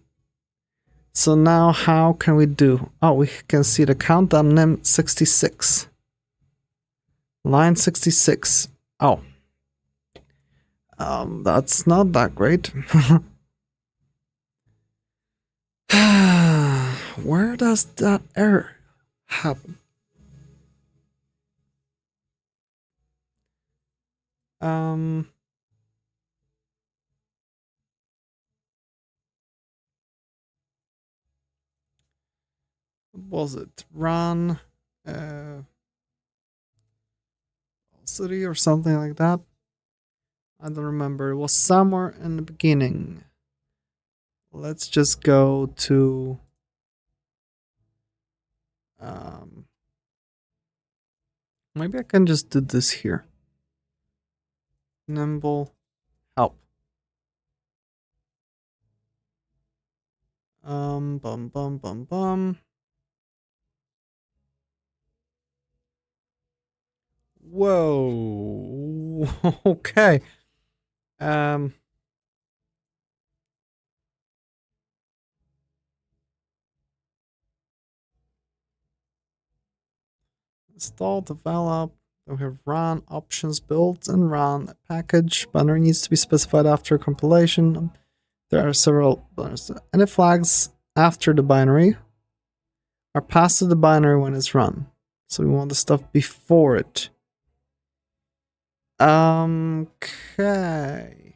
So now how can we do? Oh, we can see the countdown nim 66. Line 66. Oh. That's not that great. Where does that error happen? What was it? Run city or something like that? I don't remember. It was somewhere in the beginning. Let's just go to maybe I can just do this here. Nimble help. Bum bum bum bum. Whoa. Okay. Install, develop. Then we have run, options, build, and run. A package binary needs to be specified after compilation. There are several binaries. Any flags after the binary are passed to the binary when it's run. So we want the stuff before it. Okay.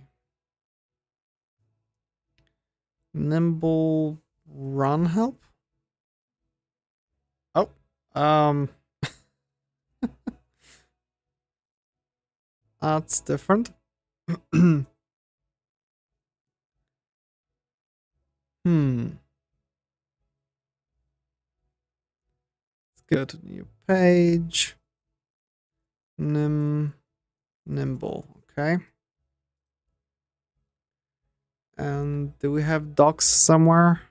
Nimble run help. Oh, that's different. Hmm. Let's go to new page. Nimble. Okay. And do we have docs somewhere?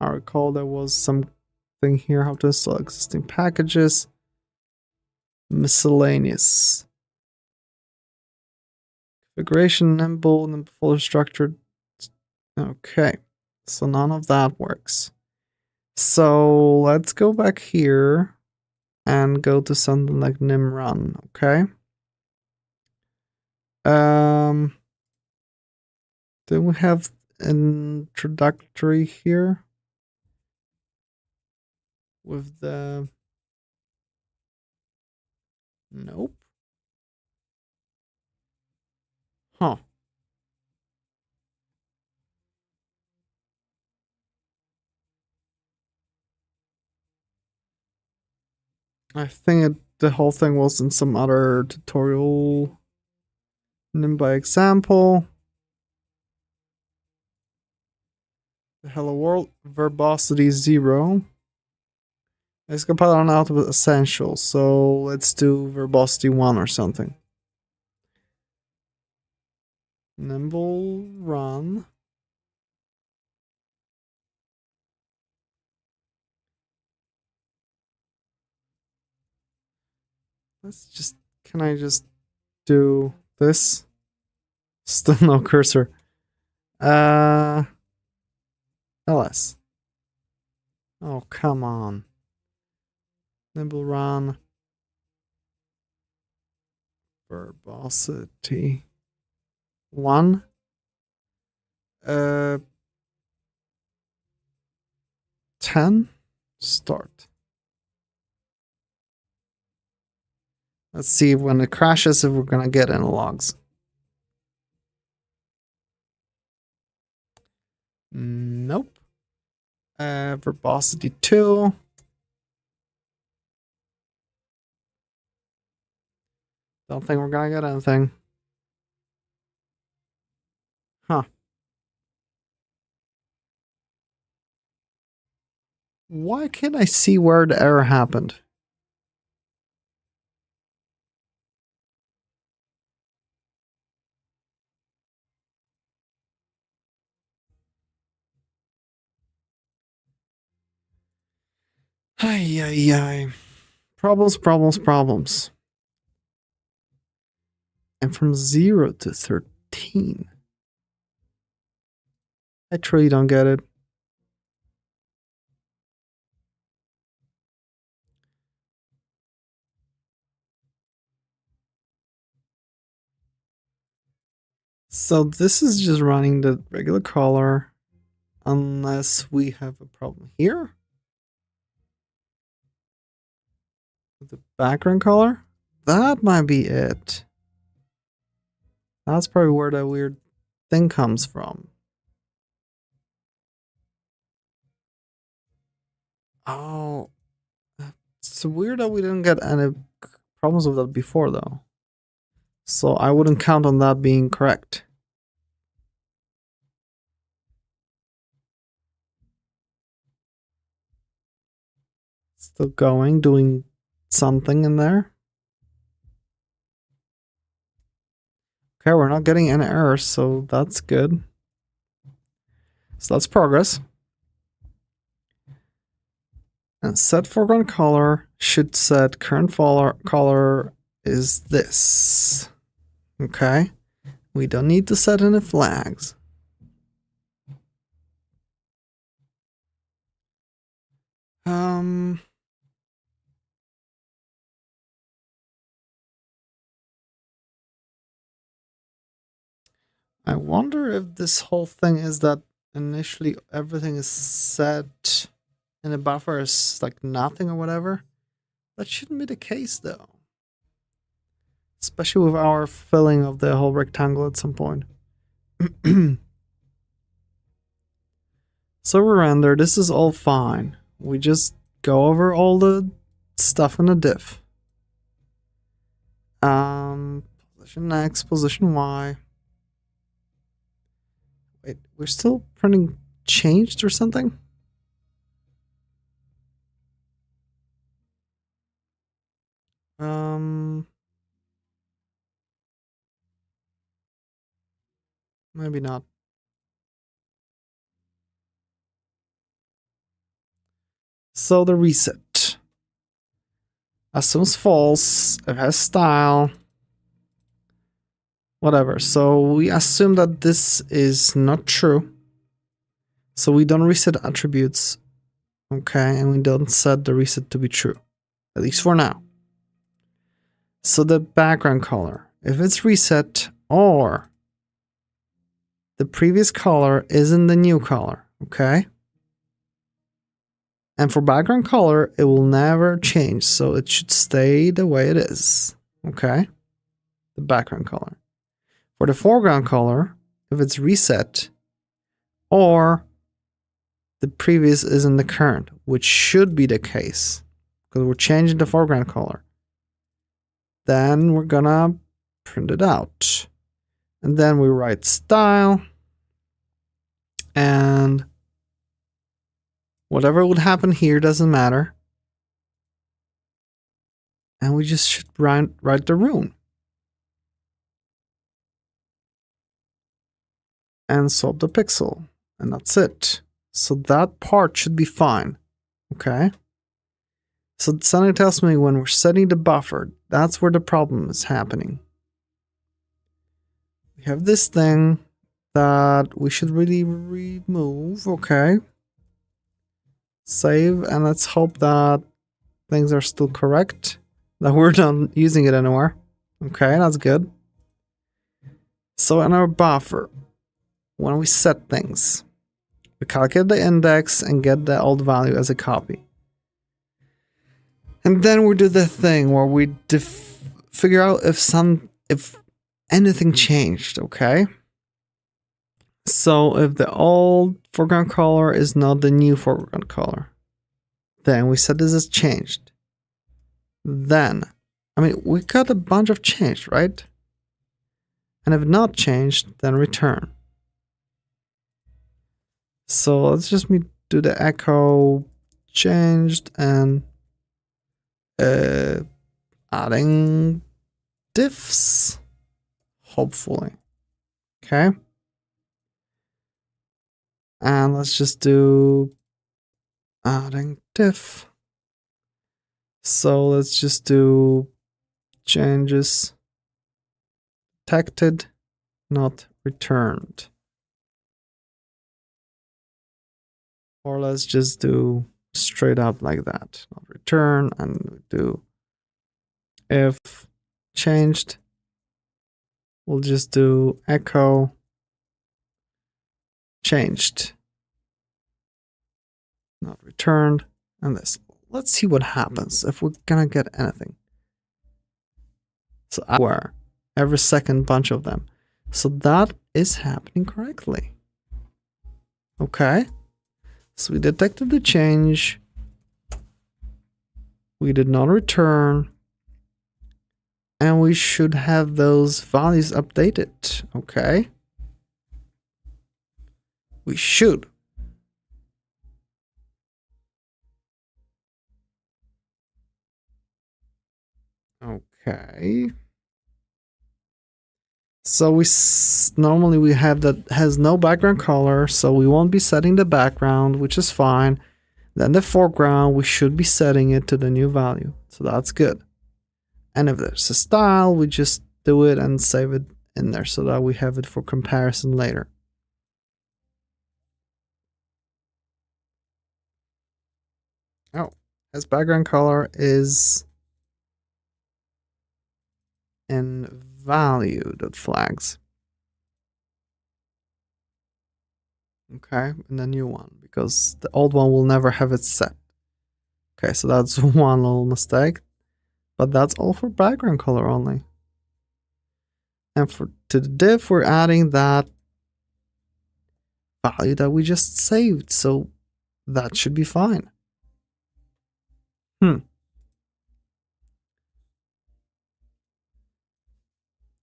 I recall there was something here. How to install existing packages. Miscellaneous. Configuration, nimble folder structure. Okay. So none of that works. So let's go back here and go to something like nimrun, okay? Do we have an introductory here? With the... Nope. Huh. I think the whole thing was in some other tutorial. Nim by example. Hello world, verbosity 0. Let's compile on out with essential. So let's do verbosity 1 or something. Nimble run. Let's just, can I just do this? Still no cursor. LS. Oh, come on. Nimble run. Verbosity 1. 10. Start. Let's see when it crashes if we're gonna get any logs. Nope. Verbosity 2. Don't think we're gonna get anything. Huh. Why can't I see where the error happened? Ay, ay, ay. Problems. And from 0 to 13. I truly don't get it. So this is just running the regular color, unless we have a problem here. With the background color? That might be it. That's probably where that weird thing comes from. Oh, it's weird that we didn't get any problems with that before, though. So I wouldn't count on that being correct. Still going, doing something in there. Okay, we're not getting any errors, so that's good. So that's progress. And set foreground color should set current color is this. Okay. We don't need to set any flags. I wonder if this whole thing is that initially everything is set and the buffer is like nothing or whatever. That shouldn't be the case though. Especially with our filling of the whole rectangle at some point. So we render, this is all fine. We just go over all the stuff in the diff. Position X, position Y. Wait, we're still printing changed or something? Maybe not. So the reset assumes false, it has style, whatever. So we assume that this is not true. So we don't reset attributes, okay, and we don't set the reset to be true, at least for now. So the background color, if it's reset or the previous color isn't the new color, okay? And for background color, it will never change, so it should stay the way it is, okay? The background color. For the foreground color, if it's reset or the previous isn't the current, which should be the case because we're changing the foreground color, then we're gonna print it out. And then we write style and whatever would happen here doesn't matter. And we just should write the rune. And swap the pixel. And that's it. So that part should be fine. Okay? So something tells me when we're setting the buffer, that's where the problem is happening. We have this thing that we should really remove. Okay. Save, and let's hope that things are still correct. That we're not using it anymore. Okay, that's good. So in our buffer, when we set things, we calculate the index and get the old value as a copy. And then we do the thing where we figure out if anything changed, okay? So if the old foreground color is not the new foreground color, then we said this is changed. Then, I mean, we got a bunch of change, right? And if not changed, then return. So let's just do the echo changed and adding diffs, hopefully. Okay. And let's just do adding diff. So let's just do changes detected, not returned. Or let's just do straight up like that, not return, and do if changed. We'll just do echo changed, not returned, and this. Let's see what happens if we're gonna get anything. So where every second bunch of them. So that is happening correctly. Okay. So we detected the change. We did not return. And we should have those values updated. Okay. We should. Okay. So normally we have that has no background color, so we won't be setting the background, which is fine. Then the foreground, we should be setting it to the new value. So that's good. And if there's a style, we just do it and save it in there so that we have it for comparison later. Oh, as background color is in value.flags. Okay, and the new one, because the old one will never have it set. Okay, so that's one little mistake, but that's all for background color only. And to the diff, we're adding that value that we just saved, so that should be fine.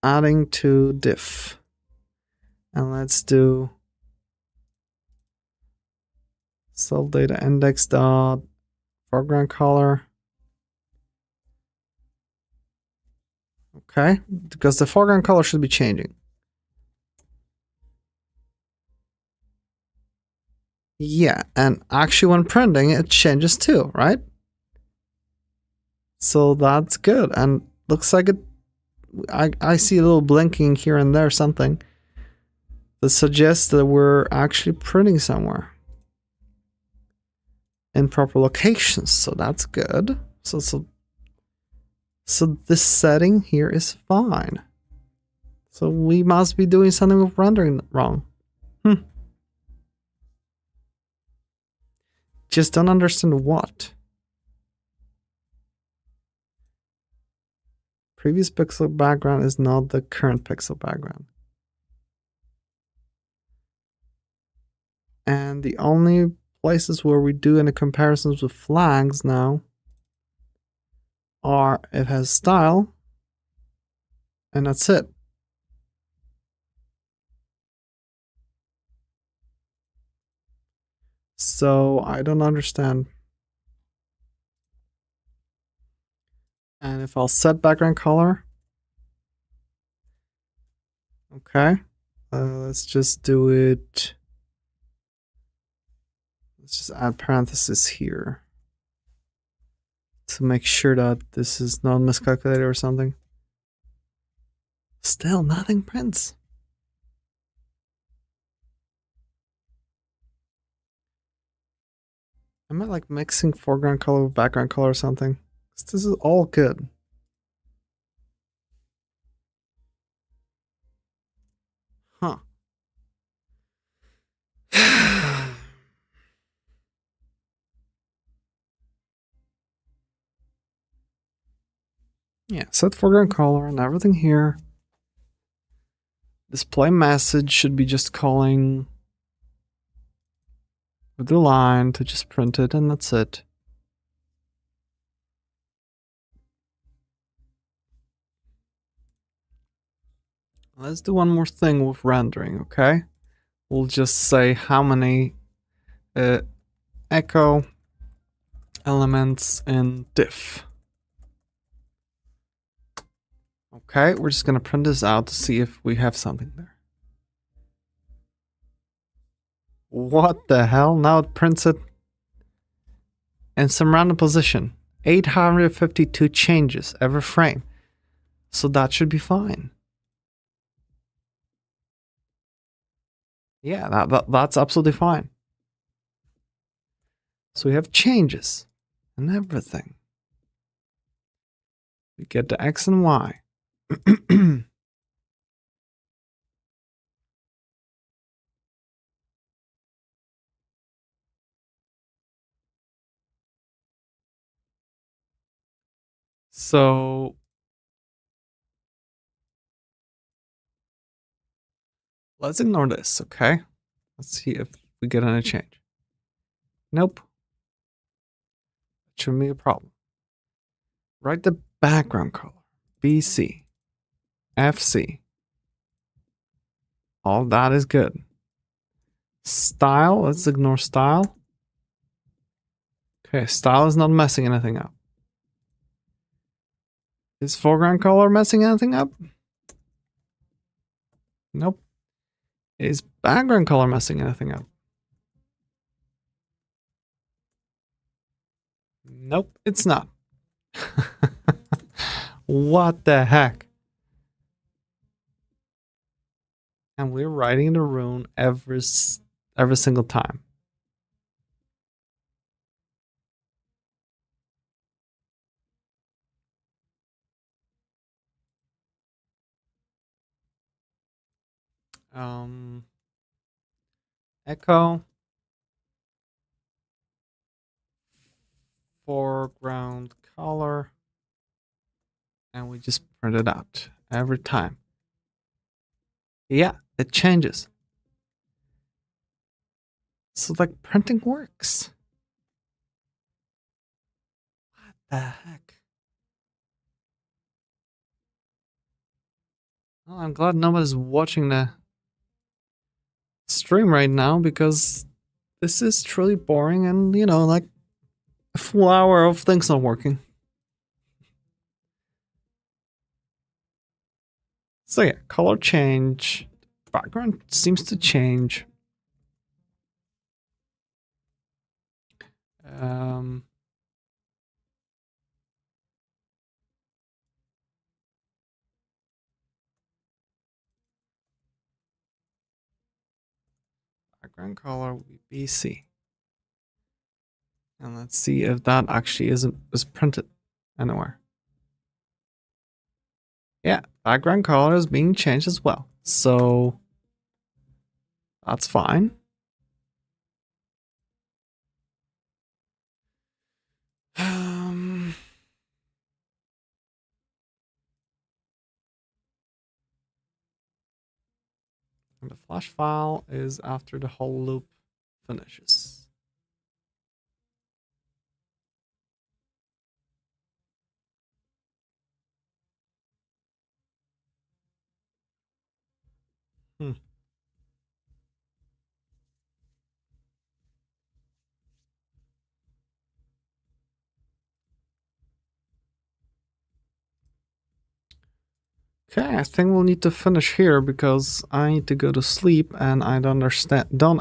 Adding to diff, and let's do self data index dot foreground color. Okay, because the foreground color should be changing. Yeah, and actually when printing it changes too, right? So that's good, and looks like it. I see a little blinking here and there, something that suggests that we're actually printing somewhere in proper locations. So that's good. So this setting here is fine. So we must be doing something with rendering wrong. Just don't understand what. Previous pixel background is not the current pixel background. And the only places where we do any comparisons with flags now are it has style, and that's it. So I don't understand. And if I'll set background color, okay, let's just do it. Let's just add parentheses here to make sure that this is not miscalculated or something. Still nothing prints. Am I like mixing foreground color with background color or something? This is all good. Huh. Yeah, set foreground color and everything here. display message should be just calling with the line to just print it, and that's it. Let's do one more thing with rendering, okay? We'll just say how many echo elements in diff. Okay, we're just gonna print this out to see if we have something there. What the hell? Now it prints it in some random position. 852 changes every frame. So that should be fine. Yeah, that's absolutely fine. So we have changes and everything. We get the X and Y. So let's ignore this, okay? Let's see if we get any change. Nope. That shouldn't be a problem. Write the background color. BC. FC. All that is good. Style, let's ignore style. Okay, style is not messing anything up. Is foreground color messing anything up? Nope. Is background color messing anything up? Nope, it's not. What the heck? And we're writing the rune every single time. Echo foreground color, and we just print it out every time. Yeah, it changes. So like printing works. What the heck? Well, I'm glad nobody's watching the stream right now, because this is truly boring, and you know, like a full hour of things not working. So yeah, color change. Background seems to change. Background color will be BC. And let's see if that actually is printed anywhere. Yeah, background color is being changed as well. So that's fine. And the flash file is after the whole loop finishes. Okay, I think we'll need to finish here because I need to go to sleep and I don't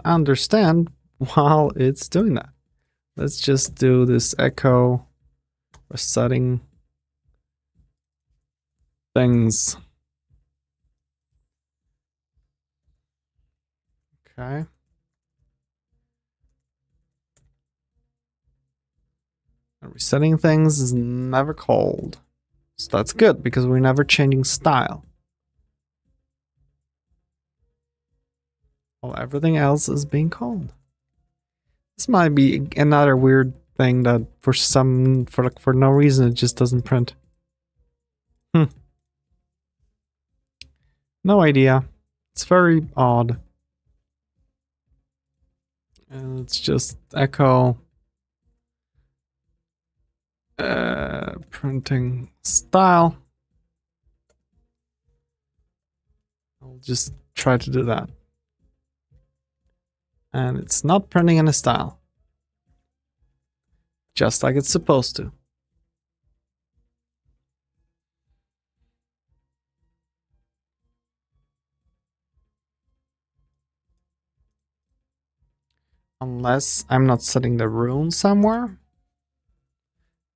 understand while it's doing that. Let's just do this echo resetting things. Okay. And resetting things is never called. So that's good because we're never changing style. While everything else is being called. This might be another weird thing that for no reason it just doesn't print. No idea. It's very odd. And let's just echo printing style. I'll just try to do that. And it's not printing in a style. Just like it's supposed to. Unless I'm not setting the rune somewhere.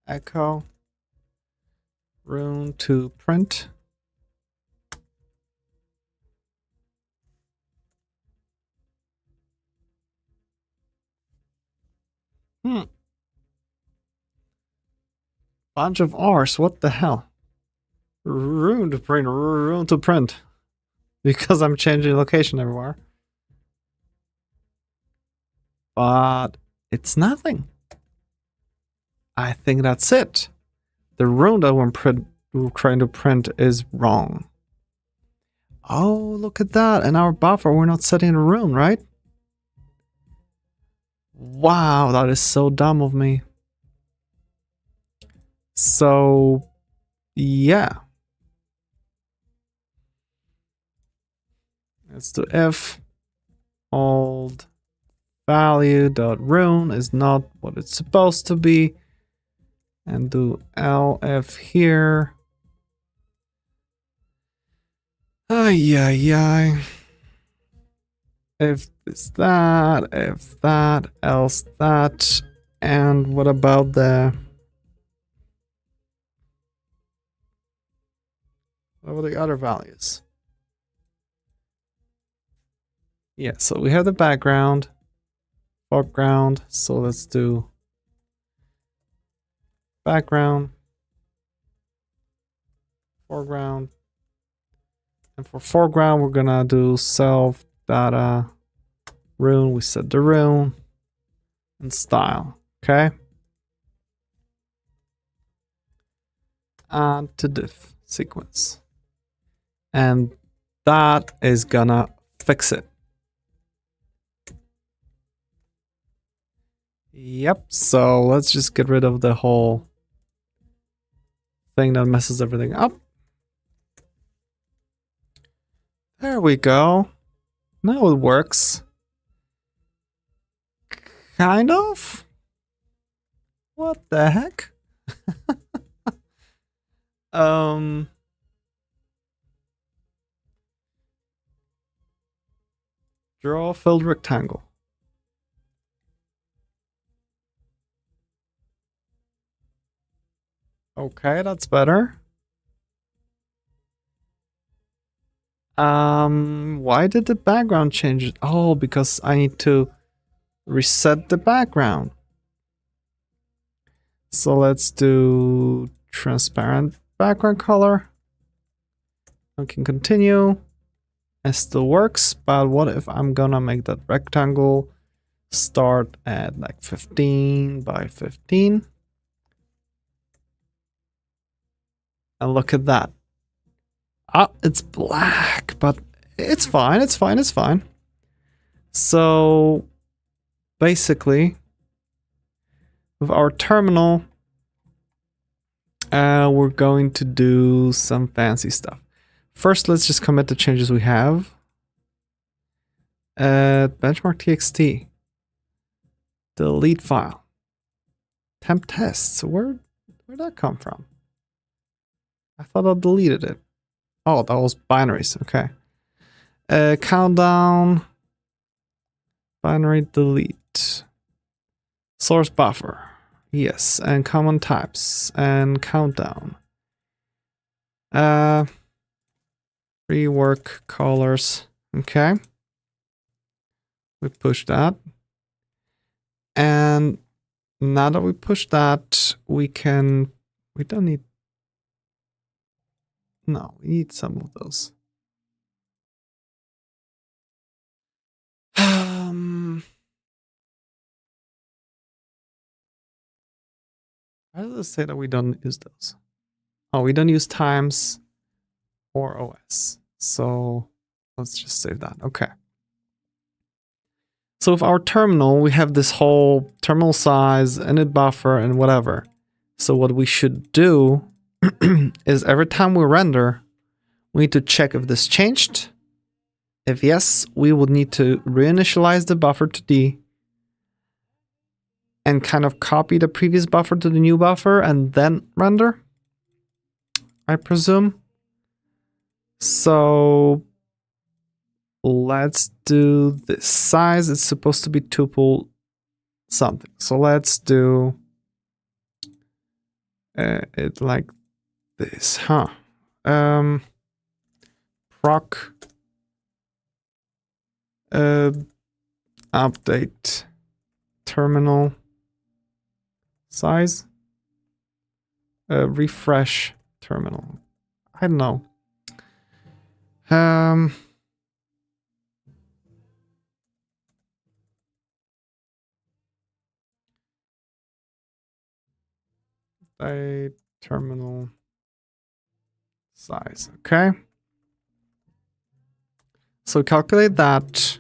Echo rune to print. Bunch of R's, what the hell? Rune to print, rune to print. Because I'm changing location everywhere. But it's nothing. I think that's it. The rune that we're trying to print is wrong. Oh, look at that. In our buffer, we're not setting a rune, right? Wow, that is so dumb of me. So, yeah. Let's do if old value dot rune is not what it's supposed to be, and do elif here. Ay. If this that, if that, else that, and what about the other values? Yeah, so we have the background, foreground, so let's do background, foreground, and for foreground we're gonna do self data rune, we set the rune, and style, okay? And to diff sequence. And that is gonna fix it. Yep, so let's just get rid of the whole thing that messes everything up. There we go. Now it works. Kind of? What the heck? Draw filled rectangle. Okay, that's better. Why did the background change? Oh, because I need to reset the background. So let's do transparent background color. I can continue. It still works, but what if I'm gonna make that rectangle start at like 15 by 15? And look at that. Ah, it's black, but it's fine, it's fine, it's fine. So basically, with our terminal, we're going to do some fancy stuff. First, let's just commit the changes we have. Benchmark.txt. Delete file. Temp tests. Where'd that come from? I thought I deleted it. Oh, that was binaries. Okay. Countdown. Binary delete. Source buffer. Yes. And common types. And countdown. Rework colors. Okay. We push that. And now that we push that, we don't need. No, we need some of those. Why does it say that we don't use those? Oh, we don't use times or OS. So Let's just save that. Okay. So with our terminal, we have this whole terminal size, init buffer, and whatever. So what we should do is every time we render, we need to check if this changed. If yes, we would need to reinitialize the buffer to D and kind of copy the previous buffer to the new buffer and then render, I presume. So let's do this size. It's supposed to be tuple something. So let's do it like this, huh? Proc update terminal size, refresh terminal. I don't know. A terminal size. Okay. So calculate that.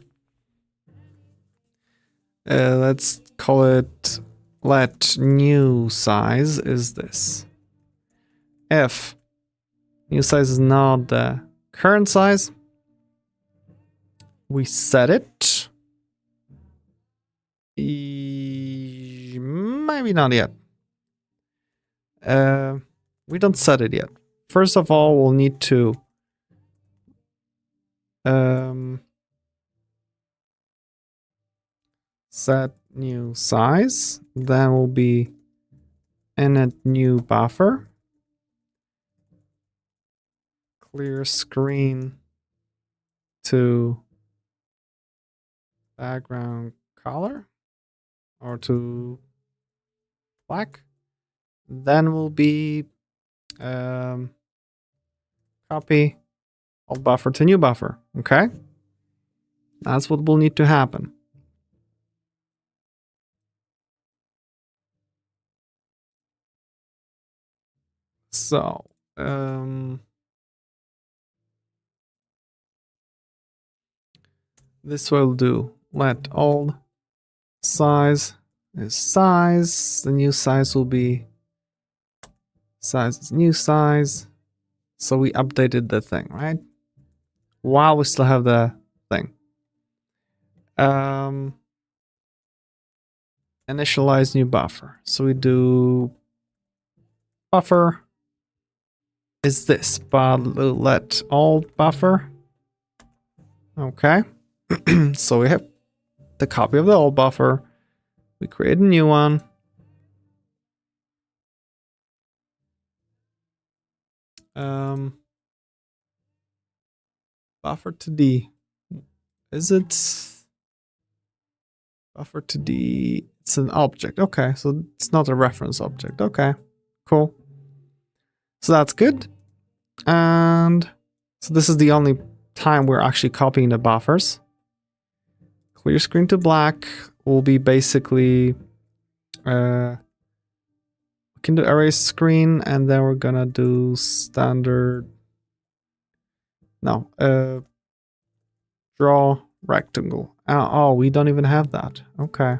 Let's call it let new size is this. If new size is not the current size, we set it. Maybe not yet. We don't set it yet. First of all, we'll need to set new size. Then will be init new buffer. Clear screen to background color or to black. Then will be copy old buffer to new buffer. Okay, that's what will need to happen. So this will do let old size is size. The new size will be size is new size. So we updated the thing, right? While we still have the thing. Initialize new buffer. So we do buffer is this, but let old buffer. Okay. So we have the copy of the old buffer. We create a new one. Buffer to D. Is it buffer to D? It's an object. Okay, so it's not a reference object. Okay, cool. So that's good. And so this is the only time we're actually copying the buffers. Clear screen to black will be basically we can do erase screen, and then we're gonna do standard draw rectangle. Oh, we don't even have that. Okay,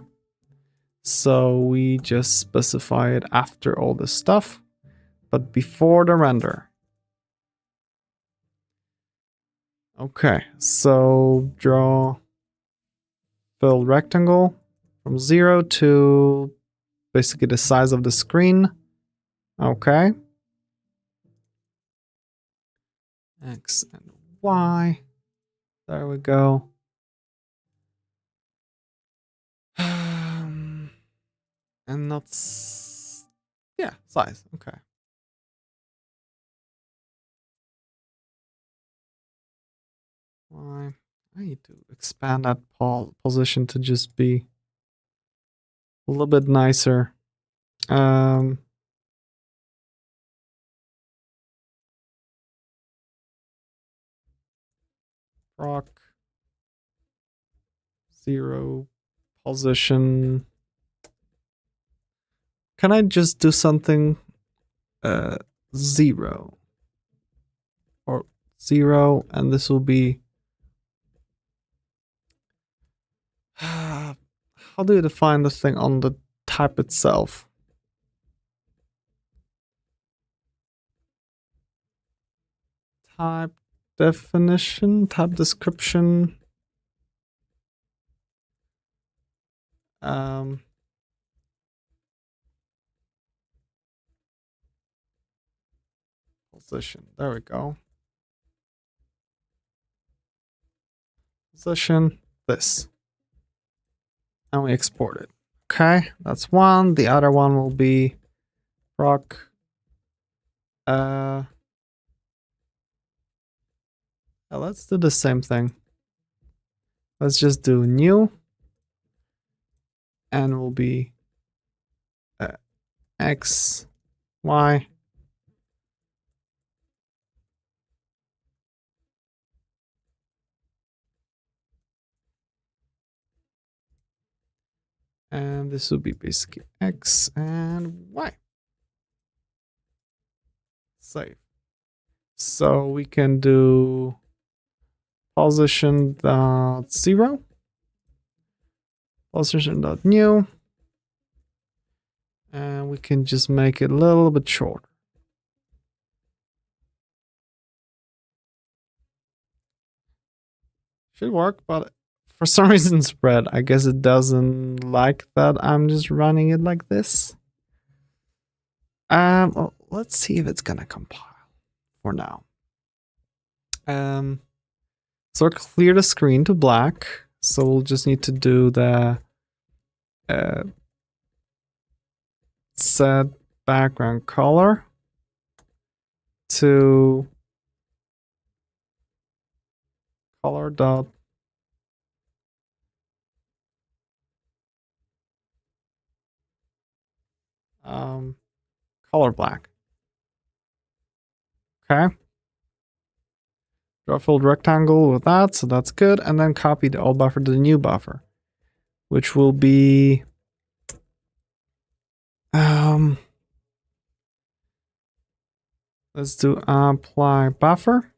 so we just specify it after all this stuff, but before the render. Okay, so draw fill rectangle from 0 to basically the size of the screen. Okay. X and Y. There we go. And that's, yeah, size. Okay. Y. I need to expand that position to just be a little bit nicer. Proc 0 position. Can I just do something 0 or 0, and this will be how do you define the thing on the type itself? Type definition, type description. Position. There we go. Position. This. And we export it. Okay, that's one. The other one will be proc. Let's do the same thing. Let's just do new. And will be X, Y. And this will be basically X and Y. Save. So we can do position.0, position.new, and we can just make it a little bit shorter. Should work, but for some reason spread, I guess it doesn't like that I'm just running it like this. Well, let's see if it's gonna compile for now. So clear the screen to black. So we'll just need to do the set background color to color dot color black. Okay. Draw filled rectangle with that, so that's good. And then copy the old buffer to the new buffer, which will be let's do apply buffer.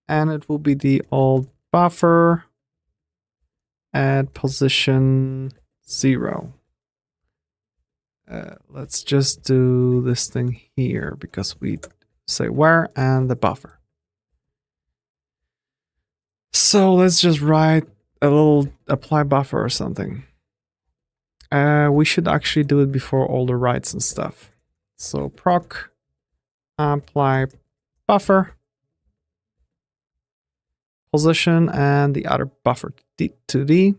And it will be the old buffer at position 0. Let's just do this thing here because we say where and the buffer. So let's just write a little apply buffer or something. We should actually do it before all the writes and stuff. So proc apply buffer position and the other buffer to D.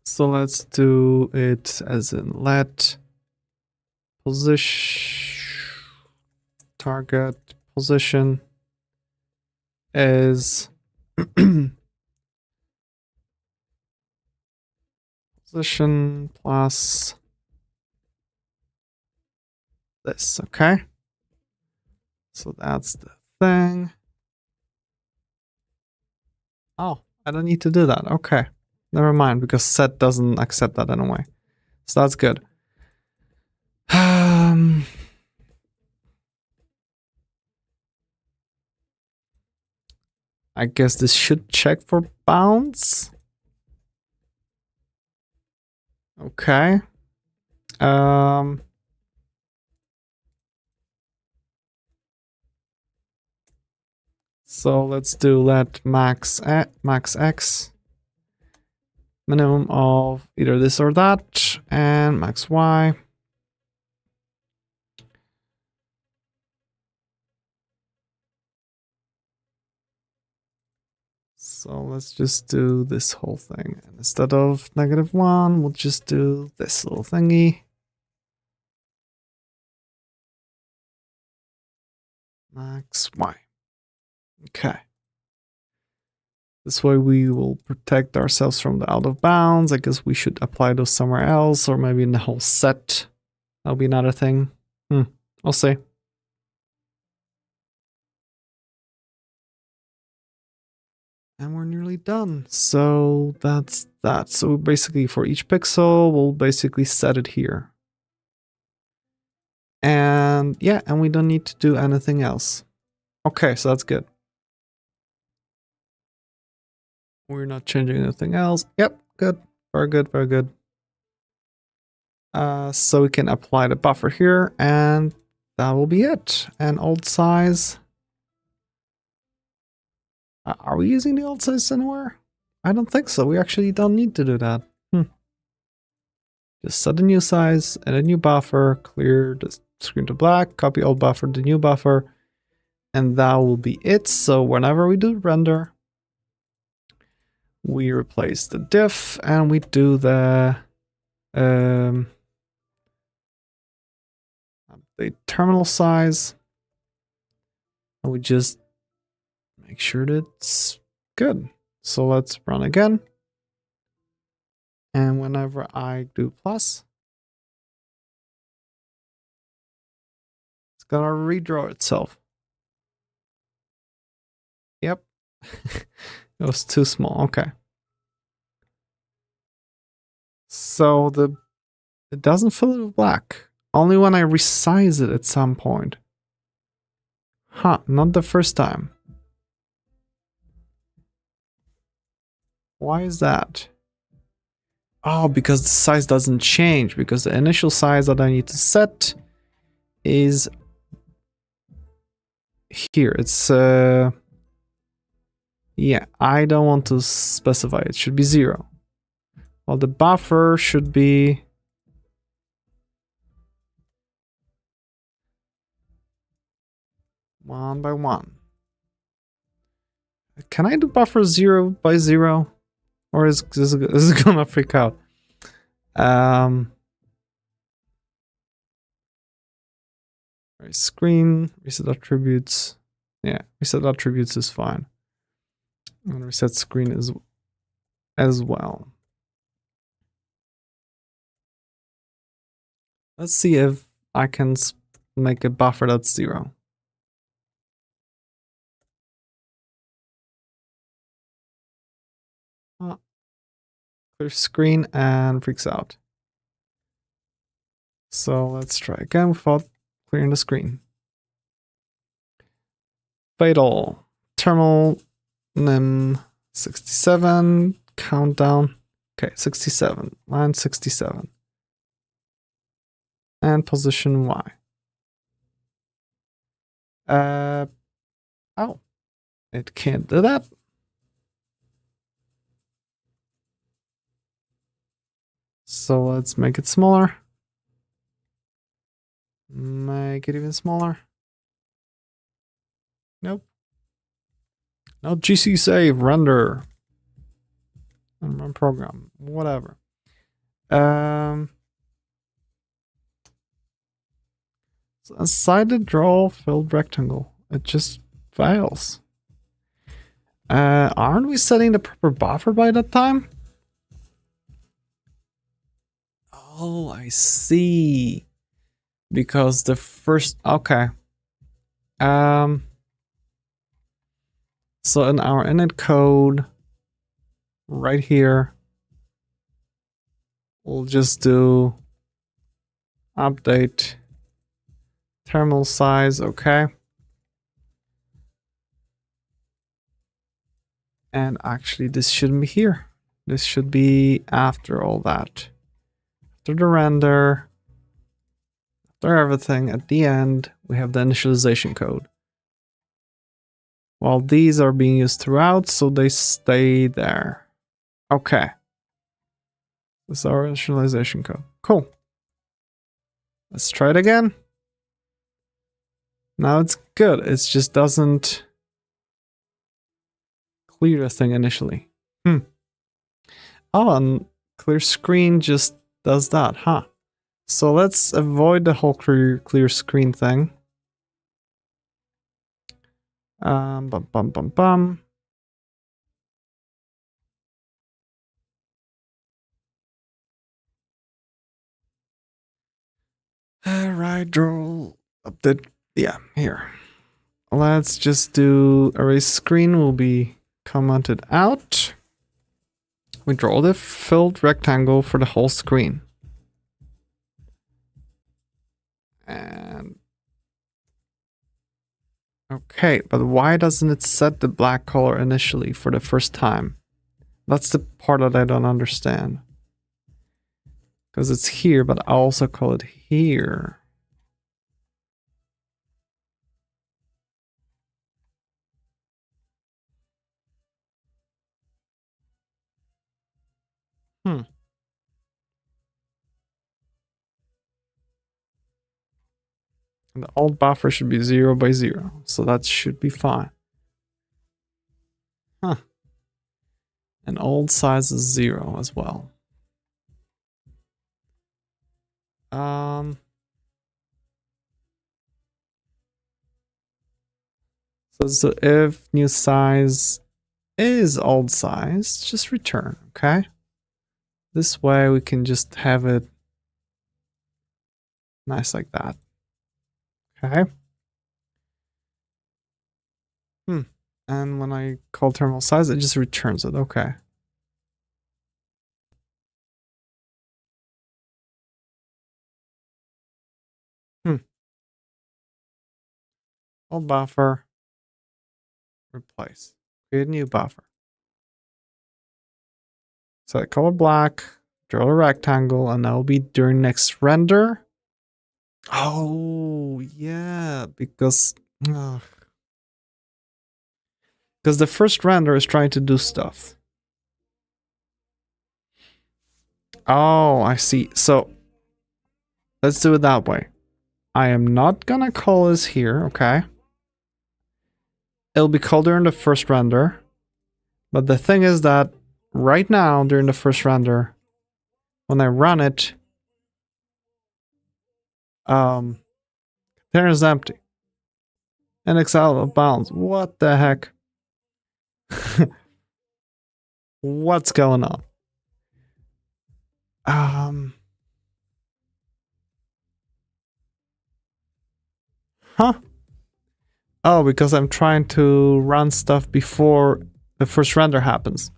So let's do it as in let position target position is position plus this. Okay, so that's the thing. Oh, I don't need to do that. Okay, never mind, because set doesn't accept that anyway. So that's good. I guess this should check for bounds. Okay. So let's do let max x minimum of either this or that, and max y. So let's just do this whole thing. And instead of -1, we'll just do this little thingy. Max y. Okay. This way we will protect ourselves from the out of bounds. I guess we should apply those somewhere else, or maybe in the whole set. That'll be another thing. I'll see. And we're nearly done. So that's that. So basically for each pixel, we'll basically set it here. And yeah, and we don't need to do anything else. Okay, so that's good. We're not changing anything else. Yep, good. Very good, very good. So we can apply the buffer here, and that will be it. And old size. Are we using the old size anywhere? I don't think so. We actually don't need to do that. Just set a new size and a new buffer, clear the screen to black, copy old buffer to new buffer, and that will be it. So whenever we do render, we replace the diff and we do the terminal size, and we just make sure that it's good. So let's run again. And whenever I do plus, it's gonna redraw itself. Yep. It was too small. Okay. So it doesn't fill it with black. Only when I resize it at some point. Huh, not the first time. Why is that? Oh, because the size doesn't change, because the initial size that I need to set is here. It's yeah, I don't want to specify. It should be 0. Well, the buffer should be 1 by 1. Can I do buffer 0 by 0? Or is this gonna freak out? Screen, reset attributes. Yeah, reset attributes is fine. And reset screen is as well. Let's see if I can make a buffer that's 0. Clear screen and freaks out. So let's try again without clearing the screen. Fatal. Terminal nim 67. Countdown. Okay, 67. Line 67. And position Y. Oh. It can't do that. So let's make it smaller. Make it even smaller. Nope. No GC save, render. And run program. Whatever. So inside the draw filled rectangle, it just fails. Aren't we setting the proper buffer by that time? Oh, I see. Because the first, okay. So in our init code, right here, we'll just do update terminal size, okay. And actually this shouldn't be here. This should be after all that. After the render, after everything, at the end, we have the initialization code. While these are being used throughout, so they stay there. Okay. This is our initialization code. Cool. Let's try it again. Now it's good. It just doesn't clear the thing initially. Oh, and clear screen just does that, huh? So let's avoid the whole clear screen thing. Bum, bum, bum, bum. Alright, draw update. Yeah, here. Let's just do erase screen will be commented out. We draw the filled rectangle for the whole screen. And okay, but why doesn't it set the black color initially for the first time? That's the part that I don't understand. Because it's here, but I also call it here. Hmm. And the old buffer should be 0 by 0, so that should be fine. Huh. And old size is 0 as well. So if new size is old size, just return, okay? This way we can just have it nice like that. Okay. And when I call terminal size, it just returns it. Okay. Old buffer. Replace. Create a new buffer. Set color black. Draw a rectangle, and that will be during next render. Oh yeah, because the first render is trying to do stuff. Oh, I see. So let's do it that way. I am not gonna call this here, okay? It'll be called during the first render. But the thing is that right now, during the first render, when I run it, container is empty. And it's out of bounds. What the heck? What's going on? Huh? Oh, because I'm trying to run stuff before the first render happens.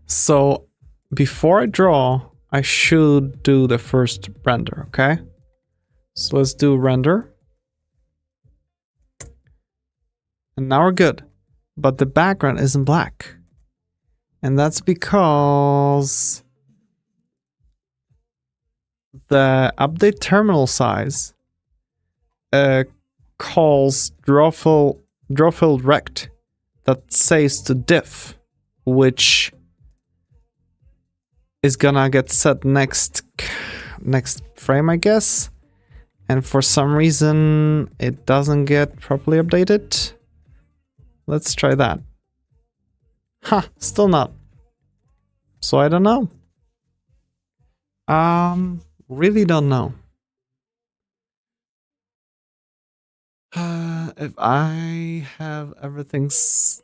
So before I draw, I should do the first render, okay? So let's do render. And now we're good. But the background isn't black. And that's because the update terminal size calls drawfield rect that saves to diff, which is gonna get set next frame, I guess. And for some reason it doesn't get properly updated. Let's try that. Huh, still not. So I don't know. Really don't know. If I have everything's...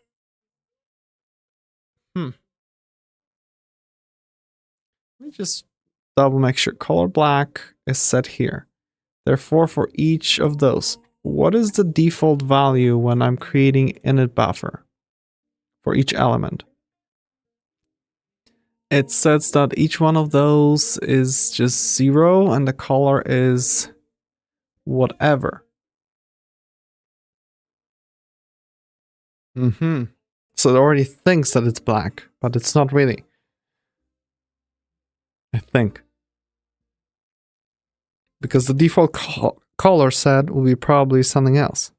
Let me just double make sure color black is set here. Therefore, for each of those, what is the default value when I'm creating init buffer for each element? It says that each one of those is just 0 and the color is whatever. So it already thinks that it's black, but it's not really. I think. Because the default color set will be probably something else.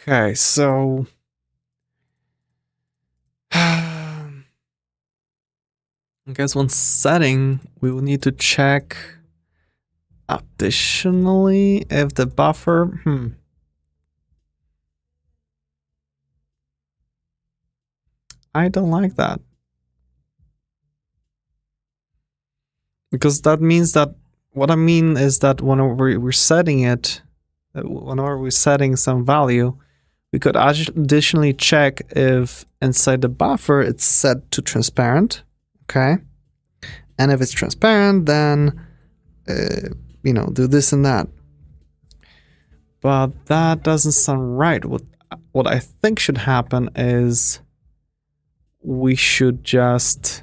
Okay, so... I guess one setting we will need to check additionally if the buffer... I don't like that. Because that means that... What I mean is that whenever we're setting it, whenever we're setting some value, we could additionally check if inside the buffer it's set to transparent, okay? And if it's transparent, then, do this and that. But that doesn't sound right. What I think should happen is we should just...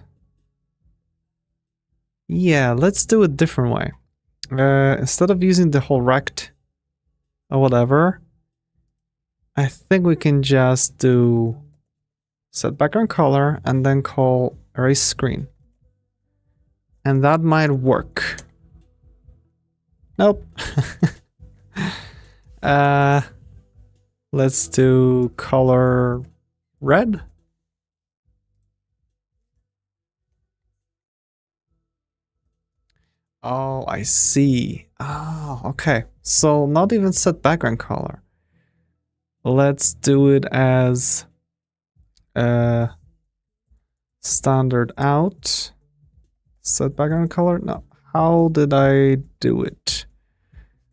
Yeah, let's do it a different way. Instead of using the whole rect or whatever, I think we can just do set background color and then call erase screen. And that might work. Nope. Let's do color red. Oh, I see. Oh, okay. So not even set background color. Let's do it as standard out. Set background color? No. How did I do it?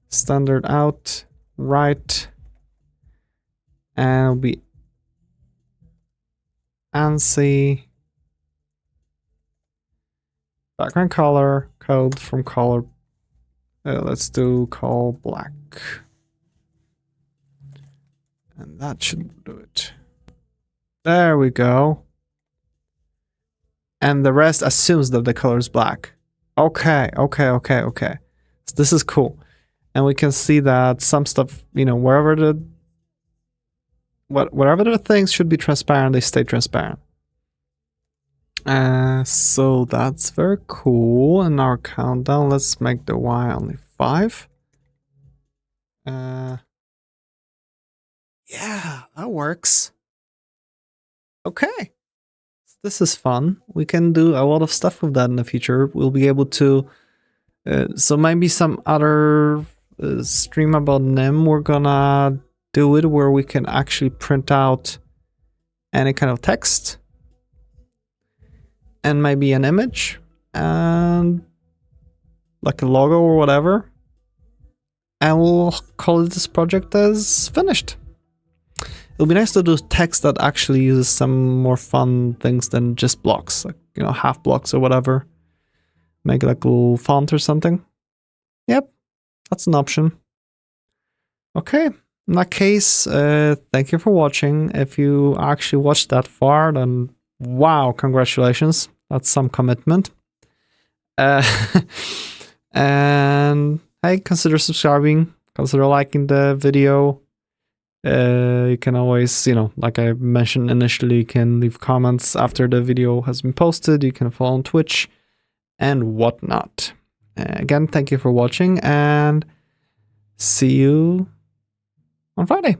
Standard out, right, and it'll be ANSI background color, code from color. Let's do call black. And that should do it. There we go. And the rest assumes that the color is black. Okay. So this is cool. And we can see that some stuff, you know, wherever the things should be transparent, they stay transparent. So that's very cool. And our countdown, let's make the Y only 5. Yeah, that works. Okay. This is fun. We can do a lot of stuff with that in the future. We'll be able to... so maybe some other stream about Nim, we're gonna do it where we can actually print out any kind of text. And maybe an image. And like a logo or whatever. And we'll call this project as finished. It'll be nice to do text that actually uses some more fun things than just blocks, like, you know, half blocks or whatever. Make like a little font or something. Yep, that's an option. Okay, in that case, thank you for watching. If you actually watched that far, then wow, congratulations. That's some commitment. And hey, consider subscribing, consider liking the video. You can always, you know, like I mentioned initially, you can leave comments after the video has been posted. You can follow on Twitch and whatnot. Again, thank you for watching and see you on Friday.